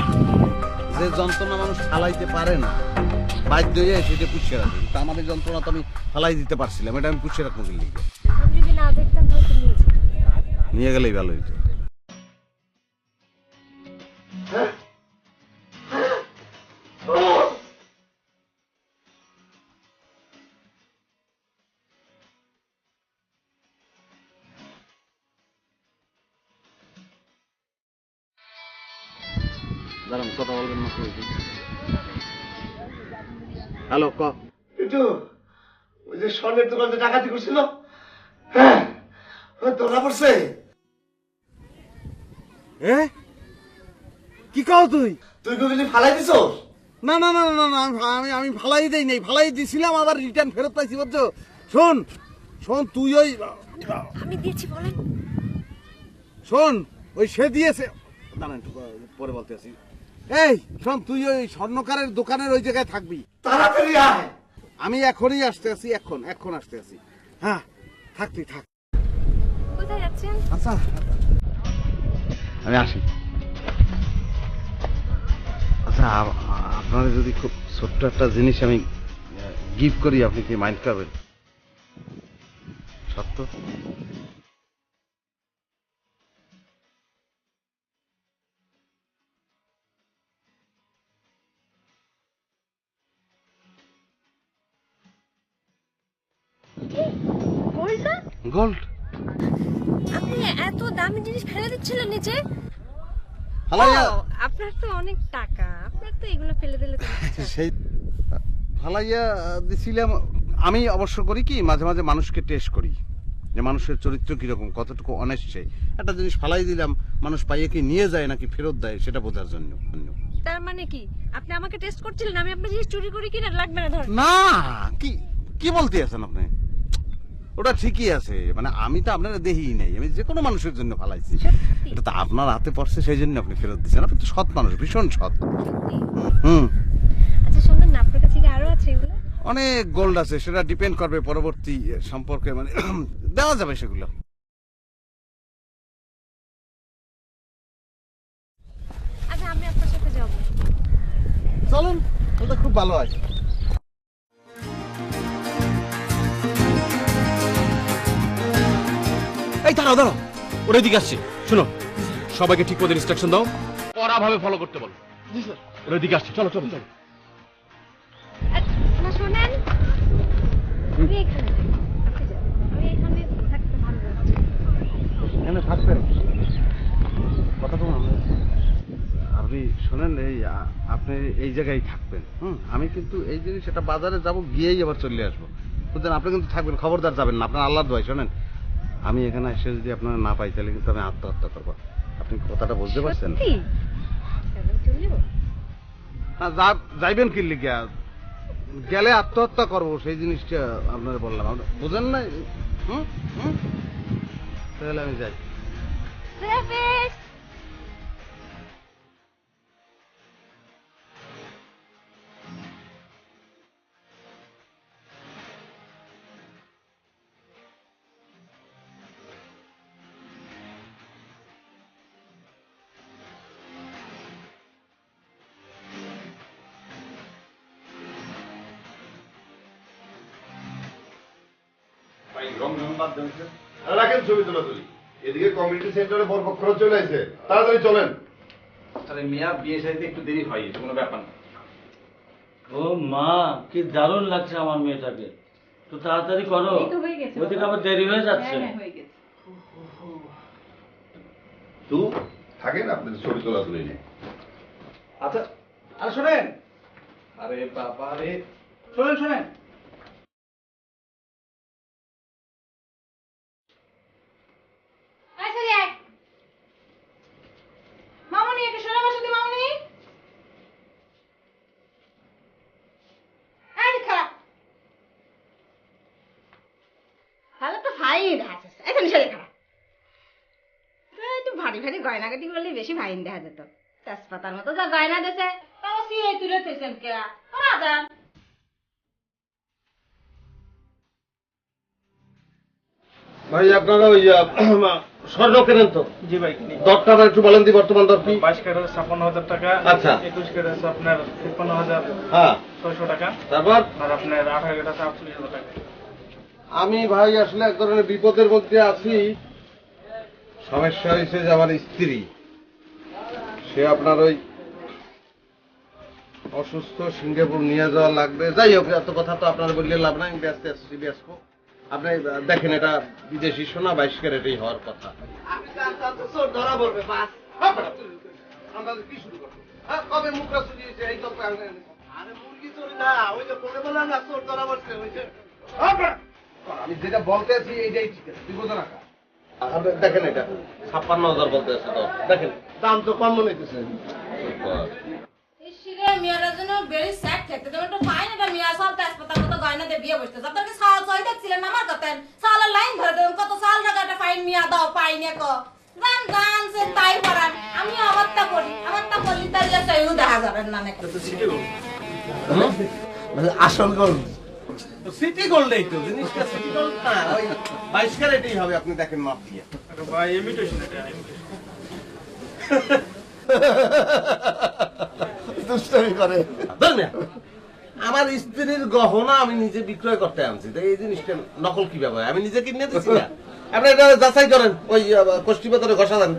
[SPEAKER 2] যে যন্ত্রণা মানুষ ফালাইতে পারে না, বাধ্য হয়ে সেটা পুষে রাখে, কিন্তু আমাদের যন্ত্রণা তো আমি ফালাই দিতে পারছিলাম, এটা আমি পুষে রাখবো কি লিখে।
[SPEAKER 10] আমি যদি না দেখতাম তাহলে
[SPEAKER 2] নিয়ে গেলেই ভালো হইতো। কথা বলবেন না। হ্যালো,
[SPEAKER 1] ওই যে স্বর্ণের দোকান যে ডাকাতি করছিল, হ্যাঁ ধরা পড়ছে।
[SPEAKER 2] কি কাও তুই
[SPEAKER 1] কবি ফালাই দিছ?
[SPEAKER 2] না না না না না, আমি ফালাই দেই নাই, ফালাই দিছিলাম, আবার রিটার্ন ফেরত পাইছি, বুঝছো? শোন শোন, তুই ওই
[SPEAKER 10] আমি দিয়েছি বলেন।
[SPEAKER 2] শোন, ওই সে দিয়েছে, দাঁড়ান একটু পরে বলতে আসি। এই শোন, তুই ওই স্বর্ণকারের দোকানের ওই জায়গায় থাকবি,
[SPEAKER 1] তাড়াতাড়ি আয়।
[SPEAKER 2] আমি এখনই আসতে আছি, এখন আসতে আছি। হ্যাঁ থাক, তুই থাক।
[SPEAKER 10] কোথায় যাচ্ছেন?
[SPEAKER 2] আচ্ছা আমি আসি। আচ্ছা আপনার যদি খুব ছোট্ট একটা জিনিস আমি গিফট করি, আপনি কি মাইন্ড করবেন? সত্য? গোল্ড?
[SPEAKER 10] আপনি এত দামি জিনিস ফেলে দিচ্ছিলেন নিচে? আপনার তো অনেক টাকা, আপনার তো এগুলো ফেলে দিলে
[SPEAKER 2] সেই ফালাইয়া দিছিলাম। আমি অবশ্য করি কি, মাঝে মাঝে মানুষকে টেস্ট করি, যে মানুষের চরিত্র কিরকম, কতটুকু অনেস্ট সে। একটা জিনিস ফালাই দিলাম, মানুষ পাইয়ে কি নিয়ে যায় নাকি ফেরত দেয় সেটা বোঝার জন্য।
[SPEAKER 10] তার মানে কি আপনি আমাকে টেস্ট করছিলেন আমি আপনার জিনিস চুরি করি কিনা? লাগবে না ধর।
[SPEAKER 2] না, কি কি বলতে আছেন আপনি? ওটা ঠিকই আছে, মানে আমি তো আপনারা দেখিই নাই, আমি যে কোনো মানুষের জন্য ফালাইছি। এটা তো আপনার হাতে পড়ছে সেই জন্য আপনি ফেরত দিচ্ছেন। আপনি তো সৎ মানুষ, ভীষণ সৎ। হুম,
[SPEAKER 10] আচ্ছা শুনুন না, আপনার কাছে কি আরো আছে এগুলো?
[SPEAKER 2] অনেক গোল্ড আছে, সেটা ডিপেন্ড করবে পরবর্তী সম্পর্কে, মানে দেওয়া যাবে সেগুলো।
[SPEAKER 10] আচ্ছা আমি আপনার সাথে যাব।
[SPEAKER 2] চলুন, ওটা খুব ভালো হয়।
[SPEAKER 16] এই দাঁড়াও দাঁড়াও, ওর দিকে আসছে। শোনো, সবাইকে ঠিক মতো ইনস্ট্রাকশন দাও, কড়া ভাবে ফলো করতে বলো।
[SPEAKER 12] জি স্যার।
[SPEAKER 16] ওর দিকে আসছে, চলো চলো চলো।
[SPEAKER 10] না শুনেন, আমি এখানে থাকি। আপনি যান। আমি এখানে থাকতে ভালো লাগছে।
[SPEAKER 2] এখানে থাকবেন? কথা তো আপনি শোনেন, এই আপনি এই জায়গায় থাকবেন। আমি কিন্তু এই জিনিস এটা বাজারে যাব, গিয়েই আবার চলে আসবো, বুঝলেন? আপনি কিন্তু থাকবেন, খবরদার যাবেন না, আপনার আল্লাহর দোয়াই। শোনেন, আমি এখানে এসে যদি আপনারা না পাই তাহলে কিন্তু আমি আত্মহত্যা করবো। আপনি কথাটা বুঝতে পারছেন? না, যাইবেন কি লিখিয়া, গেলে আত্মহত্যা করবো, সেই জিনিসটা আপনারা বললাম, আপনি বুঝেন না? তাহলে আমি যাই।
[SPEAKER 7] রাখেন ছবি তোলা তুলি। এদিকে কমিউনিটি সেন্টারে বরপক্ষরা চলে আসে, তাড়াতাড়ি চলেন।
[SPEAKER 19] আরে মিয়া, বিয়ে শাদীতে একটু দেরি হয়, এটা কোনো ব্যাপার না।
[SPEAKER 3] ও মা, কি দারুণ লাগছে আমার মেয়েটাকে, তো তাড়াতাড়ি করো,
[SPEAKER 6] এই তো হয়ে গেছে
[SPEAKER 3] ওদিকে আবার দেরি হয়ে যাচ্ছে।
[SPEAKER 6] হ্যাঁ, হয়ে গেছে।
[SPEAKER 7] তো থাকেন, আপনাদের ছবি তোলা তুলি নেই।
[SPEAKER 8] আচ্ছা, আর শোনেন, আরে বাবা রে, শোনেন শোনেন,
[SPEAKER 4] মামুনি একটু শোনা বসে দি মামুনি। এই খারাপ তাহলে তো ফাইন আছে। এখন সেরে খারাপ একটু ভারী ভারী গয়নাগাটি করলে বেশি ফাইন দেখা যেত। তেজপাতার মতো যা গয়না দিয়েছে তাও সিয়ে তুলে থেছেন কে ওরা দেন।
[SPEAKER 2] ভাই আপনারা ওই স্বর্ণ কেনেন তো?
[SPEAKER 12] জি ভাই কিনি।
[SPEAKER 2] দরটা একটু বলেন দি, বর্তমান দর কি?
[SPEAKER 12] 22 ক্যারেট 56,000 টাকা।
[SPEAKER 2] আচ্ছা।
[SPEAKER 12] 21 ক্যারেট আপনার 53,600 টাকা।
[SPEAKER 2] তারপর
[SPEAKER 12] আর আপনার 18 ক্যারেট 48,000 টাকা।
[SPEAKER 2] আমি ভাই আসলে এক ধরনের বিপদের মধ্যে আছি। সমস্যা হয়েছে যে আমার স্ত্রী, সে আপনার ওই অসুস্থ, সিঙ্গাপুর নিয়ে যাওয়া লাগবে। যাই হোক, এত কথা তো আপনার বললে লাভ নাই, ব্যস্ত আসছি ব্যস্ত। আপনি দেখেন, এটা বিদেশি সোনা, 22 ক্যারেটই হওয়ার কথা।
[SPEAKER 1] ধরা পড়বে বাস। আমরা কি শুরু করবো? কবে মুখরা চুরি হয়েছে এই তো? আরে মুরগি চুরি না, ওই যে পরে বললাম না চোর ধরা পড়ছে, ওই যে
[SPEAKER 2] আমি যেটা বলতে আছি এইটাই ঠিক আছে, তুই বোঝো না। আপনি দেখেন, এটা 56,000 বলতে আছে তো, দেখেন
[SPEAKER 1] দাম তো কম মনে হইতেছে।
[SPEAKER 4] মেয়েটার জন্য বেরি স্যাক খেতে দেবেন তো ফাইন। এটা মেয়ে সব তেজপাতার মতো গয়না দিয়ে বিয়ে বসতেছে। আপনাকে সাল ছয় দেখছিলেন আমার কথা, সালের লাইন ধরে দেবেন কত সাল টাকা একটা ফাইন মিয়া দাও পাইনে ক গান গান সে তাই করান। আমি আমারটা করি, আমারটা করলি তাহলে চাইও দেখা যাবেন না নাকি।
[SPEAKER 1] মানে আসল গোল্ড
[SPEAKER 2] সিটি গোল্ডই তো জিনিসটা, সিটি গোল্ড না, ওই 22 ক্যারেটই হবে। আপনি দেখেন মাপ দিয়ে।
[SPEAKER 12] আরে ভাই ইমিটেশন, এটা ইমিটেশন।
[SPEAKER 1] দুষ্টামি করে।
[SPEAKER 2] আমার স্ত্রীর গহনা আমি নিজে বিক্রয় করতে আনছি, তো এই জিনিসটা নকল কিভাবে হয়? আমি নিজে কিনে দিচ্ছি না। আপনি এটা যাচাই করেন, ওই কোষ্ঠী পাথরে ঘষা দেন।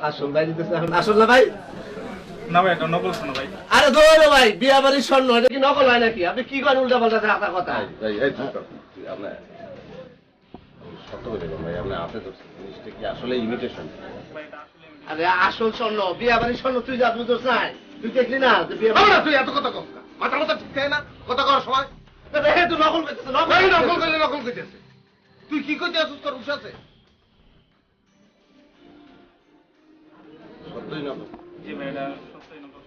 [SPEAKER 1] আসল ভাই দিতেছে এখন। আসল না ভাই?
[SPEAKER 11] না ভাই এটা নকল শোনো ভাই।
[SPEAKER 1] আরে ধরো ভাই, বিয়া বাড়ির স্বর্ণ, এটা কি নকল হয় নাকি? আপনি কি করেন উল্টা পাল্টা কথা কথা?
[SPEAKER 2] আসলে ইমিটেশন।
[SPEAKER 1] আরে আসল স্বর্ণ, বিয়া বাড়ির স্বর্ণ তুই যা বুঝোস নাই, তুই দেখলি না বিয়া
[SPEAKER 2] তুই এত কথা কম না, মাথা মাথা ঠিক থাকে না কথা করার সময়।
[SPEAKER 1] তুই নকল করতেছে,
[SPEAKER 2] নকল করলে নকল করতেছে। তুই কি করতে আসছিস তোর উৎস আছে? সত্যই নকল।
[SPEAKER 11] জি ভাই এটা সত্যই নকল।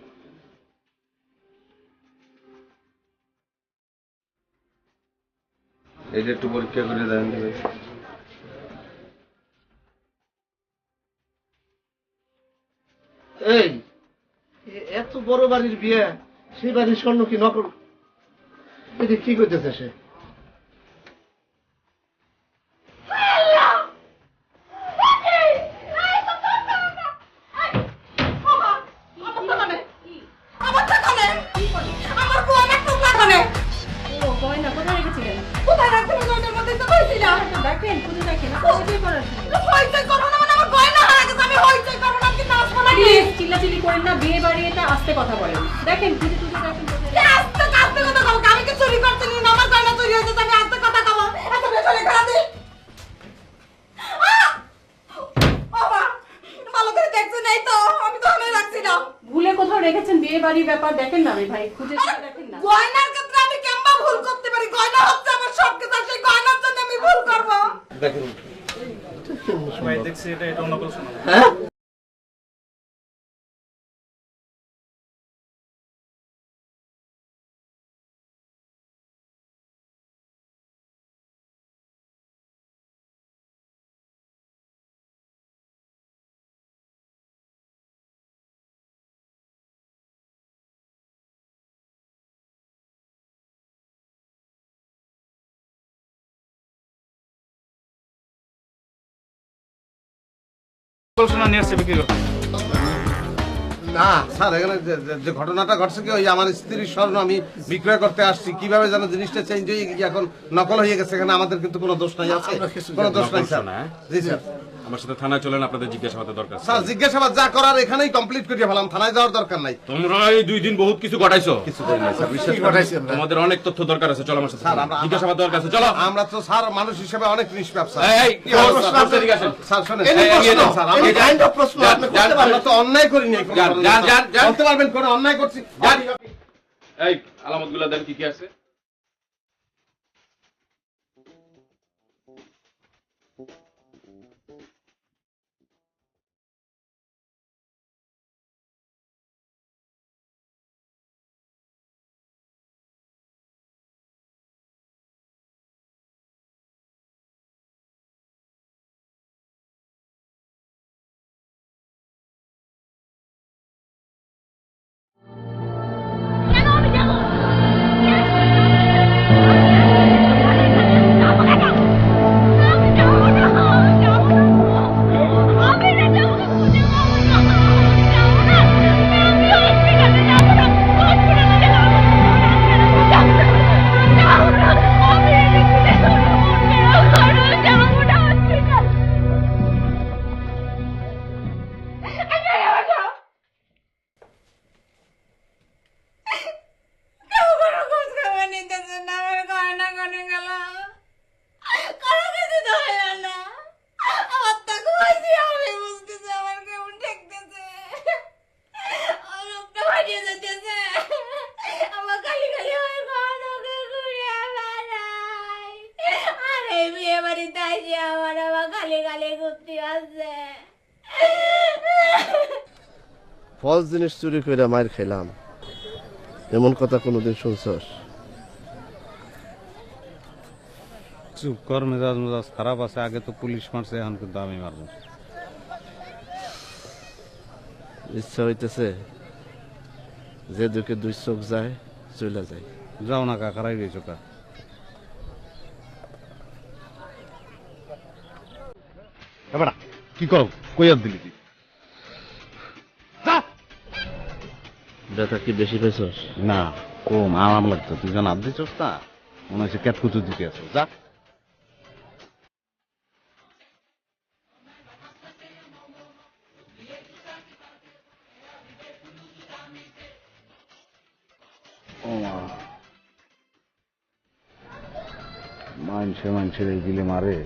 [SPEAKER 2] এই যে একটু পরীক্ষা করে দেন।
[SPEAKER 1] এই এত বড় বাড়ির বিয়ে, সেই বাড়ির স্বর্ণ কি নকল? এটা কি করতেছে সে?
[SPEAKER 6] চিল্লাচিল্লি করেন না, বিয়ে বাড়ি এটা আস্তে কথা বলেন। দেখেন খুঁজে খুঁজে দেখেন।
[SPEAKER 4] আমি কি চুরি করতে নি? আমার গয়না চুরি হয়েছে, আমি আস্তে কথা কব। এত বেশি করে দে। বাবা ভালো করে দেখছো নাই তো? আমি তো আমি রাখছি না।
[SPEAKER 6] ভুলে কোথাও রেখেছেন বিয়ে বাড়ির ব্যাপার, দেখেন না ভাই, খুঁজে দেখেন না।
[SPEAKER 4] গয়নার ক্ষেত্রে আমি কেমবা ভুল করতে পারি? গয়না হচ্ছে আমার সবকিছু, আর সেই গয়নার জন্য আমি ভুল করব?
[SPEAKER 2] দেখেন
[SPEAKER 11] ভাই দেখছি এটা নকল শোনো।
[SPEAKER 1] হ্যাঁ
[SPEAKER 11] শোনা নিয়ে আসছে বিক্রি করতে।
[SPEAKER 2] না স্যার, এখানে যে ঘটনাটা ঘটছে কি, ওই আমার স্ত্রীর স্বর্ণ আমি বিক্রয় করতে আসছি, কিভাবে যেন জিনিসটা চেঞ্জ হয়ে গিয়ে এখন নকল হয়ে গেছে। এখানে আমাদের কিন্তু কোনো দোষ নাই, আছে কোনো দোষ নাই স্যার। জি স্যার,
[SPEAKER 16] আমার সাথে থানায় চলেন, আপনাদের জিজ্ঞাসাবাদের দরকার।
[SPEAKER 2] স্যার জিজ্ঞাসাবাদ যা করার এখানেই কমপ্লিট করিয়ে ফেলাম, থানায় যাওয়ার দরকার নাই।
[SPEAKER 16] তোমরা এই 2 দিন বহুত কিছু ঘটাইছো।
[SPEAKER 2] কিছু করি নাই স্যার, বিশ্বাস করেন।
[SPEAKER 16] তোমাদের অনেক তথ্য দরকার আছে, চলো আমার সাথে।
[SPEAKER 2] স্যার আমরা
[SPEAKER 16] জিজ্ঞাসাবাদ দরকার আছে, চলো।
[SPEAKER 2] আমরা তো স্যার মানুষ হিসেবে অনেক নিষ্পাপ স্যার।
[SPEAKER 16] এই কি অবস্থা? এদিকে আসেন
[SPEAKER 2] স্যার শুনেন,
[SPEAKER 1] স্যার আমি কাইন্ড অফ প্রশ্ন আপনি করতে পারেন।
[SPEAKER 2] আমরা তো অন্যায় করি নাই। বলতে পারবেন কোন অন্যায় করছি?
[SPEAKER 16] এই আলামতগুলো দেন, কি কি আছে?
[SPEAKER 9] ফলস জিনিস চুরি করে মার খেলাম, এমন কথা কোনোদিন শুনছস?
[SPEAKER 20] চুপ কর, মেজাজ মেজাজ খারাপ আছে। আগে তো পুলিশ মারছে, এখন কিন্তু আমি মারবো।
[SPEAKER 9] ইচ্ছা হইতেছে যে দুকে 2 চোখ যায় চলে যায়।
[SPEAKER 20] যাও না কাকারাই গেছো কা।
[SPEAKER 2] এবার কি করো, কইয়ার দিলি তুই?
[SPEAKER 9] ব্যথা কি বেশি পেয়েছস?
[SPEAKER 2] না কম, আরাম লাগতো। তুই যেন আপ দিচ্ছস না, মনে হচ্ছে ক্যাটকুচু দিতে আছো। যা
[SPEAKER 20] মানুষের এই গিলে মারে